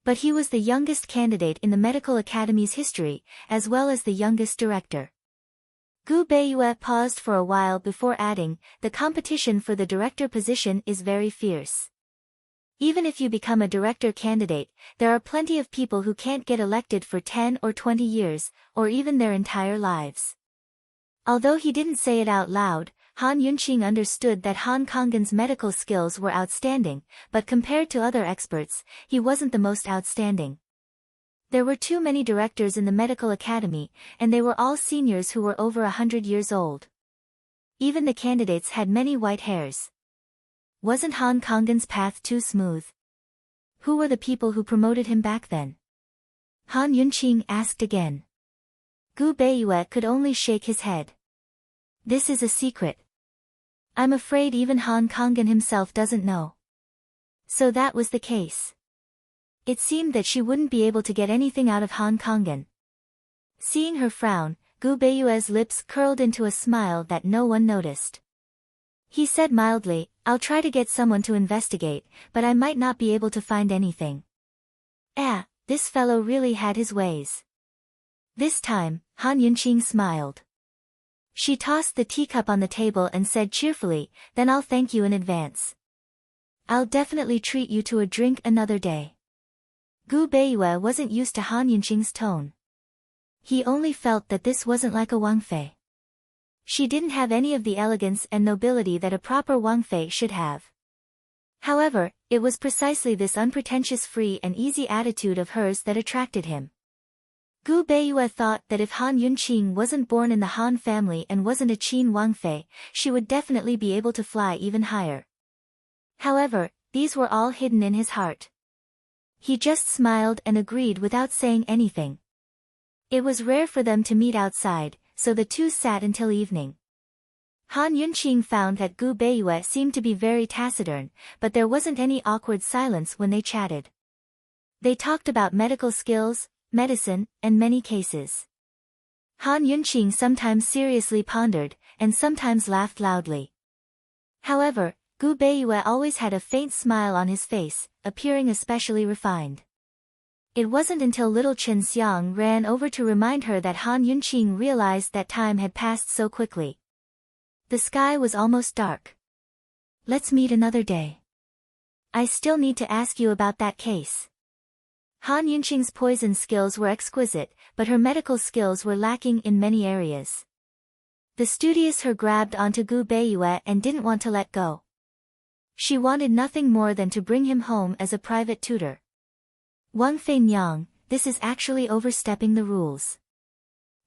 But he was the youngest candidate in the medical academy's history, as well as the youngest director. Gu Beiyue paused for a while before adding, the competition for the director position is very fierce. Even if you become a director candidate, there are plenty of people who can't get elected for 10 or 20 years, or even their entire lives. Although he didn't say it out loud, Han Yunqing understood that Han Kanggen's medical skills were outstanding, but compared to other experts, he wasn't the most outstanding. There were too many directors in the medical academy, and they were all seniors who were over 100 years old. Even the candidates had many white hairs. Wasn't Han Kanggen's path too smooth? Who were the people who promoted him back then? Han Yunqing asked again. Gu Beiyue could only shake his head. This is a secret. I'm afraid even Han Kanggen himself doesn't know. So that was the case. It seemed that she wouldn't be able to get anything out of Han Kanggen. Seeing her frown, Gu Beiyue's lips curled into a smile that no one noticed. He said mildly, I'll try to get someone to investigate, but I might not be able to find anything. This fellow really had his ways. This time, Han Yunqing smiled. She tossed the teacup on the table and said cheerfully, then I'll thank you in advance. I'll definitely treat you to a drink another day. Gu Beiyue wasn't used to Han Yunqing's tone. He only felt that this wasn't like a Wangfei. She didn't have any of the elegance and nobility that a proper Wangfei should have. However, it was precisely this unpretentious free and easy attitude of hers that attracted him. Gu Beiyue thought that if Han Yunqing wasn't born in the Han family and wasn't a Qin Wangfei, she would definitely be able to fly even higher. However, these were all hidden in his heart. He just smiled and agreed without saying anything. It was rare for them to meet outside, so the two sat until evening. Han Yunqing found that Gu Beiyue seemed to be very taciturn, but there wasn't any awkward silence when they chatted. They talked about medical skills, medicine, and many cases. Han Yunqing sometimes seriously pondered, and sometimes laughed loudly. However, Gu Beiyue always had a faint smile on his face, appearing especially refined. It wasn't until little Chen Xiang ran over to remind her that Han Yunqing realized that time had passed so quickly. The sky was almost dark. Let's meet another day. I still need to ask you about that case. Han Yunqing's poison skills were exquisite, but her medical skills were lacking in many areas. The studious her grabbed onto Gu Beiyue and didn't want to let go. She wanted nothing more than to bring him home as a private tutor. Wangfei Nyang, this is actually overstepping the rules.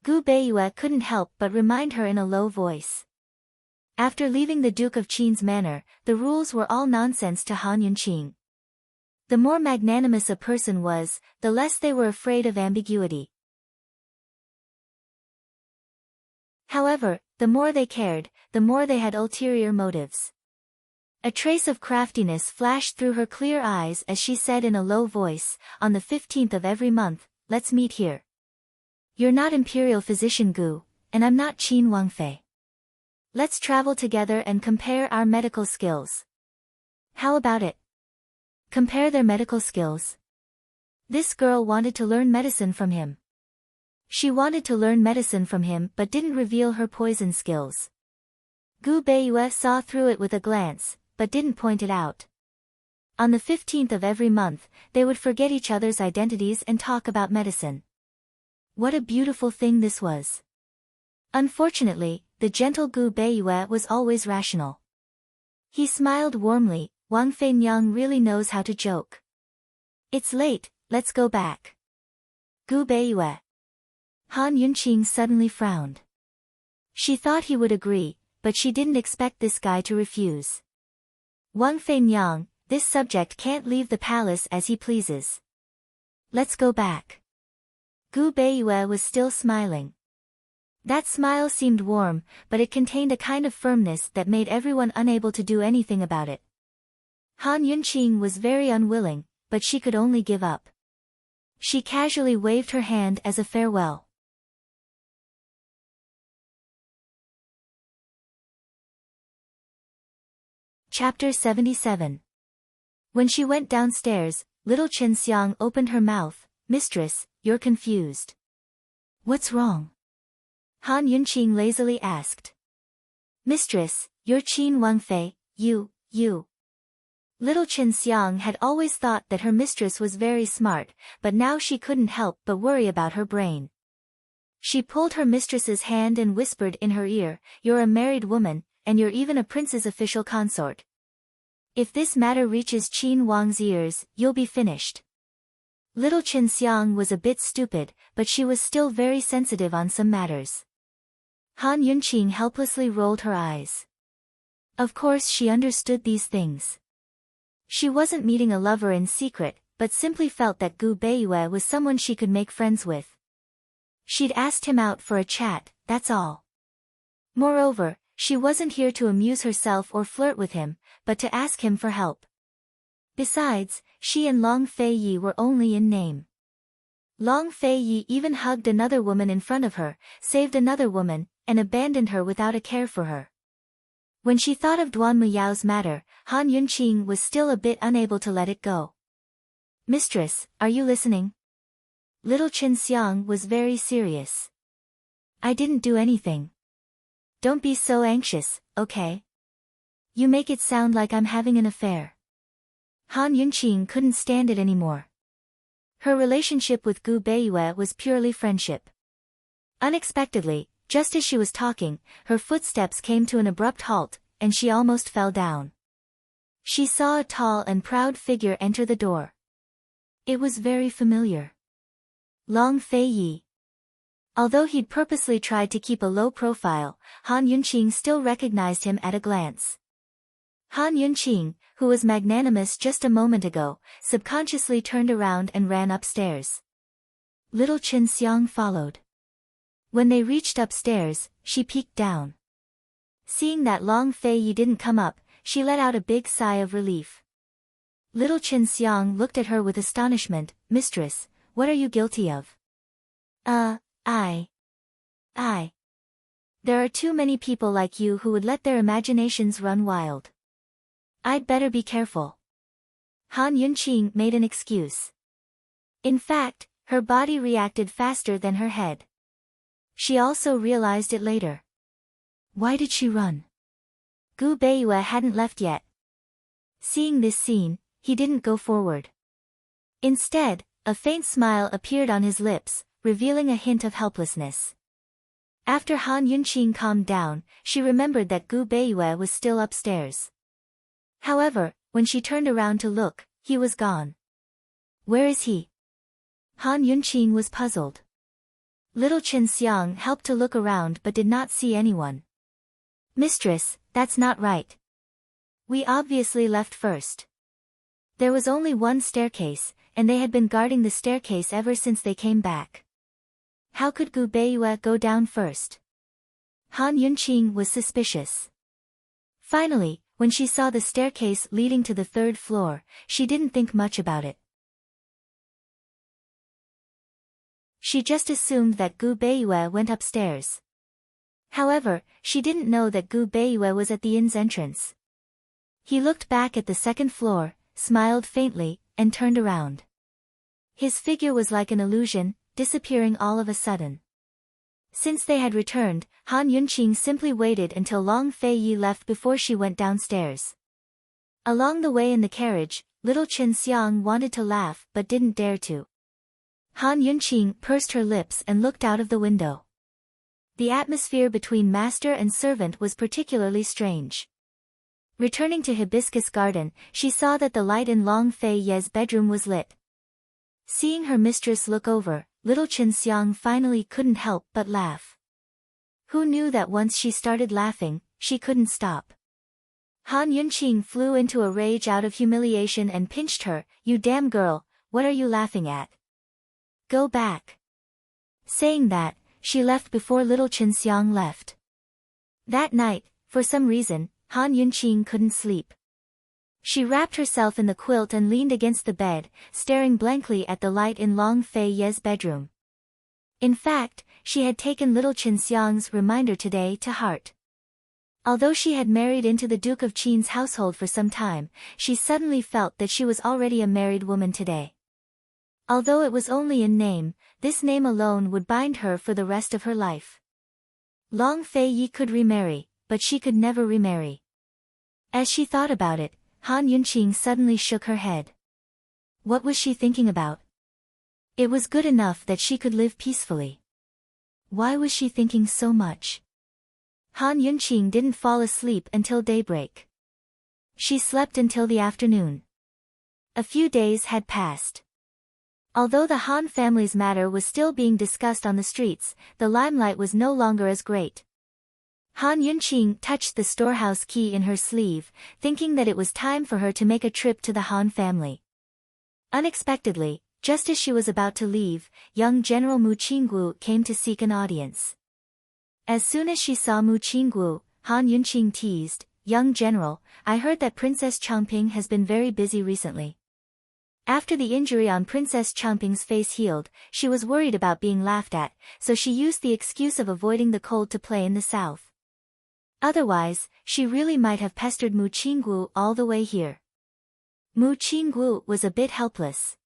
Gu Beiyue couldn't help but remind her in a low voice. After leaving the Duke of Qin's manor, the rules were all nonsense to Han Yunqing. The more magnanimous a person was, the less they were afraid of ambiguity. However, the more they cared, the more they had ulterior motives. A trace of craftiness flashed through her clear eyes as she said in a low voice, "On the 15th of every month, let's meet here. You're not Imperial Physician Gu, and I'm not Qin Wangfei. Let's travel together and compare our medical skills." How about it? Compare their medical skills? This girl wanted to learn medicine from him. She wanted to learn medicine from him but didn't reveal her poison skills. Gu Beiyue saw through it with a glance, but didn't point it out. On the 15th of every month, they would forget each other's identities and talk about medicine. What a beautiful thing this was. Unfortunately, the gentle Gu Beiyue was always rational. He smiled warmly. Wang Fei Nyang really knows how to joke. "It's late, let's go back." Gu Beiyue. Han Yunqing suddenly frowned. She thought he would agree, but she didn't expect this guy to refuse. "Wang Fei Nyang, this subject can't leave the palace as he pleases. Let's go back." Gu Beiyue was still smiling. That smile seemed warm, but it contained a kind of firmness that made everyone unable to do anything about it. Han Yunqing was very unwilling, but she could only give up. She casually waved her hand as a farewell. Chapter 77. When she went downstairs, little Chen Xiang opened her mouth. "Mistress, you're confused." "What's wrong?" Han Yunqing lazily asked. "Mistress, you're Qin Wangfei, you. Little Chen Xiang had always thought that her mistress was very smart, but now she couldn't help but worry about her brain. She pulled her mistress's hand and whispered in her ear, "You're a married woman, and you're even a prince's official consort. If this matter reaches Qin Wang's ears, you'll be finished." Little Chen Xiang was a bit stupid, but she was still very sensitive on some matters. Han Yunqing helplessly rolled her eyes. Of course she understood these things. She wasn't meeting a lover in secret, but simply felt that Gu Beiyue was someone she could make friends with. She'd asked him out for a chat, that's all. Moreover, she wasn't here to amuse herself or flirt with him, but to ask him for help. Besides, she and Long Fei Yi were only in name. Long Fei Yi even hugged another woman in front of her, saved another woman, and abandoned her without a care for her. When she thought of Duan Muyao's matter, Han Yunqing was still a bit unable to let it go. "Mistress, are you listening?" Little Chen Xiang was very serious. "I didn't do anything." "Don't be so anxious, okay? You make it sound like I'm having an affair." Han Yunqing couldn't stand it anymore. Her relationship with Gu Beiyue was purely friendship. Unexpectedly, just as she was talking, her footsteps came to an abrupt halt, and she almost fell down. She saw a tall and proud figure enter the door. It was very familiar. Long Fei Yi. Although he'd purposely tried to keep a low profile, Han Yunqing still recognized him at a glance. Han Yunqing, who was magnanimous just a moment ago, subconsciously turned around and ran upstairs. Little Chen Xiang followed. When they reached upstairs, she peeked down. Seeing that Long Fei Yi didn't come up, she let out a big sigh of relief. Little Chen Xiang looked at her with astonishment. "Mistress, what are you guilty of?" I. There are too many people like you who would let their imaginations run wild. I'd better be careful." Han Yunqing made an excuse. In fact, her body reacted faster than her head. She also realized it later. Why did she run? Gu Beiyue hadn't left yet. Seeing this scene, he didn't go forward. Instead, a faint smile appeared on his lips, revealing a hint of helplessness. After Han Yunqing calmed down, she remembered that Gu Beiyue was still upstairs. However, when she turned around to look, he was gone. Where is he? Han Yunqing was puzzled. Little Chen Xiang helped to look around but did not see anyone. Mistress, that's not right. We obviously left first. There was only one staircase, and they had been guarding the staircase ever since they came back. How could Gu Beiyue go down first? Han Yunqing was suspicious. Finally, when she saw the staircase leading to the third floor, she didn't think much about it. She just assumed that Gu Beiyue went upstairs. However, she didn't know that Gu Beiyue was at the inn's entrance. He looked back at the second floor, smiled faintly, and turned around. His figure was like an illusion, disappearing all of a sudden. Since they had returned, Han Yunqing simply waited until Long Fei Yi left before she went downstairs. Along the way in the carriage, little Chen Xiang wanted to laugh but didn't dare to. Han Yunqing pursed her lips and looked out of the window. The atmosphere between master and servant was particularly strange. Returning to Hibiscus Garden, she saw that the light in Long Fei Ye's bedroom was lit. Seeing her mistress look over, little Chen Xiang finally couldn't help but laugh. Who knew that once she started laughing, she couldn't stop. Han Yunqing flew into a rage out of humiliation and pinched her. "You damn girl, what are you laughing at? Go back." Saying that, she left before little Chen Xiang left. That night, for some reason, Han Yunqing couldn't sleep. She wrapped herself in the quilt and leaned against the bed, staring blankly at the light in Long Fei Ye's bedroom. In fact, she had taken little Chen Xiang's reminder today to heart. Although she had married into the Duke of Qin's household for some time, she suddenly felt that she was already a married woman today. Although it was only in name, this name alone would bind her for the rest of her life. Long Fei Yi could remarry, but she could never remarry. As she thought about it, Han Yunqing suddenly shook her head. What was she thinking about? It was good enough that she could live peacefully. Why was she thinking so much? Han Yunqing didn't fall asleep until daybreak. She slept until the afternoon. A few days had passed. Although the Han family's matter was still being discussed on the streets, the limelight was no longer as great. Han Yunqing touched the storehouse key in her sleeve, thinking that it was time for her to make a trip to the Han family. Unexpectedly, just as she was about to leave, young General Mu Qinggu came to seek an audience. As soon as she saw Mu Qinggu, Han Yunqing teased, "Young General, I heard that Princess Changping has been very busy recently." After the injury on Princess Changping's face healed, she was worried about being laughed at, so she used the excuse of avoiding the cold to play in the south. Otherwise, she really might have pestered Mu Qinggu all the way here. Mu Qinggu was a bit helpless.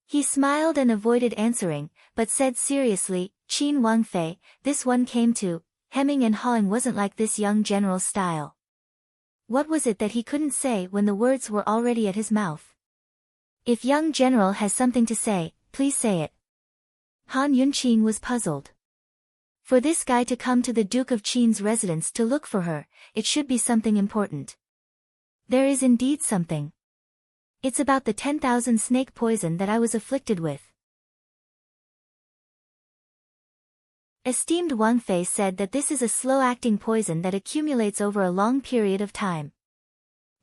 He smiled and avoided answering, but said seriously, "Qin Wangfei, this one came to, hemming and hawing wasn't like this young general's style." What was it that he couldn't say when the words were already at his mouth? "If young general has something to say, please say it." Han Yunqing was puzzled. For this guy to come to the Duke of Qin's residence to look for her, it should be something important. There is indeed something. It's about the 10,000 snake poison that I was afflicted with. Esteemed Wang Fei said that this is a slow-acting poison that accumulates over a long period of time.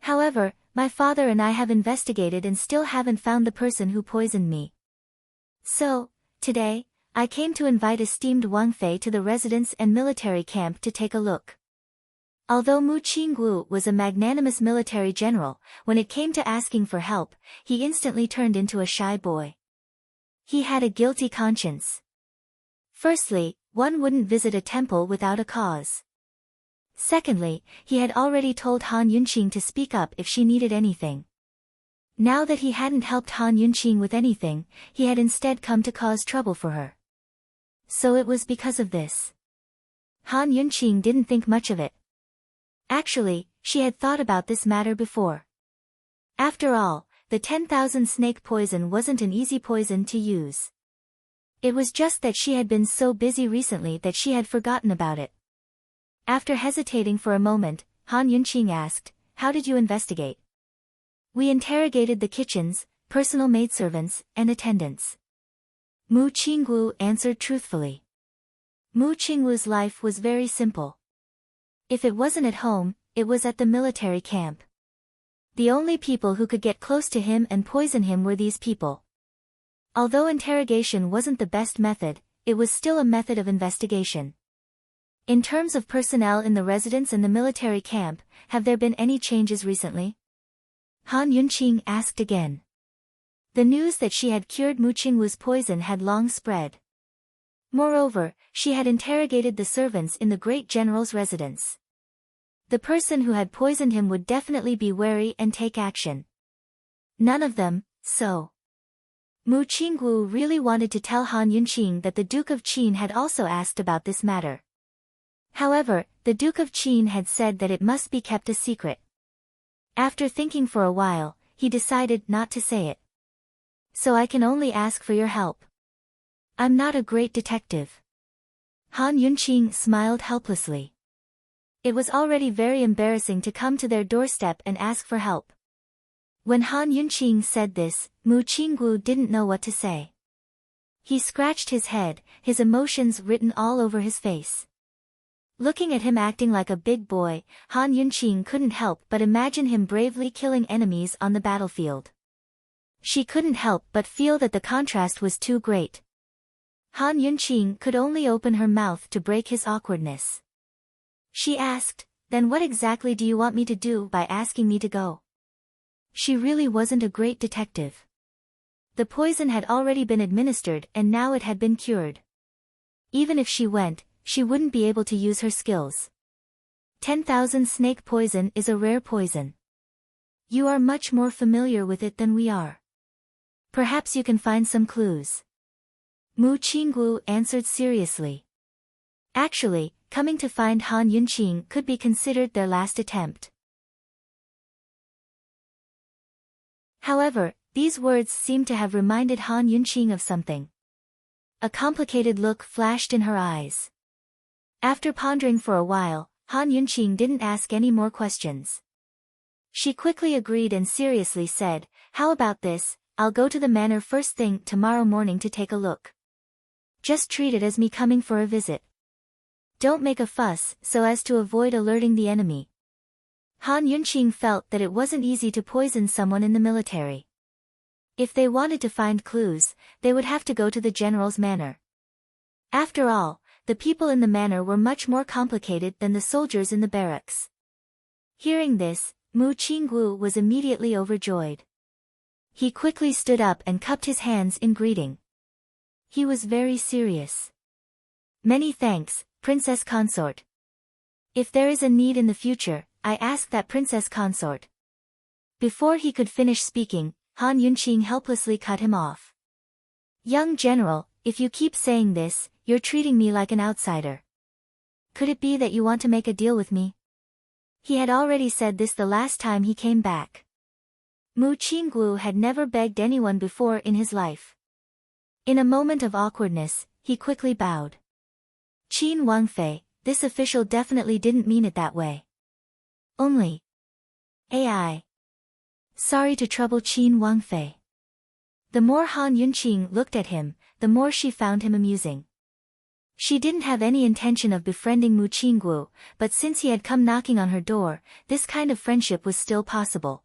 However, my father and I have investigated and still haven't found the person who poisoned me. So, today, I came to invite esteemed Wang Fei to the residence and military camp to take a look. Although Mu Qinggu was a magnanimous military general, when it came to asking for help, he instantly turned into a shy boy. He had a guilty conscience. Firstly, one wouldn't visit a temple without a cause. Secondly, he had already told Han Yunqing to speak up if she needed anything. Now that he hadn't helped Han Yunqing with anything, he had instead come to cause trouble for her. So it was because of this. Han Yunqing didn't think much of it. Actually, she had thought about this matter before. After all, the 10,000 snake poison wasn't an easy poison to use. It was just that she had been so busy recently that she had forgotten about it. After hesitating for a moment, Han Yunqing asked, "How did you investigate?" "We interrogated the kitchens, personal maidservants, and attendants." Mu Qinggu answered truthfully. Mu Qinggu's life was very simple. If it wasn't at home, it was at the military camp. The only people who could get close to him and poison him were these people. Although interrogation wasn't the best method, it was still a method of investigation. In terms of personnel in the residence and the military camp, have there been any changes recently? Han Yunqing asked again. The news that she had cured Mu Qingwu's poison had long spread. Moreover, she had interrogated the servants in the great general's residence. The person who had poisoned him would definitely be wary and take action. None of them, so. Mu Qingwu really wanted to tell Han Yunqing that the Duke of Qin had also asked about this matter. However, the Duke of Qin had said that it must be kept a secret. After thinking for a while, he decided not to say it. So I can only ask for your help. I'm not a great detective. Han Yunqing smiled helplessly. It was already very embarrassing to come to their doorstep and ask for help. When Han Yunqing said this, Mu Qingwu didn't know what to say. He scratched his head, his emotions written all over his face. Looking at him acting like a big boy, Han Yunqing couldn't help but imagine him bravely killing enemies on the battlefield. She couldn't help but feel that the contrast was too great. Han Yunqing could only open her mouth to break his awkwardness. She asked, "Then what exactly do you want me to do by asking me to go?" She really wasn't a great detective. The poison had already been administered and now it had been cured. Even if she went, she wouldn't be able to use her skills. 10,000 snake poison is a rare poison. You are much more familiar with it than we are. Perhaps you can find some clues. Mu Qingwu answered seriously. Actually, coming to find Han Yunqing could be considered their last attempt. However, these words seemed to have reminded Han Yunqing of something. A complicated look flashed in her eyes. After pondering for a while, Han Yunqing didn't ask any more questions. She quickly agreed and seriously said, "How about this, I'll go to the manor first thing tomorrow morning to take a look. Just treat it as me coming for a visit. Don't make a fuss so as to avoid alerting the enemy." Han Yunqing felt that it wasn't easy to poison someone in the military. If they wanted to find clues, they would have to go to the general's manor. After all, the people in the manor were much more complicated than the soldiers in the barracks. Hearing this, Mu Qingwu was immediately overjoyed. He quickly stood up and cupped his hands in greeting. He was very serious. "Many thanks, Princess Consort. If there is a need in the future, I ask that Princess Consort." Before he could finish speaking, Han Yunqing helplessly cut him off. "Young general, if you keep saying this, you're treating me like an outsider. Could it be that you want to make a deal with me?" He had already said this the last time he came back. Mu Qingwu had never begged anyone before in his life. In a moment of awkwardness, he quickly bowed. "Qin Wangfei, this official definitely didn't mean it that way. Only AI. Sorry to trouble Qin Wangfei." The more Han Yunqing looked at him, the more she found him amusing. She didn't have any intention of befriending Mu Qingwu, but since he had come knocking on her door, this kind of friendship was still possible.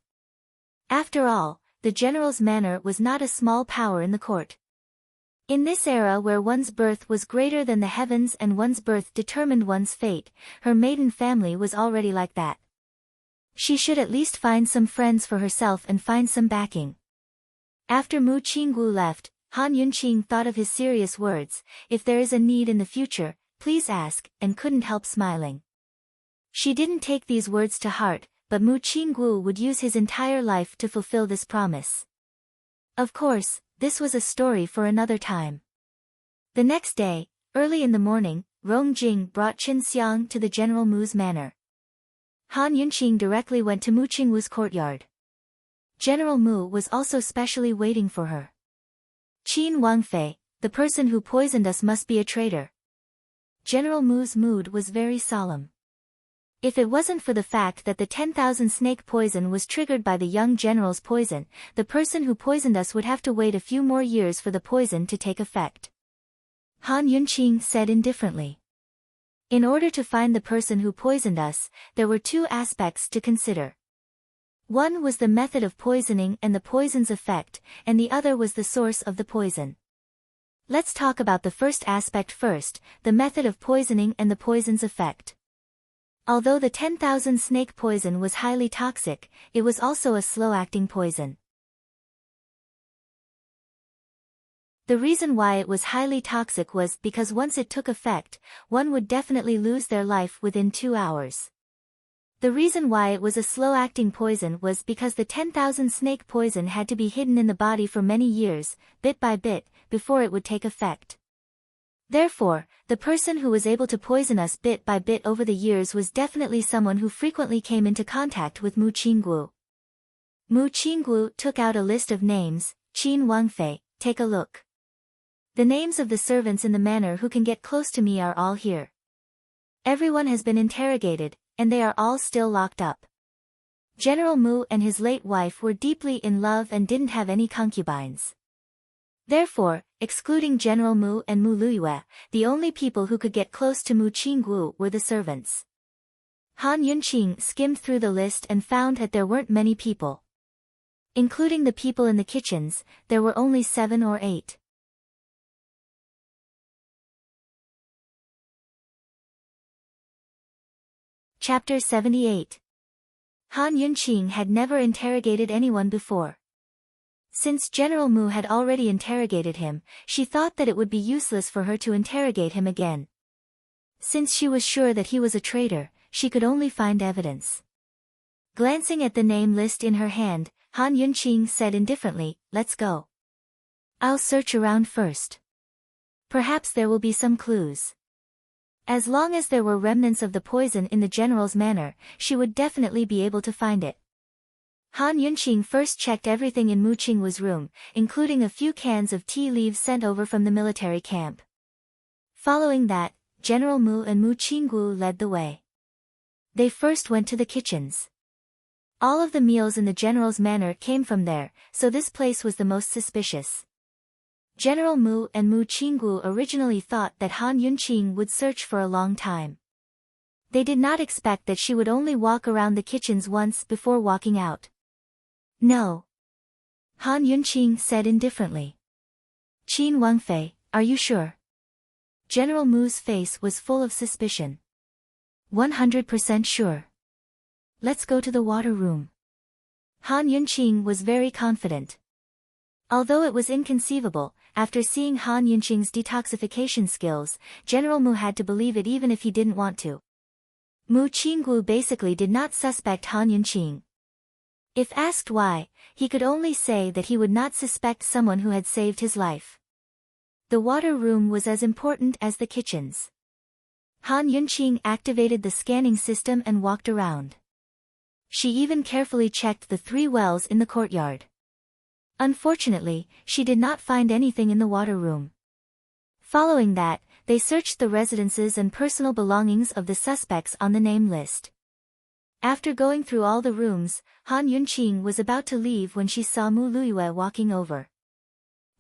After all, the general's manor was not a small power in the court. In this era where one's birth was greater than the heavens and one's birth determined one's fate, her maiden family was already like that. She should at least find some friends for herself and find some backing. After Mu Qingwu left, Han Yunqing thought of his serious words, "If there is a need in the future, please ask," and couldn't help smiling. She didn't take these words to heart, but Mu Qingwu would use his entire life to fulfill this promise. Of course, this was a story for another time. The next day, early in the morning, Rong Jing brought Qin Xiang to the General Mu's manor. Han Yunqing directly went to Mu Qingwu's courtyard. General Mu was also specially waiting for her. "Qin Wangfei, the person who poisoned us must be a traitor." General Mu's mood was very solemn. If it wasn't for the fact that the 10,000 snake poison was triggered by the young general's poison, the person who poisoned us would have to wait a few more years for the poison to take effect. Han Yunqing said indifferently. In order to find the person who poisoned us, there were two aspects to consider. One was the method of poisoning and the poison's effect, and the other was the source of the poison. Let's talk about the first aspect first, the method of poisoning and the poison's effect. Although the 10,000 snake poison was highly toxic, it was also a slow-acting poison. The reason why it was highly toxic was because once it took effect, one would definitely lose their life within 2 hours. The reason why it was a slow-acting poison was because the 10,000 snake poison had to be hidden in the body for many years, bit by bit, before it would take effect. Therefore, the person who was able to poison us bit by bit over the years was definitely someone who frequently came into contact with Mu Qinggu. Mu Qinggu took out a list of names. Qin Wangfei, take a look. The names of the servants in the manor who can get close to me are all here. Everyone has been interrogated, and they are all still locked up. General Mu and his late wife were deeply in love and didn't have any concubines. Therefore, excluding General Mu and Mu Luyue, the only people who could get close to Mu Qinggu were the servants. Han Yunqing skimmed through the list and found that there weren't many people. Including the people in the kitchens, there were only 7 or 8. Chapter 78. Han Yunqing had never interrogated anyone before. Since General Mu had already interrogated him, she thought that it would be useless for her to interrogate him again. Since she was sure that he was a traitor, she could only find evidence. Glancing at the name list in her hand, Han Yunqing said indifferently, "Let's go. I'll search around first. Perhaps there will be some clues." As long as there were remnants of the poison in the general's manor, she would definitely be able to find it. Han Yunqing first checked everything in Mu Qinggu's room, including a few cans of tea leaves sent over from the military camp. Following that, General Mu and Mu Qinggu led the way. They first went to the kitchens. All of the meals in the general's manor came from there, so this place was the most suspicious. General Mu and Mu Qinggu originally thought that Han Yunqing would search for a long time. They did not expect that she would only walk around the kitchens once before walking out. "No," Han Yunqing said indifferently. "Qin Wangfei, are you sure?" General Mu's face was full of suspicion. 100% sure. Let's go to the water room." Han Yunqing was very confident. Although it was inconceivable, after seeing Han Yunqing's detoxification skills, General Mu had to believe it even if he didn't want to. Mu Qinggu basically did not suspect Han Yunqing. If asked why, he could only say that he would not suspect someone who had saved his life. The water room was as important as the kitchens. Han Yunqing activated the scanning system and walked around. She even carefully checked the 3 wells in the courtyard. Unfortunately, she did not find anything in the water room. Following that, they searched the residences and personal belongings of the suspects on the name list. After going through all the rooms, Han Yunqing was about to leave when she saw Mu Luyue walking over.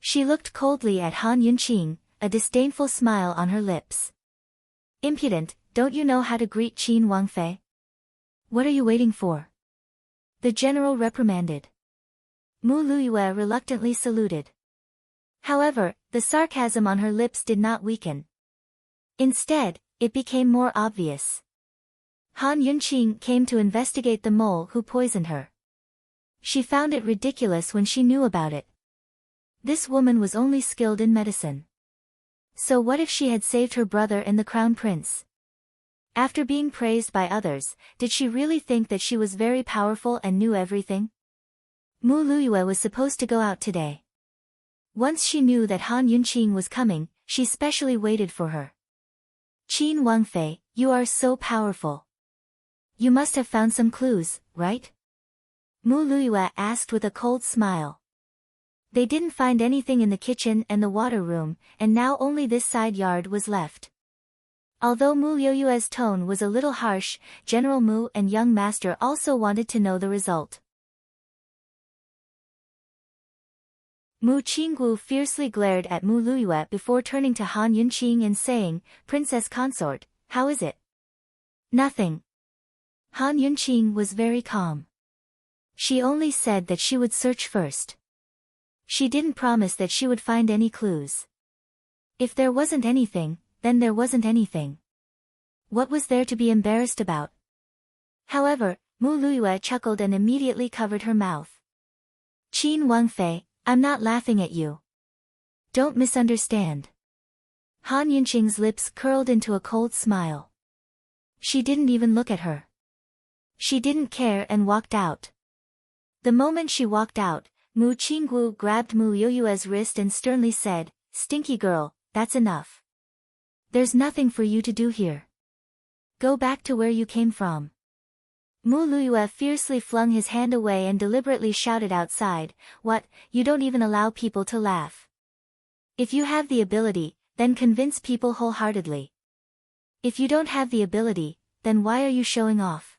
She looked coldly at Han Yunqing, a disdainful smile on her lips. "Impudent, don't you know how to greet Qin Wangfei? What are you waiting for?" the general reprimanded. Mu Luyue reluctantly saluted. However, the sarcasm on her lips did not weaken. Instead, it became more obvious. Han Yunqing came to investigate the mole who poisoned her. She found it ridiculous when she knew about it. This woman was only skilled in medicine. So what if she had saved her brother and the crown prince? After being praised by others, did she really think that she was very powerful and knew everything? Mu Luyue was supposed to go out today. Once she knew that Han Yunqing was coming, she specially waited for her. "Qin Wangfei, you are so powerful. You must have found some clues, right?" Mu Luyue asked with a cold smile. They didn't find anything in the kitchen and the water room, and now only this side yard was left. Although Mu Luyue's tone was a little harsh, General Mu and young master also wanted to know the result. Mu Qinggu fiercely glared at Mu Luyue before turning to Han Yunqing and saying, "Princess Consort, how is it?" "Nothing." Han Yunqing was very calm. She only said that she would search first. She didn't promise that she would find any clues. If there wasn't anything, then there wasn't anything. What was there to be embarrassed about? However, Mu Luiyue chuckled and immediately covered her mouth. Qin Wangfei, I'm not laughing at you. Don't misunderstand. Han Yunqing's lips curled into a cold smile. She didn't even look at her. She didn't care and walked out. The moment she walked out, Mu Qinggu grabbed Mu Luiyue's wrist and sternly said, "Stinky girl, that's enough. There's nothing for you to do here. Go back to where you came from." Mu Luiyue fiercely flung his hand away and deliberately shouted outside, "What, you don't even allow people to laugh? If you have the ability, then convince people wholeheartedly. If you don't have the ability, then why are you showing off?"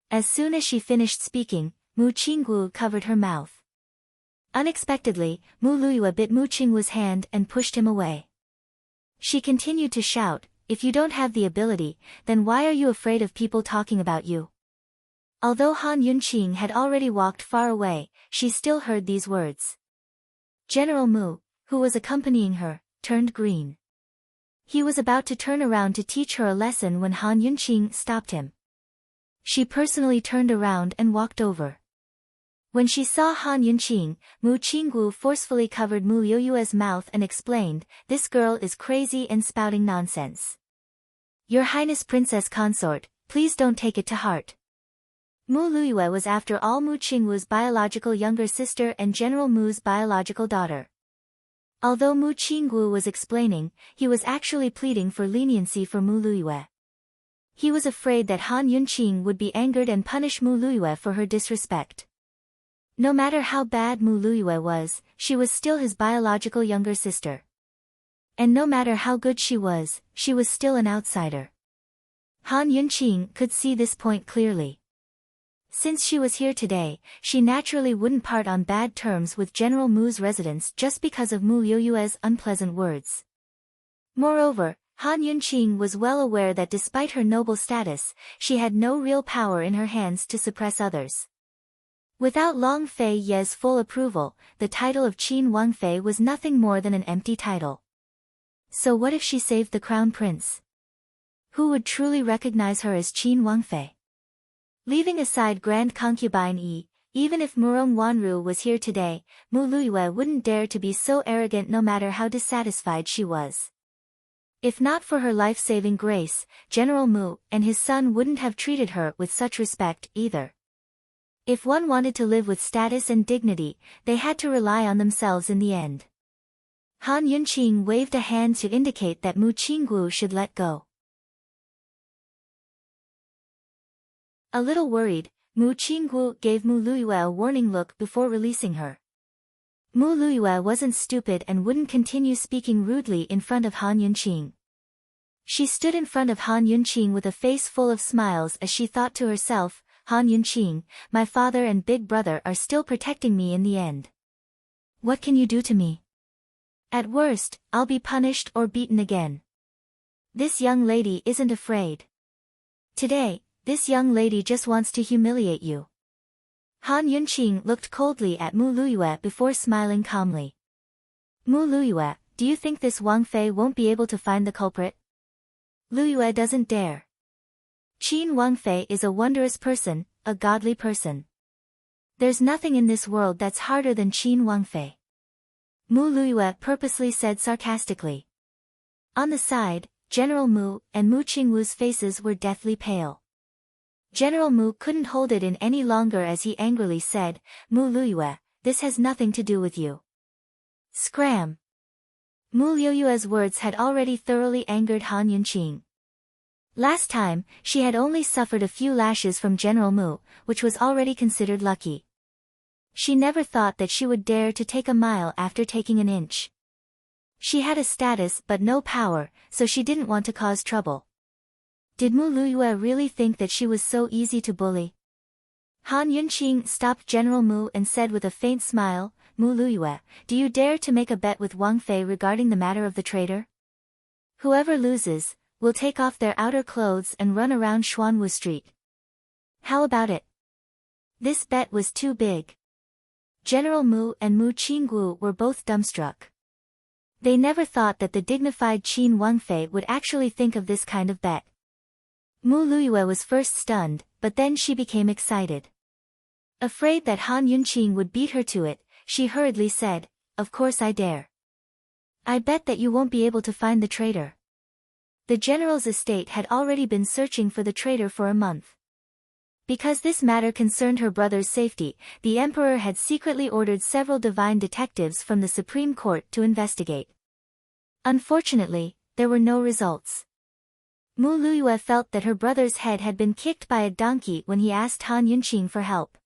As soon as she finished speaking, Mu Qinggu covered her mouth. Unexpectedly, Mu Luiyue bit Mu Qinggu's hand and pushed him away. She continued to shout, "If you don't have the ability, then why are you afraid of people talking about you?" Although Han Yunqing had already walked far away, she still heard these words. General Mu, who was accompanying her, turned green. He was about to turn around to teach her a lesson when Han Yunqing stopped him. She personally turned around and walked over. When she saw Han Yunqing, Mu Qinggu forcefully covered Mu Luiyue's mouth and explained, "This girl is crazy and spouting nonsense. Your Highness Princess Consort, please don't take it to heart." Mu Luiyue was after all Mu Qinggu's biological younger sister and General Mu's biological daughter. Although Mu Qinggu was explaining, he was actually pleading for leniency for Mu Luiyue. He was afraid that Han Yunqing would be angered and punish Mu Luiyue for her disrespect. No matter how bad Mu Luiyue was, she was still his biological younger sister. And no matter how good she was still an outsider. Han Yunqing could see this point clearly. Since she was here today, she naturally wouldn't part on bad terms with General Mu's residents just because of Mu Luiyue's unpleasant words. Moreover, Han Yunqing was well aware that despite her noble status, she had no real power in her hands to suppress others. Without Long Fei Ye's full approval, the title of Qin Wangfei was nothing more than an empty title. So what if she saved the crown prince? Who would truly recognize her as Qin Wangfei? Leaving aside Grand Concubine Yi, even if Murong Wanru was here today, Mu Luiyue wouldn't dare to be so arrogant no matter how dissatisfied she was. If not for her life-saving grace, General Mu and his son wouldn't have treated her with such respect either. If one wanted to live with status and dignity, they had to rely on themselves in the end. Han Yunqing waved a hand to indicate that Mu Qinggu should let go. A little worried, Mu Qinggu gave Mu Luiyue a warning look before releasing her. Mu Luiyue wasn't stupid and wouldn't continue speaking rudely in front of Han Yunqing. She stood in front of Han Yunqing with a face full of smiles as she thought to herself, "Han Yunqing, my father and big brother are still protecting me in the end. What can you do to me? At worst, I'll be punished or beaten again. This young lady isn't afraid. Today, this young lady just wants to humiliate you." Han Yunqing looked coldly at Mu Luiyue before smiling calmly. "Mu Luiyue, do you think this Wang Fei won't be able to find the culprit?" "Luiyue doesn't dare. Qin Wangfei is a wondrous person, a godly person. There's nothing in this world that's harder than Qin Wangfei." Mu Luiyue purposely said sarcastically. On the side, General Mu and Mu Qingwu's faces were deathly pale. General Mu couldn't hold it in any longer as he angrily said, "Mu Luiyue, this has nothing to do with you." Scram! Mu Luiyue's words had already thoroughly angered Han Yunqing. Last time, she had only suffered a few lashes from General Mu, which was already considered lucky. She never thought that she would dare to take a mile after taking an inch. She had a status but no power, so she didn't want to cause trouble. Did Mu Luiyue really think that she was so easy to bully? Han Yunqing stopped General Mu and said with a faint smile, "Mu Luiyue, do you dare to make a bet with Wang Fei regarding the matter of the traitor? Whoever loses, will take off their outer clothes and run around Xuanwu Street. How about it?" This bet was too big. General Mu and Mu Qinggu were both dumbstruck. They never thought that the dignified Qin Wangfei would actually think of this kind of bet. Mu Luiyue was first stunned, but then she became excited. Afraid that Han Yunqing would beat her to it, she hurriedly said, "Of course I dare. I bet that you won't be able to find the traitor." The general's estate had already been searching for the traitor for a month. Because this matter concerned her brother's safety, the emperor had secretly ordered several divine detectives from the Supreme Court to investigate. Unfortunately, there were no results. Mu Luiyue felt that her brother's head had been kicked by a donkey when he asked Han Yunqing for help.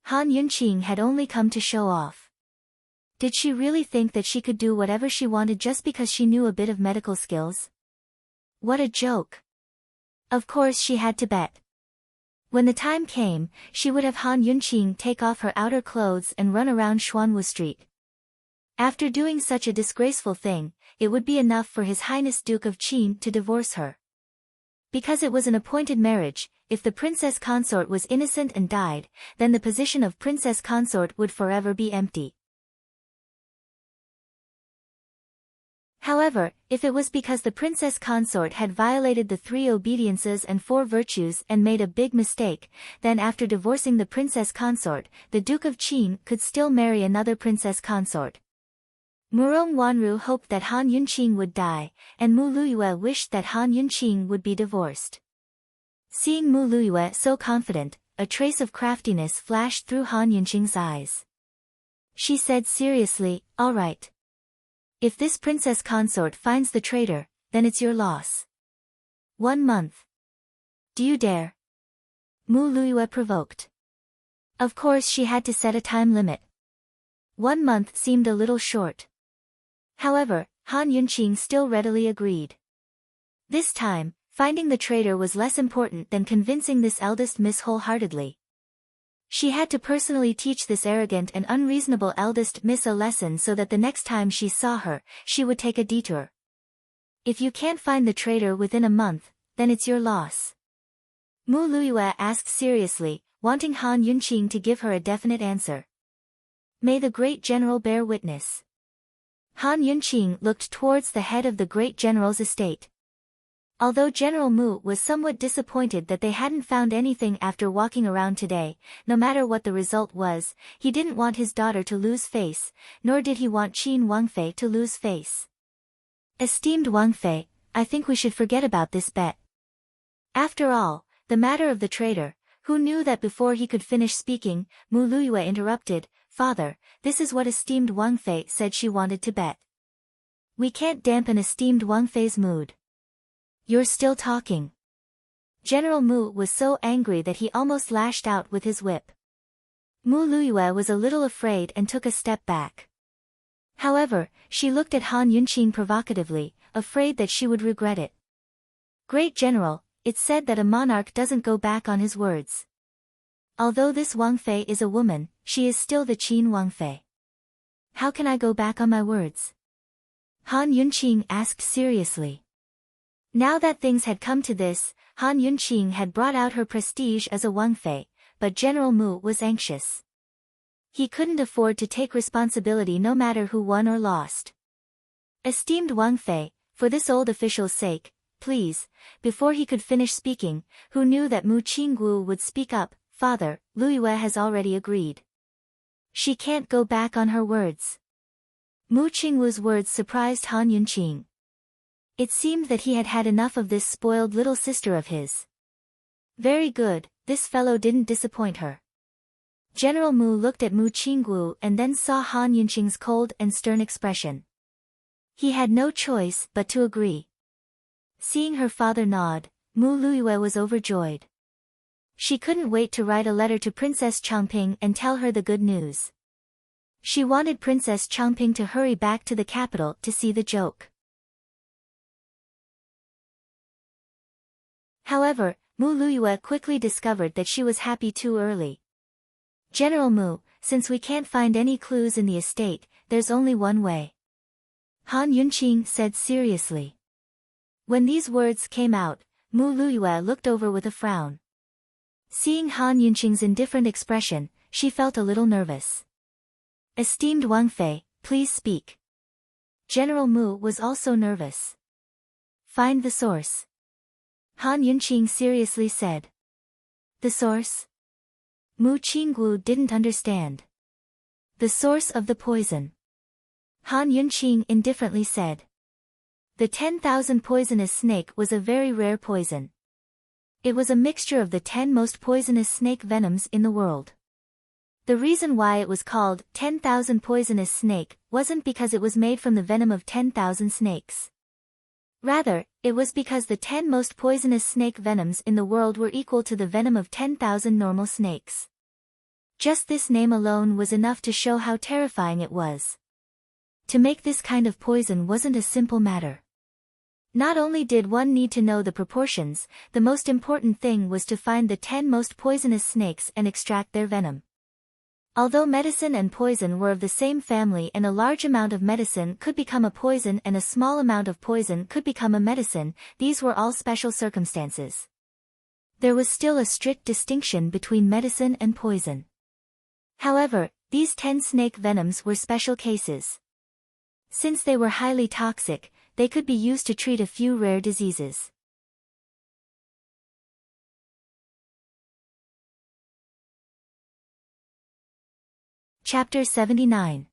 Han Yunqing had only come to show off. Did she really think that she could do whatever she wanted just because she knew a bit of medical skills? What a joke. Of course she had to bet. When the time came, she would have Han Yunqing take off her outer clothes and run around Xuanwu Street. After doing such a disgraceful thing, it would be enough for His Highness Duke of Qin to divorce her. Because it was an appointed marriage, if the princess consort was innocent and died, then the position of princess consort would forever be empty. However, if it was because the princess consort had violated the 3 obediences and 4 virtues and made a big mistake, then after divorcing the princess consort, the Duke of Qin could still marry another princess consort. Murong Wanru hoped that Han Yunqing would die, and Mu Luiyue wished that Han Yunqing would be divorced. Seeing Mu Luiyue so confident, a trace of craftiness flashed through Han Yunqing's eyes. She said seriously, "All right. If this princess consort finds the traitor, then it's your loss." 1 month. Do you dare? Mu Luiyue provoked. Of course she had to set a time limit. 1 month seemed a little short. However, Han Yunqing still readily agreed. This time, finding the traitor was less important than convincing this eldest miss wholeheartedly. She had to personally teach this arrogant and unreasonable eldest miss a lesson so that the next time she saw her, she would take a detour. If you can't find the traitor within a month, then it's your loss. Mu Luiyue asked seriously, wanting Han Yunqing to give her a definite answer. May the great general bear witness. Han Yunqing looked towards the head of the great general's estate. Although General Mu was somewhat disappointed that they hadn't found anything after walking around today, no matter what the result was, he didn't want his daughter to lose face, nor did he want Qin Wangfei to lose face. Esteemed Wangfei, I think we should forget about this bet. After all, the matter of the traitor, who knew that before he could finish speaking, Mu Luiyue interrupted, "Father, this is what esteemed Wangfei said she wanted to bet. We can't dampen esteemed Wangfei's mood. You're still talking." General Mu was so angry that he almost lashed out with his whip. Mu Luiyue was a little afraid and took a step back. However, she looked at Han Yunqing provocatively, afraid that she would regret it. "Great General, it's said that a monarch doesn't go back on his words. Although this Wangfei is a woman, she is still the Qin Wangfei. How can I go back on my words?" Han Yunqing asked seriously. Now that things had come to this, Han Yunqing had brought out her prestige as a Wangfei, but General Mu was anxious. He couldn't afford to take responsibility no matter who won or lost. "Esteemed Wangfei, for this old official's sake, please," before he could finish speaking, who knew that Mu Qinggu would speak up, "Father, Luiyue has already agreed. She can't go back on her words." Mu Qingwu's words surprised Han Yunqing. It seemed that he had had enough of this spoiled little sister of his. Very good, this fellow didn't disappoint her. General Mu looked at Mu Qinggu and then saw Han Yunqing's cold and stern expression. He had no choice but to agree. Seeing her father nod, Mu Luiyue was overjoyed. She couldn't wait to write a letter to Princess Changping and tell her the good news. She wanted Princess Changping to hurry back to the capital to see the joke. However, Mu Luiyue quickly discovered that she was happy too early. "General Mu, since we can't find any clues in the estate, there's only one way," Han Yunqing said seriously. When these words came out, Mu Luiyue looked over with a frown. Seeing Han Yunqing's indifferent expression, she felt a little nervous. "Esteemed Wangfei, please speak." General Mu was also nervous. Find the source. Han Yunqing seriously said. The source? Mu Qinggu didn't understand. The source of the poison. Han Yunqing indifferently said. The 10,000 poisonous snake was a very rare poison. It was a mixture of the 10 most poisonous snake venoms in the world. The reason why it was called 10,000 poisonous snake wasn't because it was made from the venom of 10,000 snakes. Rather, it was because the 10 most poisonous snake venoms in the world were equal to the venom of 10,000 normal snakes. Just this name alone was enough to show how terrifying it was. To make this kind of poison wasn't a simple matter. Not only did one need to know the proportions, the most important thing was to find the 10 most poisonous snakes and extract their venom. Although medicine and poison were of the same family and a large amount of medicine could become a poison and a small amount of poison could become a medicine, these were all special circumstances. There was still a strict distinction between medicine and poison. However, these 10 snake venoms were special cases. Since they were highly toxic, they could be used to treat a few rare diseases. Chapter 79.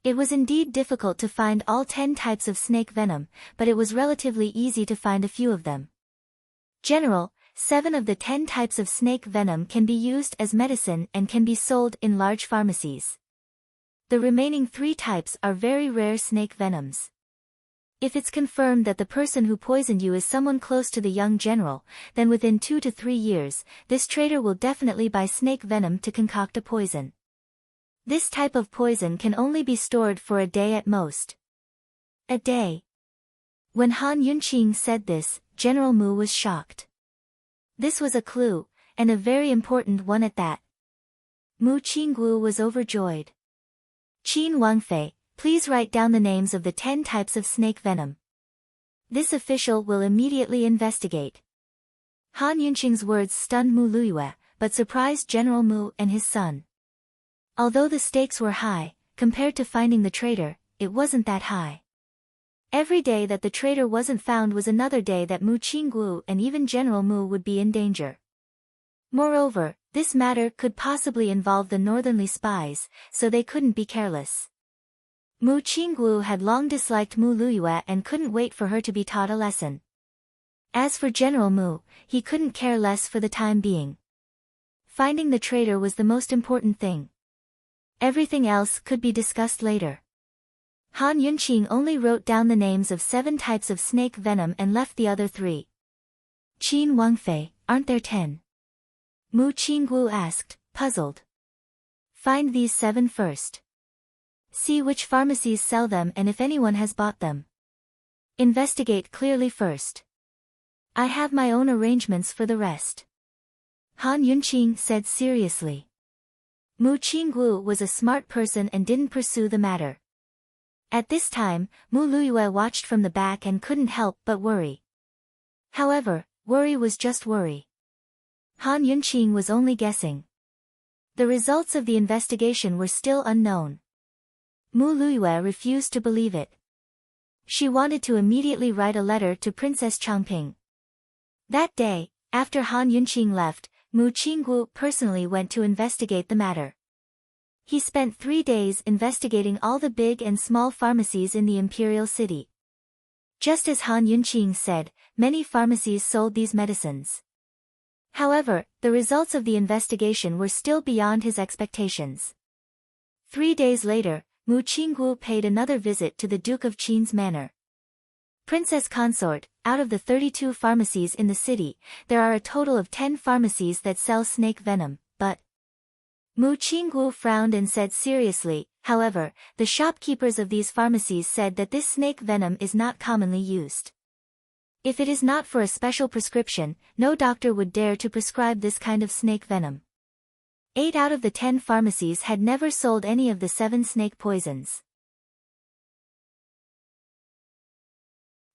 It was indeed difficult to find all 10 types of snake venom, but it was relatively easy to find a few of them. General, 7 of the 10 types of snake venom can be used as medicine and can be sold in large pharmacies. The remaining 3 types are very rare snake venoms. If it's confirmed that the person who poisoned you is someone close to the young general, then within 2 to 3 years, this trader will definitely buy snake venom to concoct a poison. This type of poison can only be stored for a day at most. A day. When Han Yunqing said this, General Mu was shocked. This was a clue, and a very important one at that. Mu Qinggu was overjoyed. Qin Wangfei, please write down the names of the 10 types of snake venom. This official will immediately investigate. Han Yunqing's words stunned Mu Luiyue, but surprised General Mu and his son. Although the stakes were high, compared to finding the traitor, it wasn't that high. Every day that the traitor wasn't found was another day that Mu Qinggu and even General Mu would be in danger. Moreover, this matter could possibly involve the northernly spies, so they couldn't be careless. Mu Qinggu had long disliked Mu Luiyue and couldn't wait for her to be taught a lesson. As for General Mu, he couldn't care less for the time being. Finding the traitor was the most important thing. Everything else could be discussed later. Han Yunqing only wrote down the names of 7 types of snake venom and left the other 3. Qin Wangfei, aren't there 10? Mu Qinggu asked, puzzled. Find these 7 first. See which pharmacies sell them and if anyone has bought them. Investigate clearly first. I have my own arrangements for the rest. Han Yunqing said seriously. Mu Qinggu was a smart person and didn't pursue the matter. At this time, Mu Luiyue watched from the back and couldn't help but worry. However, worry was just worry. Han Yunqing was only guessing. The results of the investigation were still unknown. Mu Luiyue refused to believe it. She wanted to immediately write a letter to Princess Changping. That day, after Han Yunqing left, Mu Qinggu personally went to investigate the matter. He spent 3 days investigating all the big and small pharmacies in the imperial city. Just as Han Yunqing said, many pharmacies sold these medicines. However, the results of the investigation were still beyond his expectations. 3 days later, Mu Qinggu paid another visit to the Duke of Qin's manor. Princess Consort, out of the 32 pharmacies in the city, there are a total of 10 pharmacies that sell snake venom, but... Mu Qinggu frowned and said seriously, however, the shopkeepers of these pharmacies said that this snake venom is not commonly used. If it is not for a special prescription, no doctor would dare to prescribe this kind of snake venom. 8 out of the 10 pharmacies had never sold any of the 7 snake poisons.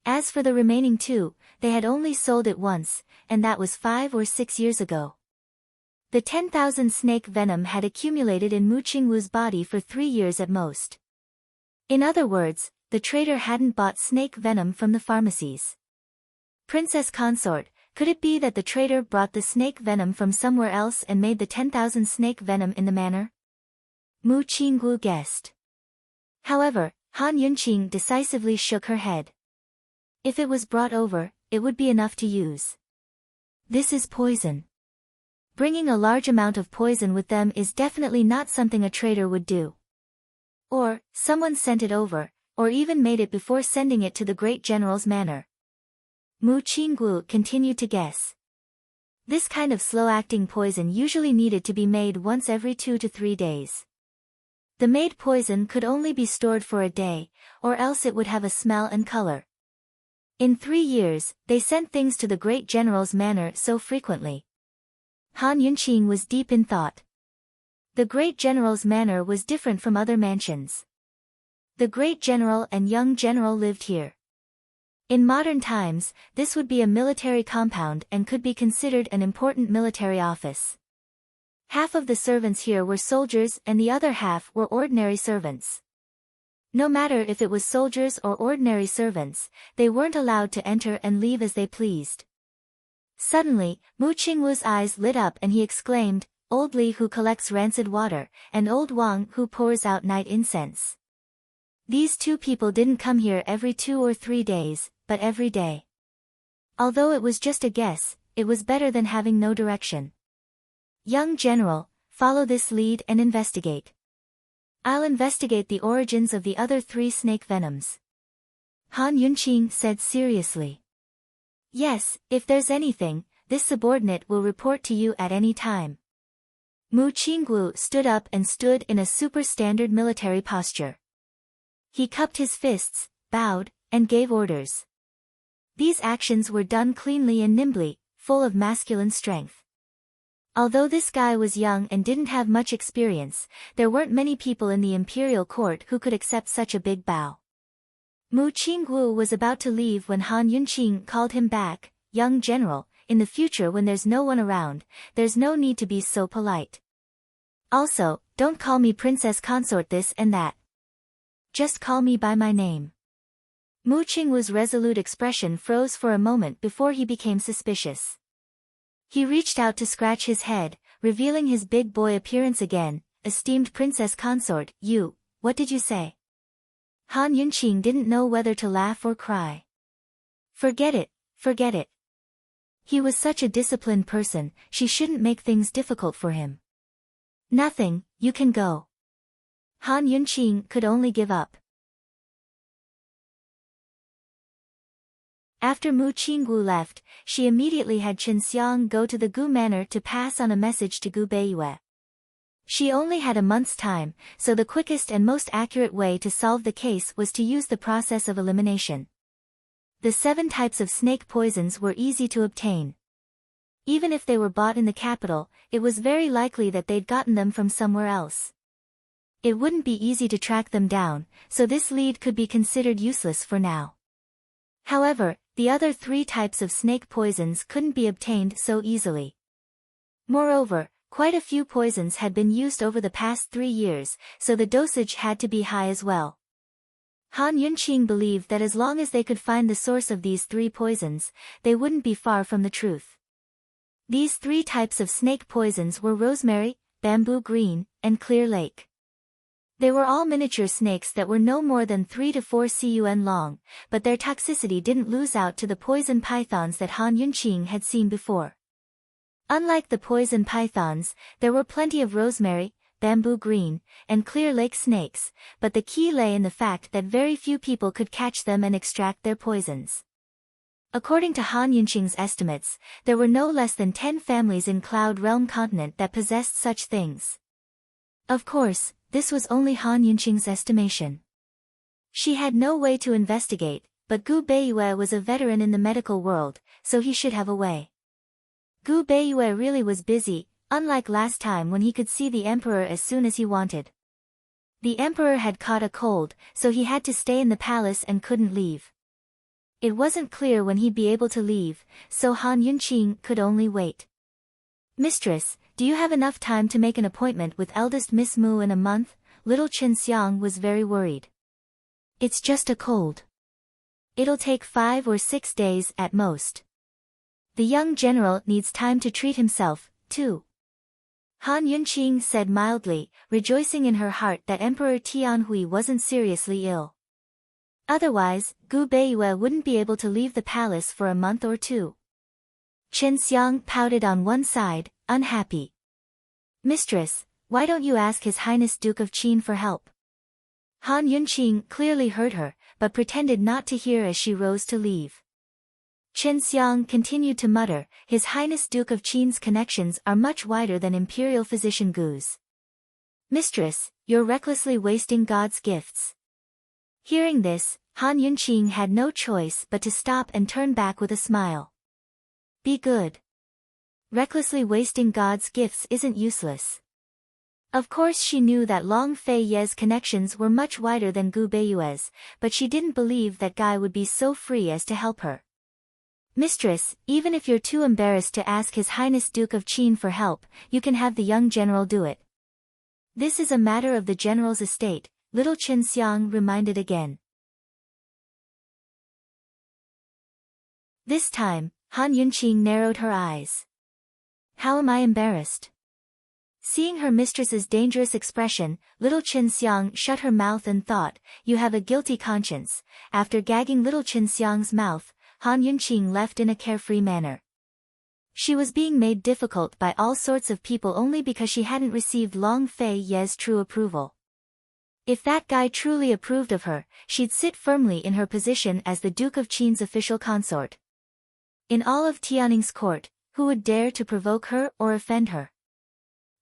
As for the remaining 2, they had only sold it once, and that was 5 or 6 years ago. The 10,000 snake venom had accumulated in Mu Qinggu's body for 3 years at most. In other words, the trader hadn't bought snake venom from the pharmacies. Princess Consort, could it be that the trader brought the snake venom from somewhere else and made the 10,000 snake venom in the manner? Mu Qinggu guessed. However, Han Yunqing decisively shook her head. If it was brought over, it would be enough to use. This is poison. Bringing a large amount of poison with them is definitely not something a trader would do. Or, someone sent it over, or even made it before sending it to the great general's manor. Mu Qinggu continued to guess. This kind of slow-acting poison usually needed to be made once every 2 to 3 days. The made poison could only be stored for a day, or else it would have a smell and color. In 3 years, they sent things to the great general's manor so frequently. Han Yunqing was deep in thought. The great general's manor was different from other mansions. The great general and young general lived here. In modern times, this would be a military compound and could be considered an important military office. Half of the servants here were soldiers and the other half were ordinary servants. No matter if it was soldiers or ordinary servants, they weren't allowed to enter and leave as they pleased. Suddenly, Mu Qingwu's eyes lit up and he exclaimed, "Old Li who collects rancid water, and Old Wang who pours out night incense." These two people didn't come here every 2 or 3 days, but every day. Although it was just a guess, it was better than having no direction. Young general, follow this lead and investigate. I'll investigate the origins of the other 3 snake venoms. Han Yunqing said seriously. Yes, if there's anything, this subordinate will report to you at any time. Mu Qinggu stood up and stood in a super-standard military posture. He cupped his fists, bowed, and gave orders. These actions were done cleanly and nimbly, full of masculine strength. Although this guy was young and didn't have much experience, there weren't many people in the imperial court who could accept such a big bow. Mu Qinggu was about to leave when Han Yunqing called him back. "Young general, in the future when there's no one around, there's no need to be so polite. Also, don't call me Princess Consort this and that. Just call me by my name." Mu Qingwu's resolute expression froze for a moment before he became suspicious. He reached out to scratch his head, revealing his big boy appearance again. "Esteemed Princess Consort, what did you say?" Han Yunqing didn't know whether to laugh or cry. Forget it. He was such a disciplined person, she shouldn't make things difficult for him. "Nothing, you can go." Han Yunqing could only give up. After Mu Qinggu left, she immediately had Chen Xiang go to the Gu manor to pass on a message to Gu Beiyue. She only had a month's time, so the quickest and most accurate way to solve the case was to use the process of elimination. The 7 types of snake poisons were easy to obtain. Even if they were bought in the capital, it was very likely that they'd gotten them from somewhere else. It wouldn't be easy to track them down, so this lead could be considered useless for now. However, the other 3 types of snake poisons couldn't be obtained so easily. Moreover, quite a few poisons had been used over the past 3 years, so the dosage had to be high as well. Han Yunqing believed that as long as they could find the source of these 3 poisons, they wouldn't be far from the truth. These 3 types of snake poisons were rosemary, bamboo green, and clear lake. They were all miniature snakes that were no more than 3 to 4 cun long, but their toxicity didn't lose out to the poison pythons that Han Yunqing had seen before. Unlike the poison pythons, there were plenty of rosemary, bamboo green, and clear lake snakes, but the key lay in the fact that very few people could catch them and extract their poisons. According to Han Yunqing's estimates, there were no less than 10 families in Cloud Realm continent that possessed such things. Of course, this was only Han Yunqing's estimation. She had no way to investigate, but Gu Beiyue was a veteran in the medical world, so he should have a way. Gu Beiyue really was busy, unlike last time when he could see the emperor as soon as he wanted. The emperor had caught a cold, so he had to stay in the palace and couldn't leave. It wasn't clear when he'd be able to leave, so Han Yunqing could only wait. "Mistress, do you have enough time to make an appointment with eldest Miss Mu in a month?" Little Chen Xiang was very worried. It's just a cold. It'll take 5 or 6 days at most. The young general needs time to treat himself, too. Han Yunqing said mildly, rejoicing in her heart that Emperor Tianhui wasn't seriously ill. Otherwise, Gu Beiyue wouldn't be able to leave the palace for a month or two. Chen Xiang pouted on one side, unhappy. Mistress, why don't you ask His Highness Duke of Qin for help? Han Yunqing clearly heard her, but pretended not to hear as she rose to leave. Chen Xiang continued to mutter, His Highness Duke of Qin's connections are much wider than Imperial Physician Gu's. Mistress, you're recklessly wasting God's gifts. Hearing this, Han Yunqing had no choice but to stop and turn back with a smile. Be good. Recklessly wasting God's gifts isn't useless. Of course she knew that Long Fei Ye's connections were much wider than Gu Beiyue's, but she didn't believe that Guy would be so free as to help her. Mistress, even if you're too embarrassed to ask His Highness Duke of Qin for help, you can have the young general do it. This is a matter of the general's estate, little Chen Xiang reminded again. This time, Han Yunqing narrowed her eyes. How am I embarrassed? Seeing her mistress's dangerous expression, little Chen Xiang shut her mouth and thought, you have a guilty conscience. After gagging little Chen Xiang's mouth, Han Yunqing left in a carefree manner. She was being made difficult by all sorts of people only because she hadn't received Long Fei Ye's true approval. If that guy truly approved of her, she'd sit firmly in her position as the Duke of Qin's official consort. In all of Tianning's court, who would dare to provoke her or offend her?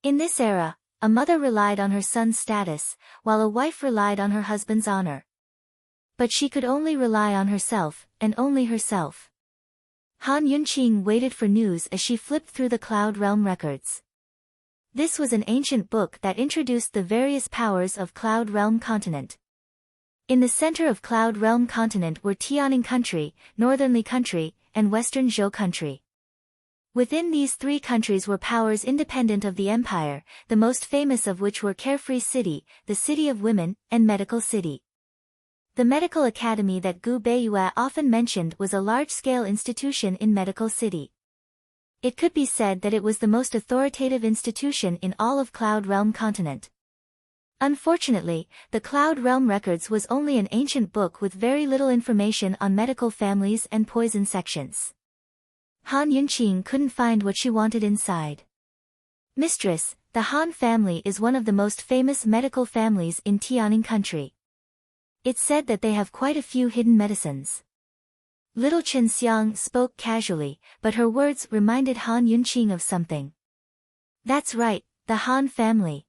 In this era, a mother relied on her son's status, while a wife relied on her husband's honor. But she could only rely on herself, and only herself. Han Yunqing waited for news as she flipped through the Cloud Realm records. This was an ancient book that introduced the various powers of Cloud Realm continent. In the center of Cloud Realm continent were Tianning country, Northern Li country, and Western Zhou country. Within these three countries were powers independent of the empire, the most famous of which were Carefree City, the City of Women, and Medical City. The medical academy that Gu Beiyue often mentioned was a large-scale institution in Medical City. It could be said that it was the most authoritative institution in all of Cloud Realm continent. Unfortunately, the Cloud Realm Records was only an ancient book with very little information on medical families and poison sections. Han Yunqing couldn't find what she wanted inside. Mistress, the Han family is one of the most famous medical families in Tianning country. It's said that they have quite a few hidden medicines. Little Chen Xiang spoke casually, but her words reminded Han Yunqing of something. That's right, the Han family.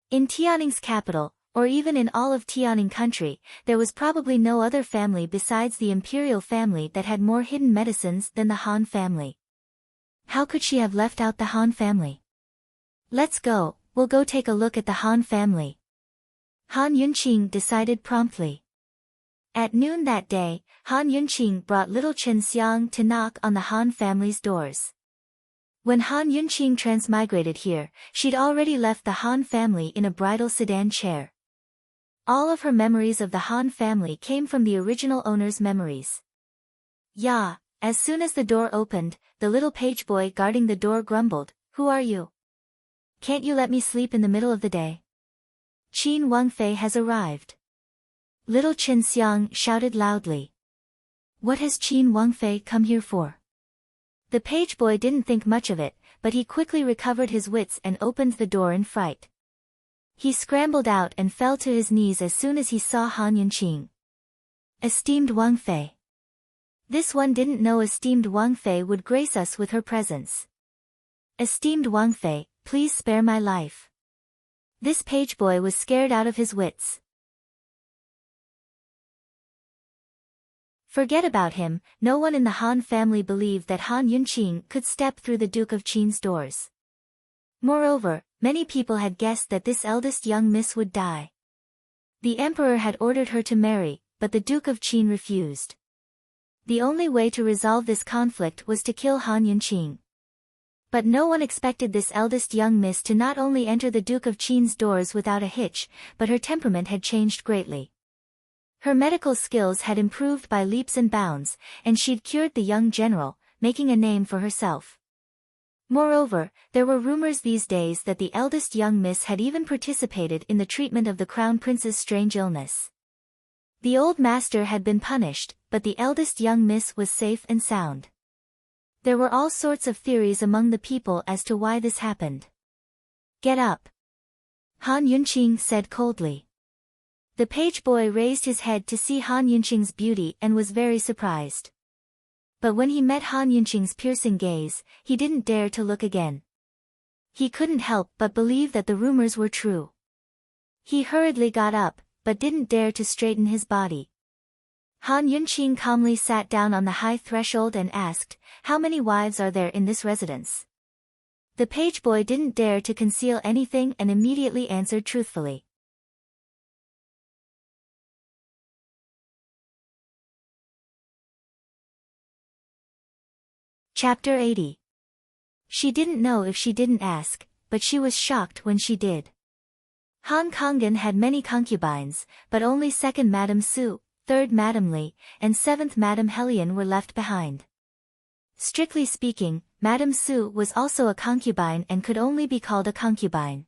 In Tianning's capital, or even in all of Tianning country, there was probably no other family besides the imperial family that had more hidden medicines than the Han family. How could she have left out the Han family? Let's go, we'll go take a look at the Han family. Han Yunqing decided promptly. At noon that day, Han Yunqing brought little Chen Xiang to knock on the Han family's doors. When Han Yunqing transmigrated here, she'd already left the Han family in a bridal sedan chair. All of her memories of the Han family came from the original owner's memories. Yeah, as soon as the door opened, the little page boy guarding the door grumbled, "Who are you? Can't you let me sleep in the middle of the day? Qin Wangfei has arrived." Little Chen Xiang shouted loudly. What has Qin Wangfei come here for? The page boy didn't think much of it, but he quickly recovered his wits and opened the door in fright. He scrambled out and fell to his knees as soon as he saw Han Yunqing. Esteemed Wangfei. This one didn't know esteemed Wangfei would grace us with her presence. Esteemed Wangfei, please spare my life. This page boy was scared out of his wits. Forget about him, no one in the Han family believed that Han Yunqing could step through the Duke of Qin's doors. Moreover, many people had guessed that this eldest young miss would die. The emperor had ordered her to marry, but the Duke of Qin refused. The only way to resolve this conflict was to kill Han Yunqing. But no one expected this eldest young miss to not only enter the Duke of Qin's doors without a hitch, but her temperament had changed greatly. Her medical skills had improved by leaps and bounds, and she'd cured the young general, making a name for herself. Moreover, there were rumors these days that the eldest young miss had even participated in the treatment of the crown prince's strange illness. The old master had been punished, but the eldest young miss was safe and sound. There were all sorts of theories among the people as to why this happened. "Get up," Han Yunqing said coldly. The page boy raised his head to see Han Yunqing's beauty and was very surprised. But when he met Han Yunqing's piercing gaze, he didn't dare to look again. He couldn't help but believe that the rumors were true. He hurriedly got up, but didn't dare to straighten his body. Han Yunqing calmly sat down on the high threshold and asked, "How many wives are there in this residence?" The page boy didn't dare to conceal anything and immediately answered truthfully. Chapter 80. She didn't know if she didn't ask, but she was shocked when she did. Han Kangen had many concubines, but only 2nd Madame Su, 3rd Madame Li, and 7th Madame Helian were left behind. Strictly speaking, Madame Su was also a concubine and could only be called a concubine.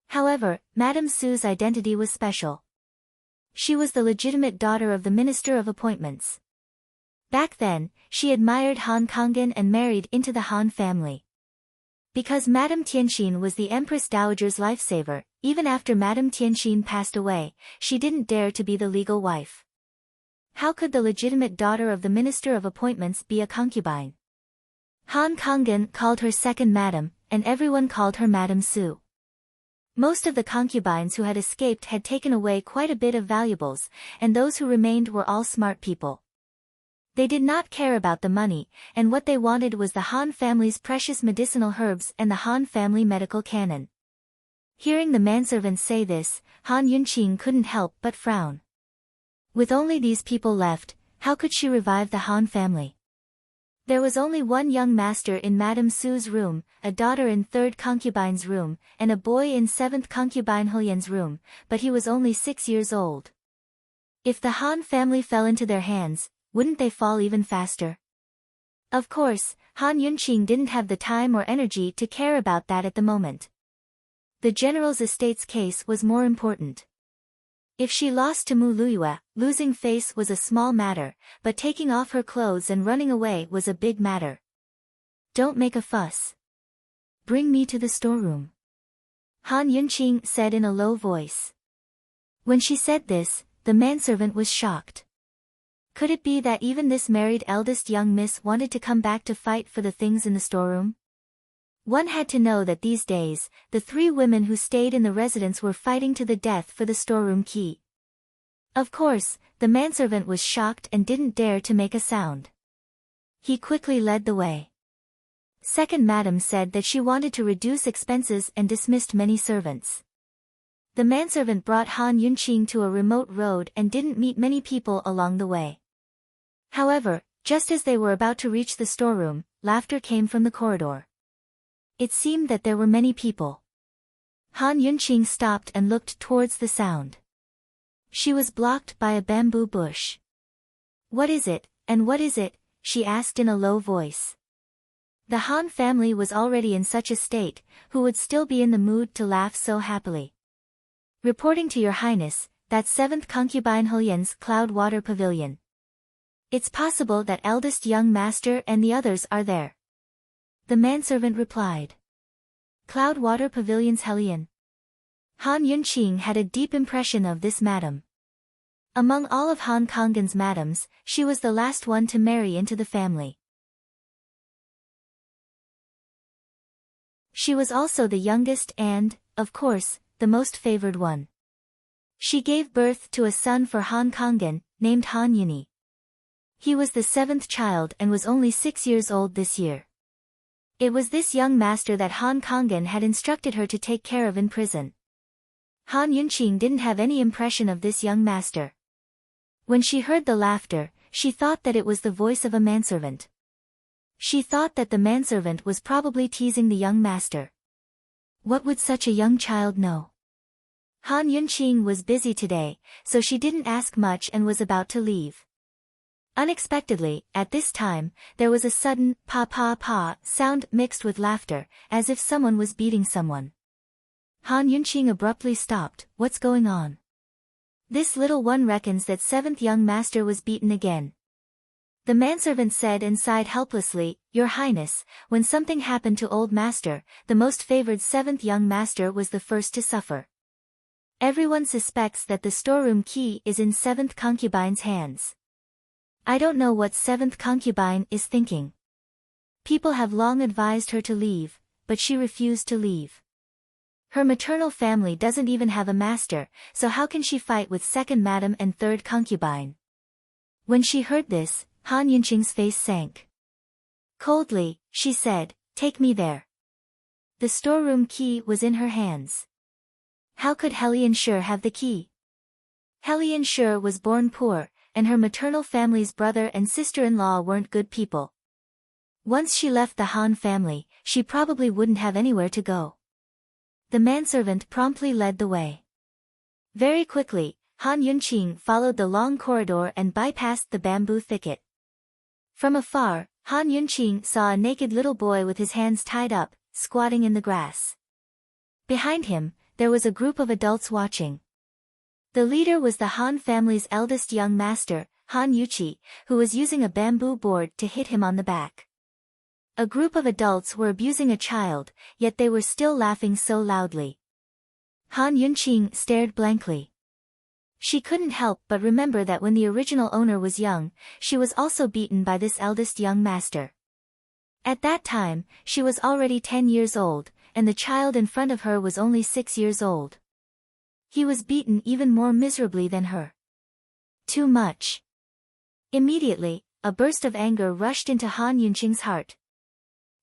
However, Madame Su's identity was special. She was the legitimate daughter of the Minister of Appointments. Back then, she admired Han Kangen and married into the Han family. Because Madame Tianxin was the Empress Dowager's lifesaver, even after Madame Tianxin passed away, she didn't dare to be the legal wife. How could the legitimate daughter of the Minister of Appointments be a concubine? Han Kangen called her 2nd Madame, and everyone called her Madame Su. Most of the concubines who had escaped had taken away quite a bit of valuables, and those who remained were all smart people. They did not care about the money, and what they wanted was the Han family's precious medicinal herbs and the Han family medical canon. Hearing the manservant say this, Han Yunqing couldn't help but frown. With only these people left, how could she revive the Han family? There was only one young master in Madame Su's room, a daughter in 3rd concubine's room, and a boy in 7th concubine Helian's room, but he was only 6 years old. If the Han family fell into their hands, wouldn't they fall even faster? Of course, Han Yunqing didn't have the time or energy to care about that at the moment. The general's estate's case was more important. If she lost to Mu Luiyue, losing face was a small matter, but taking off her clothes and running away was a big matter. "Don't make a fuss. Bring me to the storeroom," Han Yunqing said in a low voice. When she said this, the manservant was shocked. Could it be that even this married eldest young miss wanted to come back to fight for the things in the storeroom? One had to know that these days, the 3 women who stayed in the residence were fighting to the death for the storeroom key. Of course, the manservant was shocked and didn't dare to make a sound. He quickly led the way. 2nd Madame said that she wanted to reduce expenses and dismissed many servants. The manservant brought Han Yunqing to a remote road and didn't meet many people along the way. However, just as they were about to reach the storeroom, laughter came from the corridor. It seemed that there were many people. Han Yunqing stopped and looked towards the sound. She was blocked by a bamboo bush. "What is it, and what is it?" she asked in a low voice. The Han family was already in such a state, who would still be in the mood to laugh so happily? "Reporting to your highness, that 7th concubine Helian's Cloud-Water Pavilion. It's possible that eldest young master and the others are there," the manservant replied. Cloud-Water Pavilion's Helian. Han Yunqing had a deep impression of this madam. Among all of Han Kangen's madams, she was the last one to marry into the family. She was also the youngest and, of course, the most favored one. She gave birth to a son for Han Kangen, named Han Yuni. He was the 7th child and was only 6 years old this year. It was this young master that Han Kangen had instructed her to take care of in prison. Han Yunqing didn't have any impression of this young master. When she heard the laughter, she thought that it was the voice of a manservant. She thought that the manservant was probably teasing the young master. What would such a young child know? Han Yunqing was busy today, so she didn't ask much and was about to leave. Unexpectedly, at this time, there was a sudden pa sound mixed with laughter, as if someone was beating someone. Han Yunqing abruptly stopped. What's going on? This little one reckons that seventh young master was beaten again. The manservant said and sighed helplessly, Your Highness, when something happened to old master, the most favored seventh young master was the first to suffer. Everyone suspects that the storeroom key is in seventh concubine's hands. I don't know what seventh concubine is thinking. People have long advised her to leave, but she refused to leave. Her maternal family doesn't even have a master, so how can she fight with second madam and third concubine? When she heard this, Han Yunqing's face sank. Coldly, she said, Take me there. The storeroom key was in her hands. How could Helian Shi have the key? Helian Shi was born poor, and her maternal family's brother and sister-in-law weren't good people. Once she left the Han family, she probably wouldn't have anywhere to go. The manservant promptly led the way. Very quickly, Han Yunqing followed the long corridor and bypassed the bamboo thicket. From afar, Han Yunqing saw a naked little boy with his hands tied up, squatting in the grass. Behind him, there was a group of adults watching. The leader was the Han family's eldest young master, Han Yuqi, who was using a bamboo board to hit him on the back. A group of adults were abusing a child, yet they were still laughing so loudly. Han Yunqing stared blankly. She couldn't help but remember that when the original owner was young, she was also beaten by this eldest young master. At that time, she was already 10 years old, and the child in front of her was only 6 years old. He was beaten even more miserably than her. Too much. Immediately, a burst of anger rushed into Han Yunqing's heart.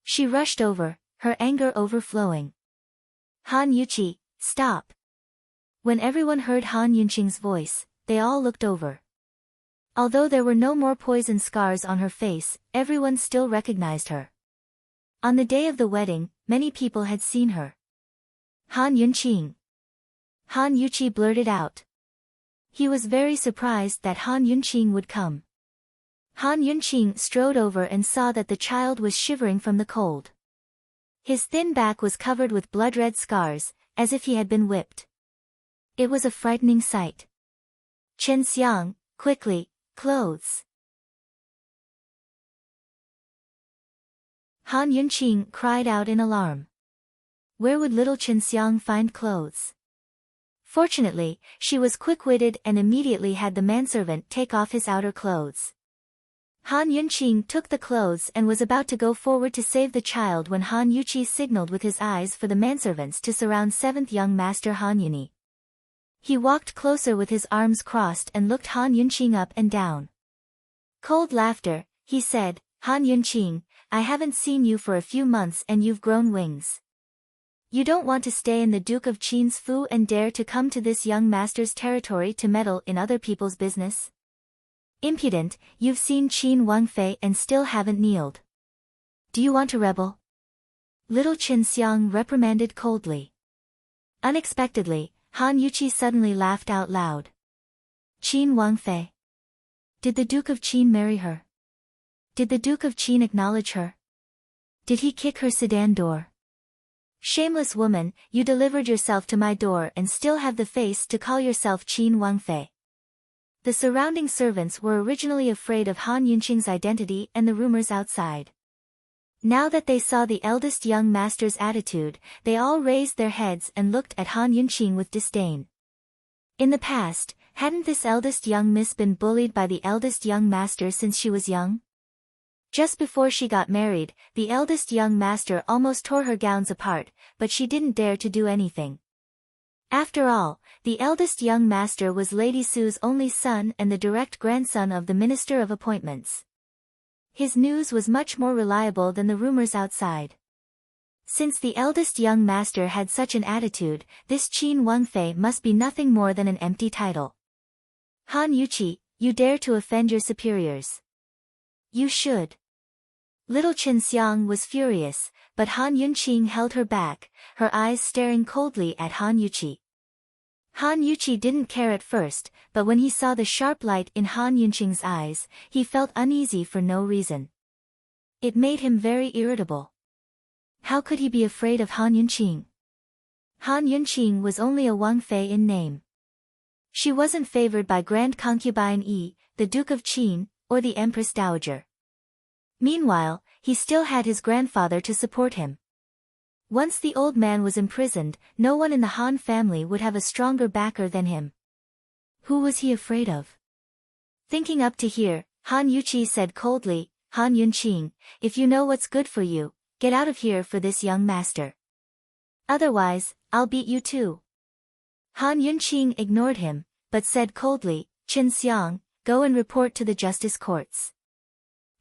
She rushed over, her anger overflowing. Han Yuqi, stop. When everyone heard Han Yunqing's voice, they all looked over. Although there were no more poison scars on her face, everyone still recognized her. On the day of the wedding, many people had seen her. Han Yunqing. Han Yuqi blurted out. He was very surprised that Han Yunqing would come. Han Yunqing strode over and saw that the child was shivering from the cold. His thin back was covered with blood-red scars, as if he had been whipped. It was a frightening sight. Chen Xiang, quickly, clothes. Han Yunqing cried out in alarm. Where would little Chen Xiang find clothes? Fortunately, she was quick-witted and immediately had the manservant take off his outer clothes. Han Yunqing took the clothes and was about to go forward to save the child when Han Yuqi signaled with his eyes for the manservants to surround 7th young master Han Yuni. He walked closer with his arms crossed and looked Han Yunqing up and down. Cold laughter, he said, Han Yunqing, I haven't seen you for a few months and you've grown wings. You don't want to stay in the Duke of Qin's fu and dare to come to this young master's territory to meddle in other people's business? Impudent, you've seen Qin Wangfei and still haven't kneeled. Do you want to rebel? Little Chen Xiang reprimanded coldly. Unexpectedly, Han Yuqi suddenly laughed out loud. Qin Wangfei. Did the Duke of Qin marry her? Did the Duke of Qin acknowledge her? Did he kick her sedan door? Shameless woman, you delivered yourself to my door and still have the face to call yourself Qin Wangfei. The surrounding servants were originally afraid of Han Yunqing's identity and the rumors outside. Now that they saw the eldest young master's attitude, they all raised their heads and looked at Han Yunqing with disdain. In the past, hadn't this eldest young miss been bullied by the eldest young master since she was young? Just before she got married, the eldest young master almost tore her gowns apart, but she didn't dare to do anything. After all, the eldest young master was Lady Su's only son and the direct grandson of the Minister of Appointments. His news was much more reliable than the rumors outside. Since the eldest young master had such an attitude, this Qin Wangfei must be nothing more than an empty title. Han Yuqi, you dare to offend your superiors. You should. Little Chen Xiang was furious, but Han Yunqing held her back, her eyes staring coldly at Han Yuqi. Han Yuqi didn't care at first, but when he saw the sharp light in Han Yunqing's eyes, he felt uneasy for no reason. It made him very irritable. How could he be afraid of Han Yunqing? Han Yunqing was only a Wang Fei in name. She wasn't favored by Grand Concubine Yi, the Duke of Qin, or the Empress Dowager. Meanwhile, he still had his grandfather to support him. Once the old man was imprisoned, no one in the Han family would have a stronger backer than him. Who was he afraid of? Thinking up to here, Han Yuqi said coldly, Han Yunqing, if you know what's good for you, get out of here for this young master. Otherwise, I'll beat you too. Han Yunqing ignored him, but said coldly, Qin Xiang, go and report to the justice courts.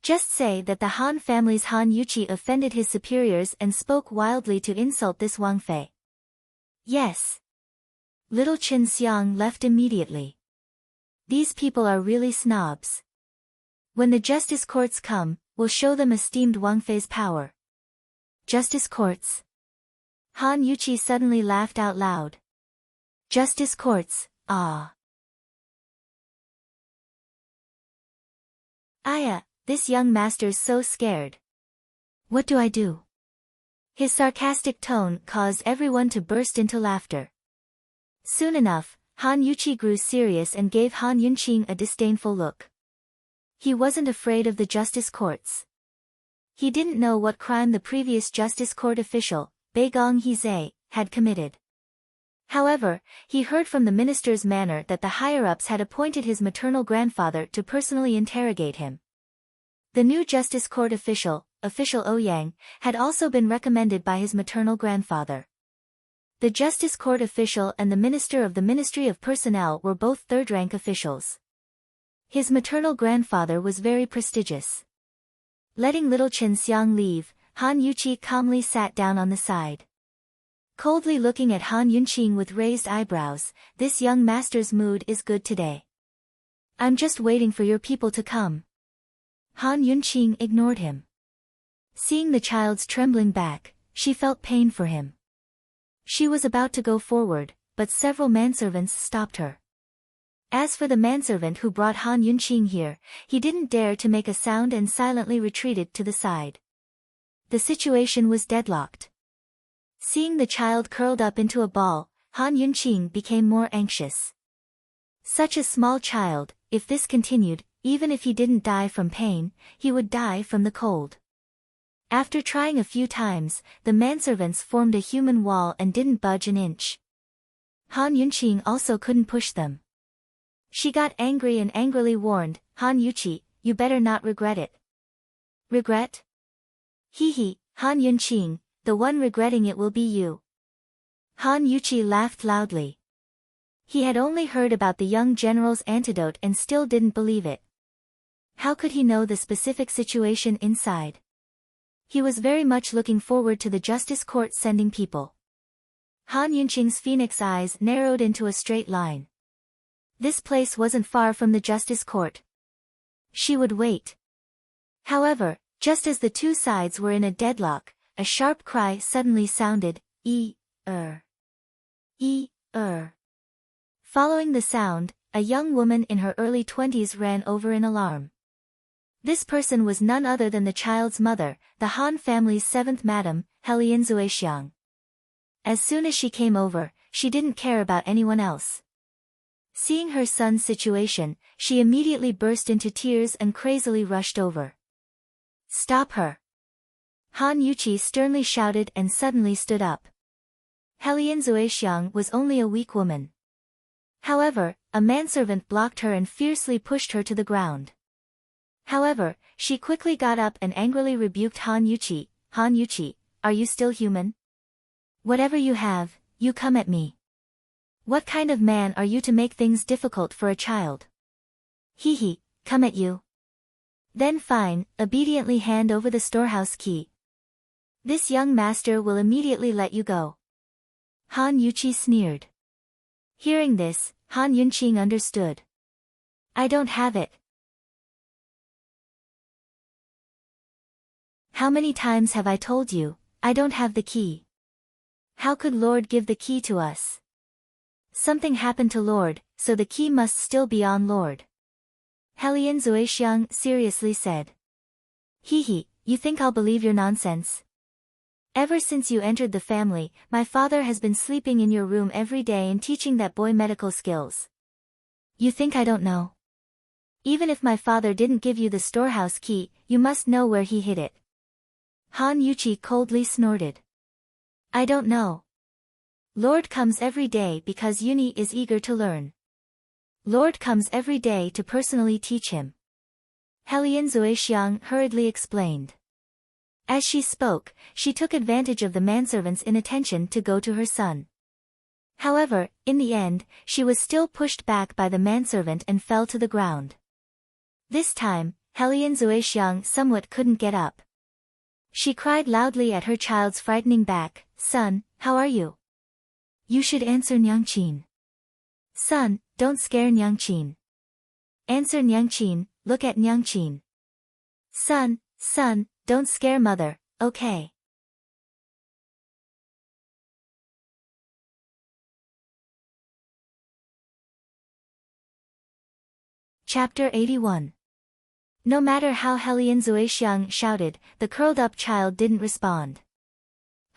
Just say that the Han family's Han Yuqi offended his superiors and spoke wildly to insult this Wang Fei. Yes. Little Qin Xiang left immediately. These people are really snobs. When the justice courts come, we'll show them esteemed Wang Fei's power. Justice courts. Han Yuqi suddenly laughed out loud. Justice courts, ah. Aya, this young master's so scared. What do I do? His sarcastic tone caused everyone to burst into laughter. Soon enough, Han Yuqi grew serious and gave Han Yunqing a disdainful look. He wasn't afraid of the justice courts. He didn't know what crime the previous justice court official, Beigong Hizhe, had committed. However, he heard from the minister's manner that the higher-ups had appointed his maternal grandfather to personally interrogate him. The new justice court official, Official Ouyang, had also been recommended by his maternal grandfather. The justice court official and the minister of the Ministry of Personnel were both third-rank officials. His maternal grandfather was very prestigious. Letting little Qin Xiang leave, Han Yuqi calmly sat down on the side. Coldly looking at Han Yunqing with raised eyebrows, this young master's mood is good today. I'm just waiting for your people to come. Han Yunqing ignored him. Seeing the child's trembling back, she felt pain for him. She was about to go forward, but several manservants stopped her. As for the manservant who brought Han Yunqing here, he didn't dare to make a sound and silently retreated to the side. The situation was deadlocked. Seeing the child curled up into a ball, Han Yunqing became more anxious. Such a small child, if this continued, even if he didn't die from pain, he would die from the cold. After trying a few times, the manservants formed a human wall and didn't budge an inch. Han Yunqing also couldn't push them. She got angry and angrily warned, Han Yuqi, you better not regret it. Regret? Hee, Han Yunqing, the one regretting it will be you. Han Yuqi laughed loudly. He had only heard about the young general's antidote and still didn't believe it. How could he know the specific situation inside? He was very much looking forward to the justice court sending people. Han Yunqing's phoenix eyes narrowed into a straight line. This place wasn't far from the justice court. She would wait. However, just as the two sides were in a deadlock, a sharp cry suddenly sounded, ee-er. Ee-er. Following the sound, a young woman in her early 20s ran over in alarm. This person was none other than the child's mother, the Han family's seventh madam, Helian Zuexiang. As soon as she came over, she didn't care about anyone else. Seeing her son's situation, she immediately burst into tears and crazily rushed over. Stop her! Han Yuqi sternly shouted and suddenly stood up. Helian Zuexiang was only a weak woman. However, a manservant blocked her and fiercely pushed her to the ground. However, she quickly got up and angrily rebuked Han Yuqi, Han Yuqi, are you still human? Whatever you have, you come at me. What kind of man are you to make things difficult for a child? Hee, come at you. Then fine, obediently hand over the storehouse key. This young master will immediately let you go. Han Yuqi sneered. Hearing this, Han Yunqing understood. I don't have it. How many times have I told you, I don't have the key? How could Lord give the key to us? Something happened to Lord, so the key must still be on Lord. Helian Zuexiang seriously said. Hee, you think I'll believe your nonsense? Ever since you entered the family, my father has been sleeping in your room every day and teaching that boy medical skills. You think I don't know? Even if my father didn't give you the storehouse key, you must know where he hid it. Han Yuqi coldly snorted. I don't know. Lord comes every day because Yuni is eager to learn. Lord comes every day to personally teach him. Helian Zuexiang hurriedly explained. As she spoke, she took advantage of the manservant's inattention to go to her son. However, in the end, she was still pushed back by the manservant and fell to the ground. This time, Helian Zuexiang somewhat couldn't get up. She cried loudly at her child's frightening back, Son, how are you? You should answer Nyangqin. Son, don't scare Nyangqin. Answer Nyangqin, look at Nyangqin. Son, don't scare mother, okay? Chapter 81. No matter how Helian Zuexiang shouted, the curled-up child didn't respond.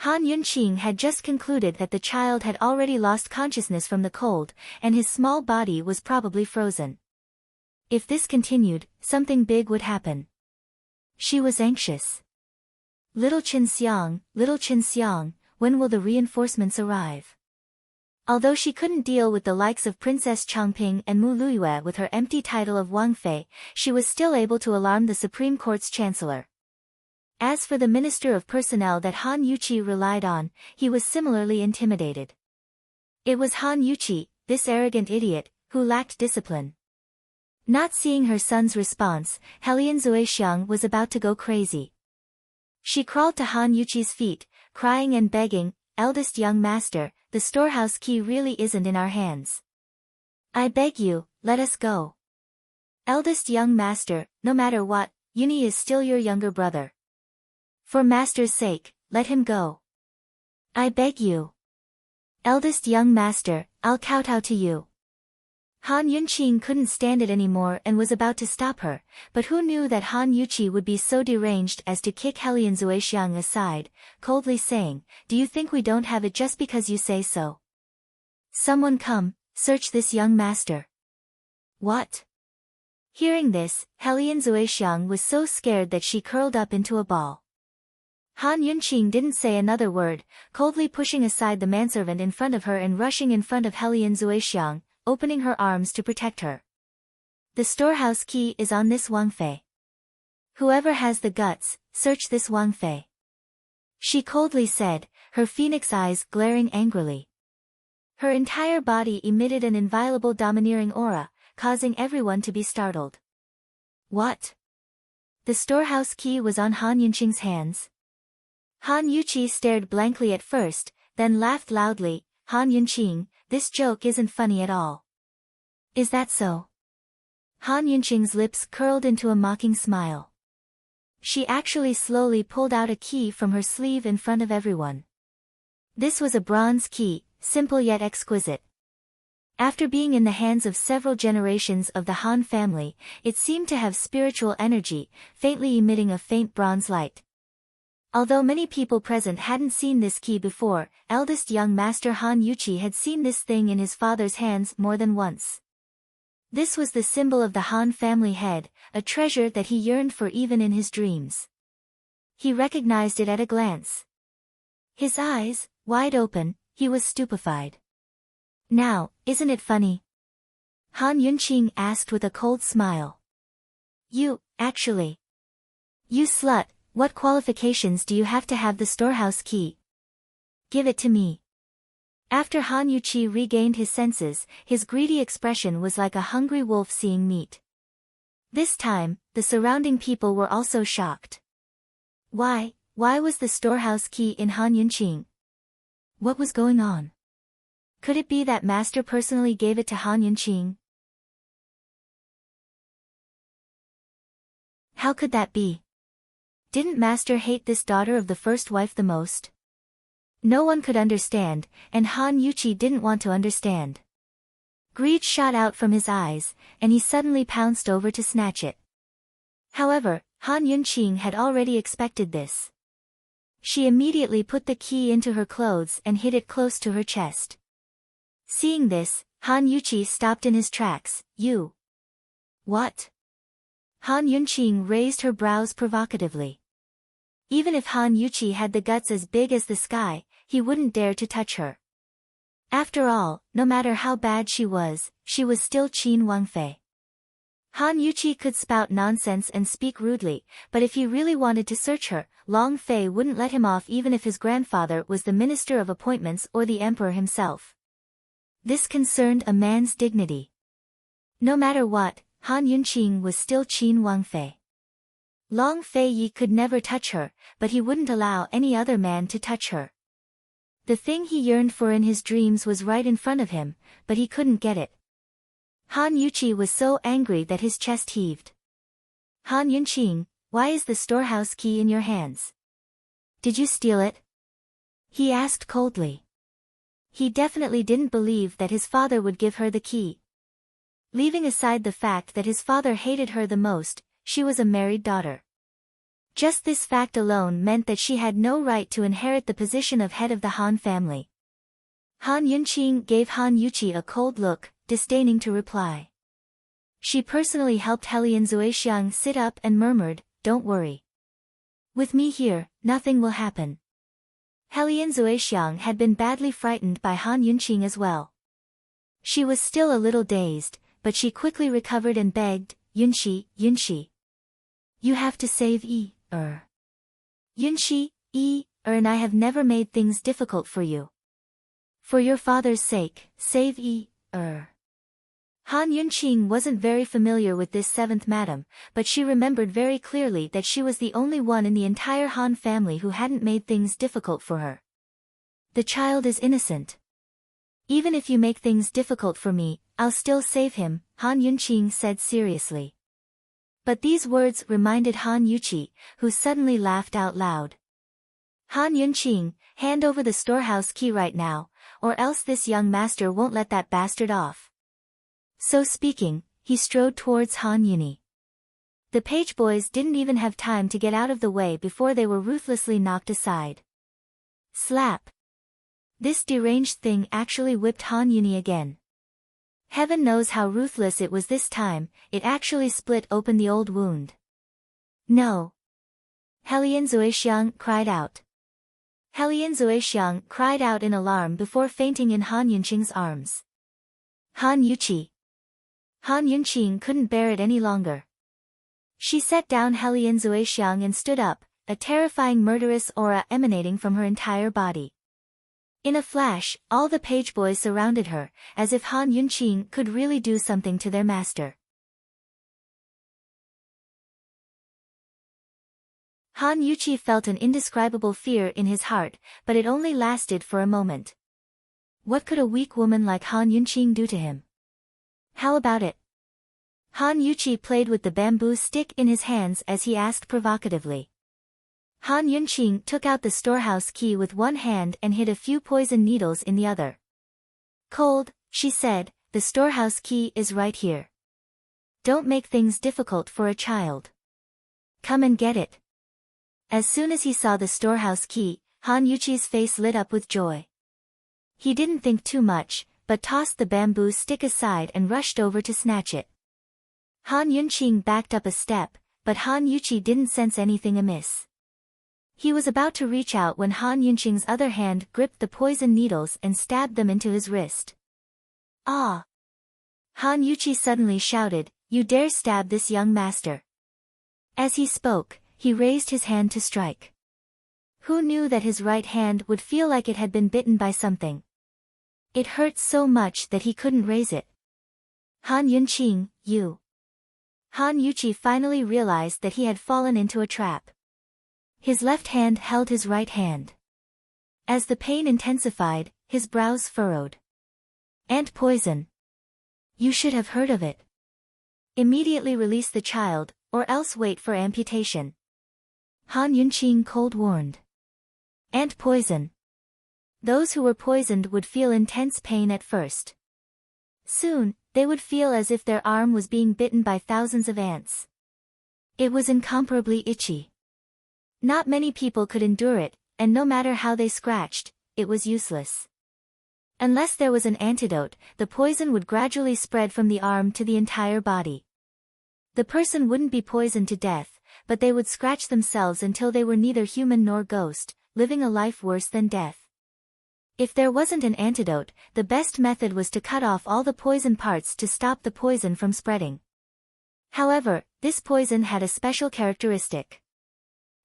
Han Yunqing had just concluded that the child had already lost consciousness from the cold, and his small body was probably frozen. If this continued, something big would happen. She was anxious. Little Qinxiang, when will the reinforcements arrive? Although she couldn't deal with the likes of Princess Changping and Mu Luiyue with her empty title of Wangfei, she was still able to alarm the Supreme Court's chancellor. As for the Minister of Personnel that Han Yuqi relied on, he was similarly intimidated. It was Han Yuqi, this arrogant idiot, who lacked discipline. Not seeing her son's response, Helian Zuexiang was about to go crazy. She crawled to Han Yuqi's feet, crying and begging, Eldest young master, the storehouse key really isn't in our hands. I beg you, let us go. Eldest young master, no matter what, Yuni is still your younger brother. For master's sake, let him go. I beg you. Eldest young master, I'll kowtow to you. Han Yunqing couldn't stand it anymore and was about to stop her, but who knew that Han Yuqi would be so deranged as to kick Helian Zuexiang aside, coldly saying, Do you think we don't have it just because you say so? Someone come, search this young master. What? Hearing this, Helian Zuexiang was so scared that she curled up into a ball. Han Yunqing didn't say another word, coldly pushing aside the manservant in front of her and rushing in front of Helian Zuexiang, opening her arms to protect her. The storehouse key is on this Wangfei. Whoever has the guts, search this Wangfei. She coldly said, her phoenix eyes glaring angrily. Her entire body emitted an inviolable domineering aura, causing everyone to be startled. What? The storehouse key was on Han Yunqing's hands. Han Yuqi stared blankly at first, then laughed loudly, Han Yunqing, this joke isn't funny at all. Is that so? Han Yunqing's lips curled into a mocking smile. She actually slowly pulled out a key from her sleeve in front of everyone. This was a bronze key, simple yet exquisite. After being in the hands of several generations of the Han family, it seemed to have spiritual energy, faintly emitting a faint bronze light. Although many people present hadn't seen this key before, eldest young master Han Yuqi had seen this thing in his father's hands more than once. This was the symbol of the Han family head, a treasure that he yearned for even in his dreams. He recognized it at a glance. His eyes, wide open, he was stupefied. Now, isn't it funny? Han Yunqing asked with a cold smile. You, actually. You slut. What qualifications do you have to have the storehouse key? Give it to me. After Han Yuqi regained his senses, his greedy expression was like a hungry wolf seeing meat. This time, the surrounding people were also shocked. Why was the storehouse key in Han Yunqing? What was going on? Could it be that master personally gave it to Han Yunqing? How could that be? Didn't master hate this daughter of the first wife the most? No one could understand, and Han Yuqi didn't want to understand. Greed shot out from his eyes, and he suddenly pounced over to snatch it. However, Han Yunqing had already expected this. She immediately put the key into her clothes and hid it close to her chest. Seeing this, Han Yuqi stopped in his tracks. You. What? Han Yunqing raised her brows provocatively. Even if Han Yuqi had the guts as big as the sky, he wouldn't dare to touch her. After all, no matter how bad she was still Qin Wangfei. Han Yuqi could spout nonsense and speak rudely, but if he really wanted to search her, Long Fei wouldn't let him off even if his grandfather was the Minister of Appointments or the Emperor himself. This concerned a man's dignity. No matter what, Han Yunqing was still Qin Wangfei. Long Fei Yi could never touch her, but he wouldn't allow any other man to touch her. The thing he yearned for in his dreams was right in front of him, but he couldn't get it. Han Yuqi was so angry that his chest heaved. Han Yunqing, why is the storehouse key in your hands? Did you steal it? He asked coldly. He definitely didn't believe that his father would give her the key. Leaving aside the fact that his father hated her the most, she was a married daughter. Just this fact alone meant that she had no right to inherit the position of head of the Han family. Han Yunqing gave Han Yuqi a cold look, disdaining to reply. She personally helped Helian Zuexiang sit up and murmured, "Don't worry. With me here, nothing will happen." Helian Zuexiang had been badly frightened by Han Yunqing as well. She was still a little dazed, but she quickly recovered and begged, Yunqi, you have to save Yunqi, and I have never made things difficult for you. For your father's sake, save Han Yunqing wasn't very familiar with this seventh madam, but she remembered very clearly that she was the only one in the entire Han family who hadn't made things difficult for her. The child is innocent. Even if you make things difficult for me, I'll still save him, Han Yunqing said seriously. But these words reminded Han Yuqi, who suddenly laughed out loud. Han Yunqing, hand over the storehouse key right now, or else this young master won't let that bastard off. So speaking, he strode towards Han Yuni. The page boys didn't even have time to get out of the way before they were ruthlessly knocked aside. Slap! This deranged thing actually whipped Han Yuni again. Heaven knows how ruthless it was this time, it actually split open the old wound. No! Helian Zuexiang cried out. Helian Zuexiang cried out in alarm before fainting in Han Yunqing's arms. Han Yuqi! Han Yunqing couldn't bear it any longer. She set down Helian Zuexiang and stood up, a terrifying murderous aura emanating from her entire body. In a flash, all the page boys surrounded her, as if Han Yunqing could really do something to their master. Han Yuqi felt an indescribable fear in his heart, but it only lasted for a moment. What could a weak woman like Han Yunqing do to him? How about it? Han Yuqi played with the bamboo stick in his hands as he asked provocatively. Han Yunqing took out the storehouse key with one hand and hid a few poison needles in the other. Cold, she said, the storehouse key is right here. Don't make things difficult for a child. Come and get it. As soon as he saw the storehouse key, Han Yuqi's face lit up with joy. He didn't think too much, but tossed the bamboo stick aside and rushed over to snatch it. Han Yunqing backed up a step, but Han Yuqi didn't sense anything amiss. He was about to reach out when Han Yunqing's other hand gripped the poison needles and stabbed them into his wrist. Ah! Han Yuqi suddenly shouted, "You dare stab this young master!" As he spoke, he raised his hand to strike. Who knew that his right hand would feel like it had been bitten by something? It hurt so much that he couldn't raise it. Han Yunqing, you. Han Yuqi finally realized that he had fallen into a trap. His left hand held his right hand. As the pain intensified, his brows furrowed. Ant poison. You should have heard of it. Immediately release the child, or else wait for amputation. Han Yunqing cold warned. Ant poison. Those who were poisoned would feel intense pain at first. Soon, they would feel as if their arm was being bitten by thousands of ants. It was incomparably itchy. Not many people could endure it, and no matter how they scratched, it was useless. Unless there was an antidote, the poison would gradually spread from the arm to the entire body. The person wouldn't be poisoned to death, but they would scratch themselves until they were neither human nor ghost, living a life worse than death. If there wasn't an antidote, the best method was to cut off all the poison parts to stop the poison from spreading. However, this poison had a special characteristic.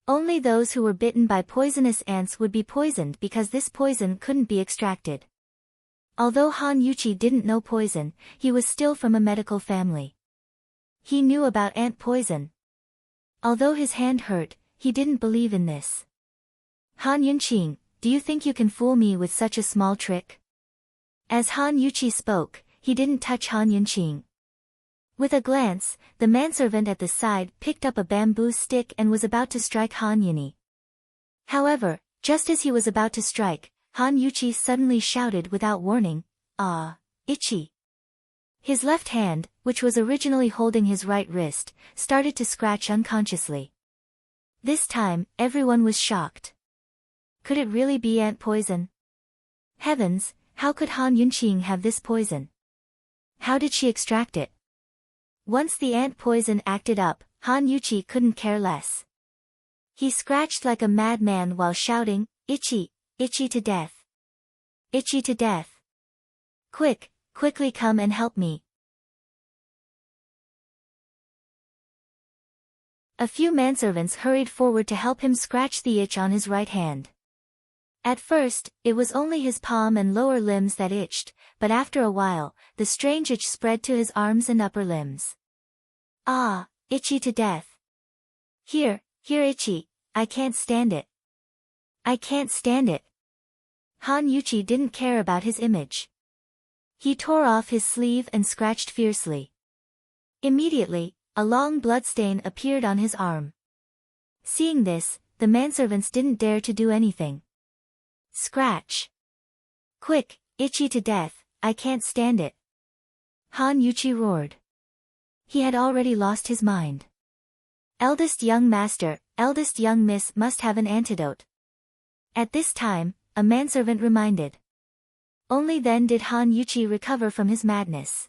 Only those who were bitten by poisonous ants would be poisoned because this poison couldn't be extracted. Although Han Yuqi didn't know poison, he was still from a medical family. He knew about ant poison. Although his hand hurt, he didn't believe in this. Han Yunqing, do you think you can fool me with such a small trick? As Han Yuqi spoke, he didn't touch Han Yunqing. With a glance, the manservant at the side picked up a bamboo stick and was about to strike Han Yuni. However, just as he was about to strike, Han Yuqi suddenly shouted without warning, "Ah, itchy." His left hand, which was originally holding his right wrist, started to scratch unconsciously. This time, everyone was shocked. Could it really be ant poison? Heavens, how could Han Yunqing have this poison? How did she extract it? Once the ant poison acted up, Han Yuqi couldn't care less. He scratched like a madman while shouting, "Itchy, itchy to death. Itchy to death. Quickly come and help me." A few manservants hurried forward to help him scratch the itch on his right hand. At first, it was only his palm and lower limbs that itched, but after a while, the strange itch spread to his arms and upper limbs. "Ah, itchy to death. Here, itchy, I can't stand it. I can't stand it." Han Yuqi didn't care about his image. He tore off his sleeve and scratched fiercely. Immediately, a long bloodstain appeared on his arm. Seeing this, the manservants didn't dare to do anything. "Scratch. Quick, itchy to death, I can't stand it." Han Yuqi roared. He had already lost his mind. Eldest young master, eldest young miss must have an antidote. At this time, a manservant reminded. Only then did Han Yuqi recover from his madness.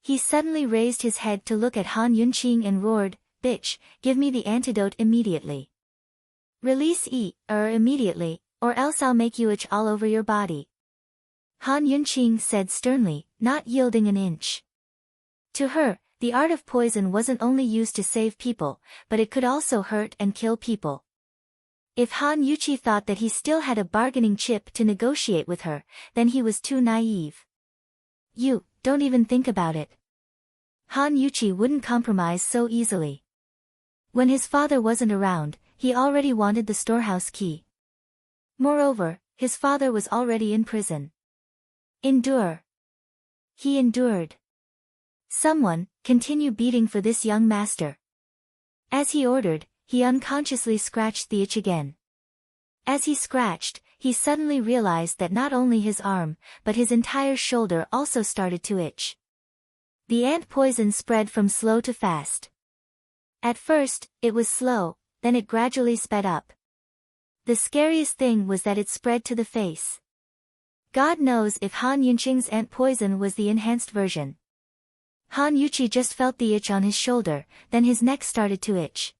He suddenly raised his head to look at Han Yunqing and roared, "Bitch, give me the antidote immediately. Release immediately, or else I'll make you itch all over your body." Han Yunqing said sternly, not yielding an inch. To her, the art of poison wasn't only used to save people, but it could also hurt and kill people. If Han Yuqi thought that he still had a bargaining chip to negotiate with her, then he was too naive. "You, don't even think about it." Han Yuqi wouldn't compromise so easily. When his father wasn't around, he already wanted the storehouse key. Moreover, his father was already in prison. Endure. He endured. "Someone, continue beating for this young master." As he ordered, he unconsciously scratched the itch again. As he scratched, he suddenly realized that not only his arm, but his entire shoulder also started to itch. The ant poison spread from slow to fast. At first, it was slow, then it gradually sped up. The scariest thing was that it spread to the face. God knows if Han Yunqing's ant poison was the enhanced version. Han Yuqi just felt the itch on his shoulder, then his neck started to itch.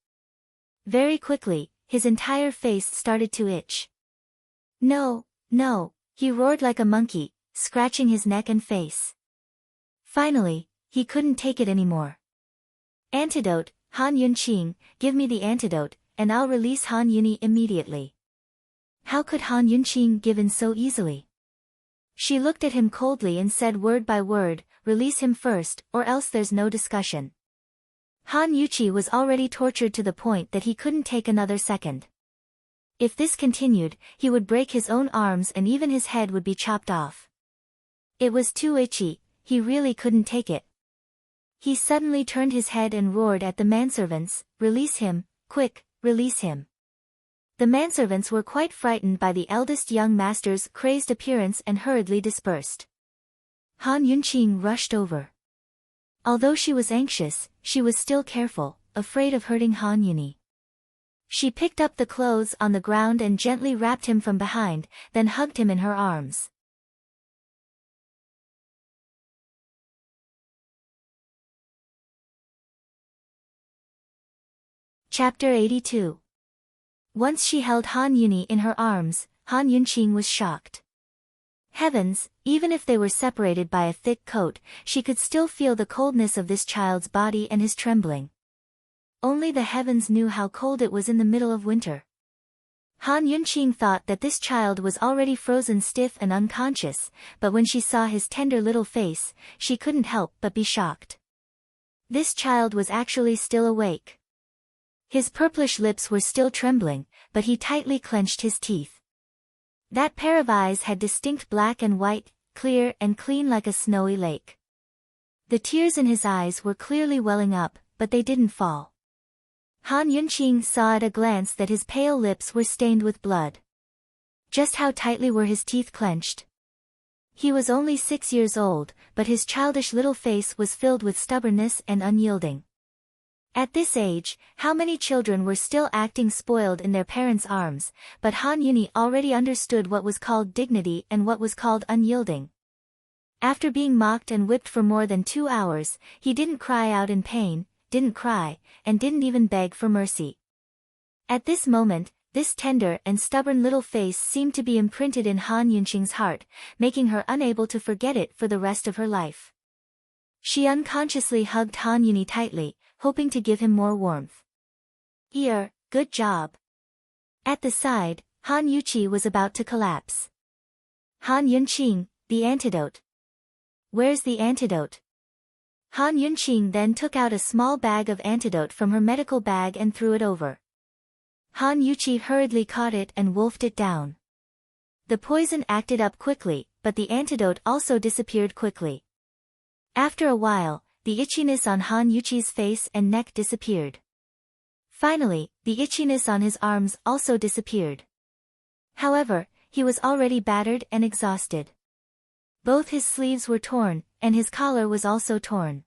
Very quickly, his entire face started to itch. "No, no," he roared like a monkey, scratching his neck and face. Finally, he couldn't take it anymore. "Antidote, Han Yunqing, give me the antidote, and I'll release Han Yuni immediately." How could Han Yunqing give in so easily? She looked at him coldly and said word by word, "Release him first, or else there's no discussion." Han Yuqi was already tortured to the point that he couldn't take another second. If this continued, he would break his own arms and even his head would be chopped off. It was too itchy, he really couldn't take it. He suddenly turned his head and roared at the manservants, "Release him, quick, release him." The manservants were quite frightened by the eldest young master's crazed appearance and hurriedly dispersed. Han Yunqing rushed over. Although she was anxious, she was still careful, afraid of hurting Han Yuni. She picked up the clothes on the ground and gently wrapped him from behind, then hugged him in her arms. Chapter 82. Once she held Han Yuni in her arms, Han Yunqing was shocked. Heavens, even if they were separated by a thick coat, she could still feel the coldness of this child's body and his trembling. Only the heavens knew how cold it was in the middle of winter. Han Yunqing thought that this child was already frozen stiff and unconscious, but when she saw his tender little face, she couldn't help but be shocked. This child was actually still awake. His purplish lips were still trembling, but he tightly clenched his teeth. That pair of eyes had distinct black and white, clear and clean like a snowy lake. The tears in his eyes were clearly welling up, but they didn't fall. Han Yunqing saw at a glance that his pale lips were stained with blood. Just how tightly were his teeth clenched? He was only 6 years old, but his childish little face was filled with stubbornness and unyielding. At this age, how many children were still acting spoiled in their parents' arms, but Han Yuni already understood what was called dignity and what was called unyielding. After being mocked and whipped for more than 2 hours, he didn't cry out in pain, didn't cry, and didn't even beg for mercy. At this moment, this tender and stubborn little face seemed to be imprinted in Han Yunqing's heart, making her unable to forget it for the rest of her life. She unconsciously hugged Han Yuni tightly, hoping to give him more warmth. Here, good job. At the side, Han Yuqi was about to collapse. Han Yunqing, the antidote. Where's the antidote? Han Yunqing then took out a small bag of antidote from her medical bag and threw it over. Han Yuqi hurriedly caught it and wolfed it down. The poison acted up quickly, but the antidote also disappeared quickly. After a while, the itchiness on Han Yuqi's face and neck disappeared. Finally, the itchiness on his arms also disappeared. However, he was already battered and exhausted. Both his sleeves were torn, and his collar was also torn.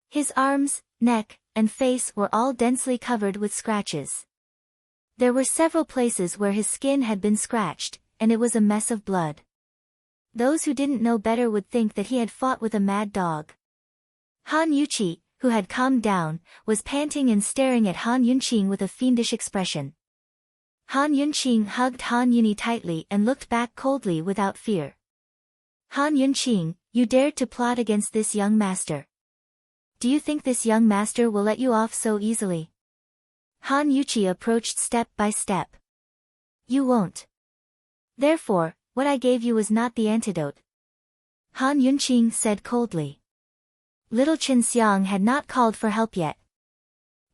His arms, neck, and face were all densely covered with scratches. There were several places where his skin had been scratched, and it was a mess of blood. Those who didn't know better would think that he had fought with a mad dog. Han Yuqi, who had calmed down, was panting and staring at Han Yunqing with a fiendish expression. Han Yunqing hugged Han Yuni tightly and looked back coldly without fear. Han Yunqing, you dared to plot against this young master. Do you think this young master will let you off so easily? Han Yuqi approached step by step. You won't. Therefore, what I gave you was not the antidote. Han Yunqing said coldly. Little Chen Xiang had not called for help yet.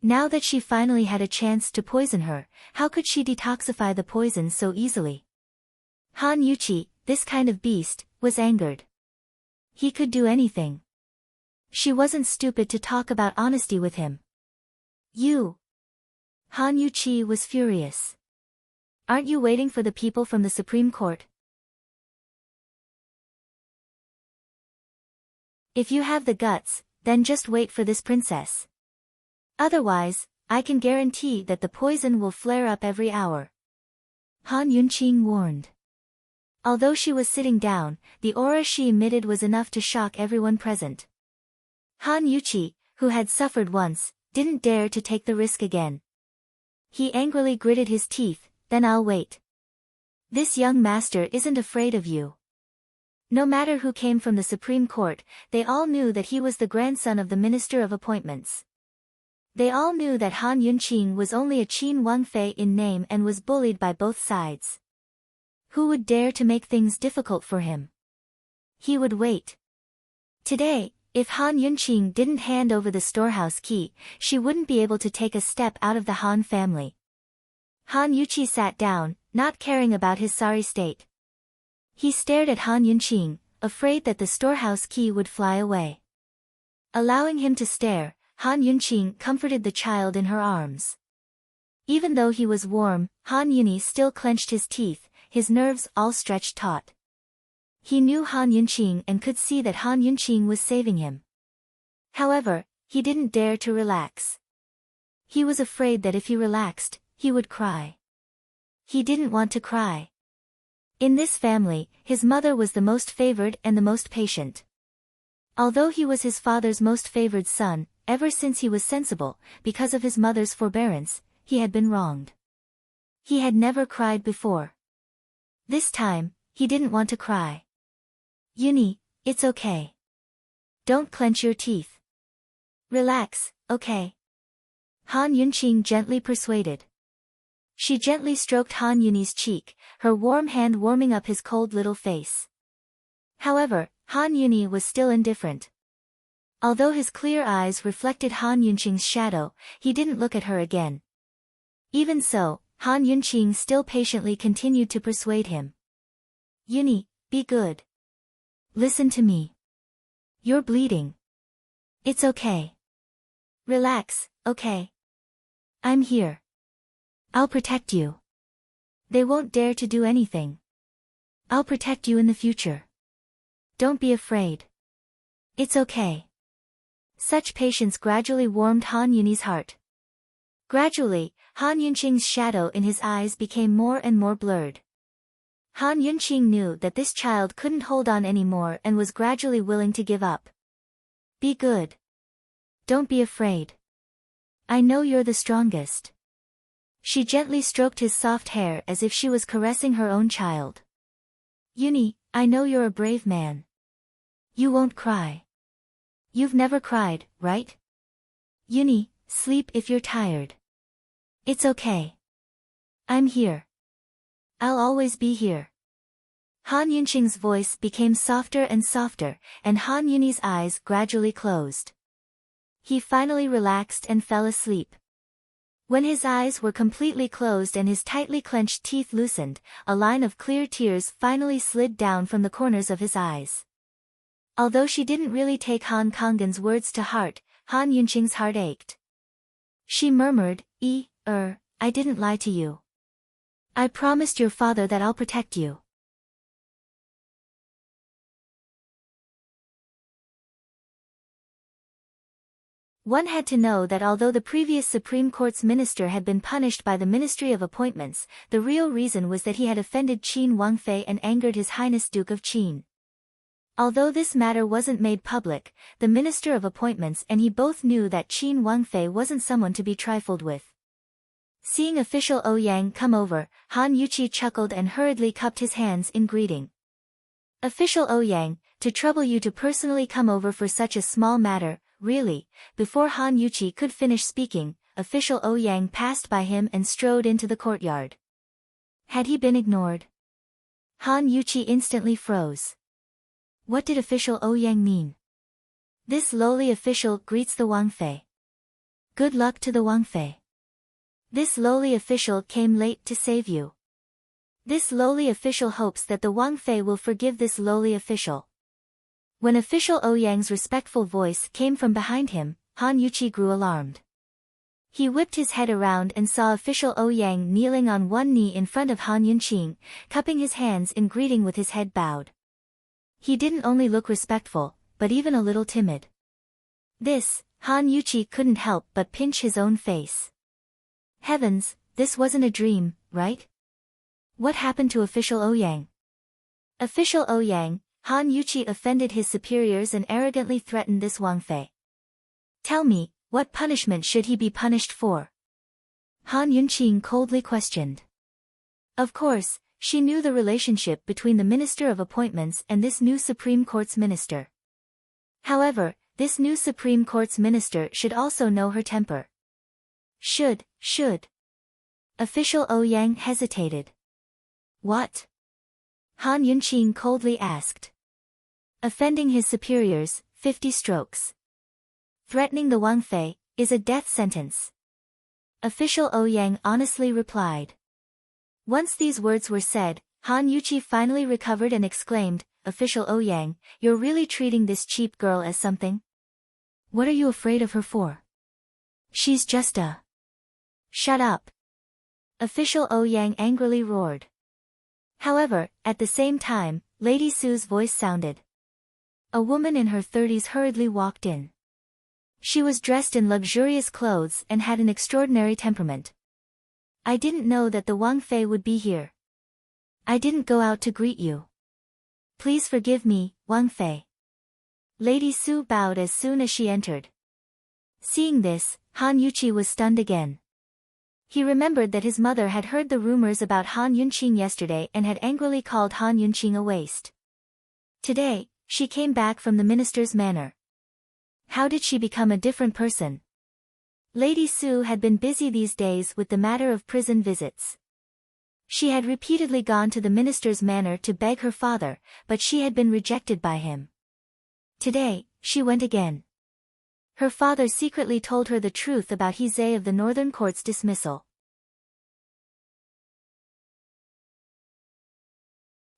Now that she finally had a chance to poison her, how could she detoxify the poison so easily? Han Yuqi, this kind of beast, was angered. He could do anything. She wasn't stupid to talk about honesty with him. You. Han Yuqi was furious. Aren't you waiting for the people from the Supreme Court? If you have the guts, then just wait for this princess. Otherwise, I can guarantee that the poison will flare up every hour. Han Yunqing warned. Although she was sitting down, the aura she emitted was enough to shock everyone present. Han Yuqi, who had suffered once, didn't dare to take the risk again. He angrily gritted his teeth, then I'll wait. This young master isn't afraid of you. No matter who came from the Supreme Court, they all knew that he was the grandson of the Minister of Appointments. They all knew that Han Yunqing was only a Qin Wangfei in name and was bullied by both sides. Who would dare to make things difficult for him? He would wait. Today, if Han Yunqing didn't hand over the storehouse key, she wouldn't be able to take a step out of the Han family. Han Yuqi sat down, not caring about his sorry state. He stared at Han Yunqing, afraid that the storehouse key would fly away. Allowing him to stare, Han Yunqing comforted the child in her arms. Even though he was warm, Han Yuni still clenched his teeth, his nerves all stretched taut. He knew Han Yunqing and could see that Han Yunqing was saving him. However, he didn't dare to relax. He was afraid that if he relaxed, he would cry. He didn't want to cry. In this family, his mother was the most favored and the most patient. Although he was his father's most favored son, ever since he was sensible, because of his mother's forbearance, he had been wronged. He had never cried before. This time, he didn't want to cry. Yuni, it's okay. Don't clench your teeth. Relax, okay? Han Yunqing gently persuaded. She gently stroked Han Yuni's cheek, her warm hand warming up his cold little face. However, Han Yuni was still indifferent. Although his clear eyes reflected Han Yunqing's shadow, he didn't look at her again. Even so, Han Yunqing still patiently continued to persuade him. Yuni, be good. Listen to me. You're bleeding. It's okay. Relax, okay? I'm here. I'll protect you. They won't dare to do anything. I'll protect you in the future. Don't be afraid. It's okay. Such patience gradually warmed Han Yuni's heart. Gradually, Han Yunqing's shadow in his eyes became more and more blurred. Han Yunqing knew that this child couldn't hold on anymore and was gradually willing to give up. Be good. Don't be afraid. I know you're the strongest. She gently stroked his soft hair as if she was caressing her own child. Yuni, I know you're a brave man. You won't cry. You've never cried, right? Yuni, sleep if you're tired. It's okay. I'm here. I'll always be here. Han Yunqing's voice became softer and softer, and Han Yuni's eyes gradually closed. He finally relaxed and fell asleep. When his eyes were completely closed and his tightly clenched teeth loosened, a line of clear tears finally slid down from the corners of his eyes. Although she didn't really take Han Kanggen's words to heart, Han Yunqing's heart ached. She murmured, I didn't lie to you. I promised your father that I'll protect you. One had to know that although the previous Supreme Court's minister had been punished by the Ministry of Appointments, the real reason was that he had offended Qin Wangfei and angered His Highness Duke of Qin. Although this matter wasn't made public, the Minister of Appointments and he both knew that Qin Wangfei wasn't someone to be trifled with. Seeing official Ouyang come over, Han Yuqi chuckled and hurriedly cupped his hands in greeting. Official Ouyang, to trouble you to personally come over for such a small matter, really? Before Han Yuqi could finish speaking, official Ouyang passed by him and strode into the courtyard. Had he been ignored? Han Yuqi instantly froze. What did official Ouyang mean? This lowly official greets the Wangfei. Good luck to the Wangfei. This lowly official came late to save you. This lowly official hopes that the Wangfei will forgive this lowly official. When official Ouyang's respectful voice came from behind him, Han Yuqi grew alarmed. He whipped his head around and saw official Ouyang kneeling on one knee in front of Han Yunqing, cupping his hands in greeting with his head bowed. He didn't only look respectful, but even a little timid. This, Han Yuqi couldn't help but pinch his own face. Heavens, this wasn't a dream, right? What happened to official Ouyang? Official Ouyang, Han Yuqi offended his superiors and arrogantly threatened this Wangfei. Tell me, what punishment should he be punished for? Han Yunqing coldly questioned. Of course, she knew the relationship between the Minister of Appointments and this new Supreme Court's minister. However, this new Supreme Court's minister should also know her temper. Should. Official Ouyang hesitated. What? Han Yunqing coldly asked. Offending his superiors, 50 strokes. Threatening the Wangfei, is a death sentence. Official Ouyang honestly replied. Once these words were said, Han Yuqi finally recovered and exclaimed, Official Ouyang, you're really treating this cheap girl as something? What are you afraid of her for? She's just a... Shut up. Official Ouyang angrily roared. However, at the same time, Lady Sue's voice sounded. A woman in her 30s hurriedly walked in. She was dressed in luxurious clothes and had an extraordinary temperament. I didn't know that the Wang Fei would be here. I didn't go out to greet you. Please forgive me, Wang Fei. Lady Su bowed as soon as she entered. Seeing this, Han Yuqi was stunned again. He remembered that his mother had heard the rumors about Han Yunqing yesterday and had angrily called Han Yunqing a waste. Today, she came back from the minister's manor. How did she become a different person? Lady Su had been busy these days with the matter of prison visits. She had repeatedly gone to the minister's manor to beg her father, but she had been rejected by him. Today, she went again. Her father secretly told her the truth about He of the Northern Court's dismissal.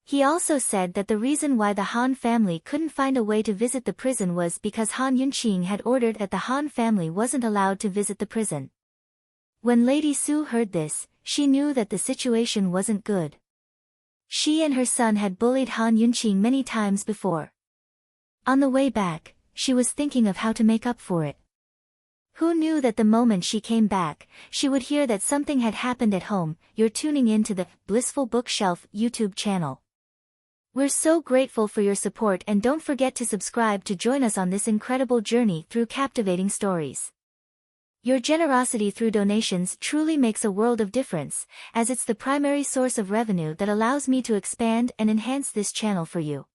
He also said that the reason why the Han family couldn't find a way to visit the prison was because Han Yunqing had ordered that the Han family wasn't allowed to visit the prison. When Lady Su heard this, she knew that the situation wasn't good. She and her son had bullied Han Yunqing many times before. On the way back, she was thinking of how to make up for it. Who knew that the moment she came back, she would hear that something had happened at home. You're tuning in to the Blissful Bookshelf YouTube channel. We're so grateful for your support, and don't forget to subscribe to join us on this incredible journey through captivating stories. Your generosity through donations truly makes a world of difference, as it's the primary source of revenue that allows me to expand and enhance this channel for you.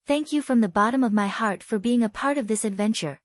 Thank you from the bottom of my heart for being a part of this adventure.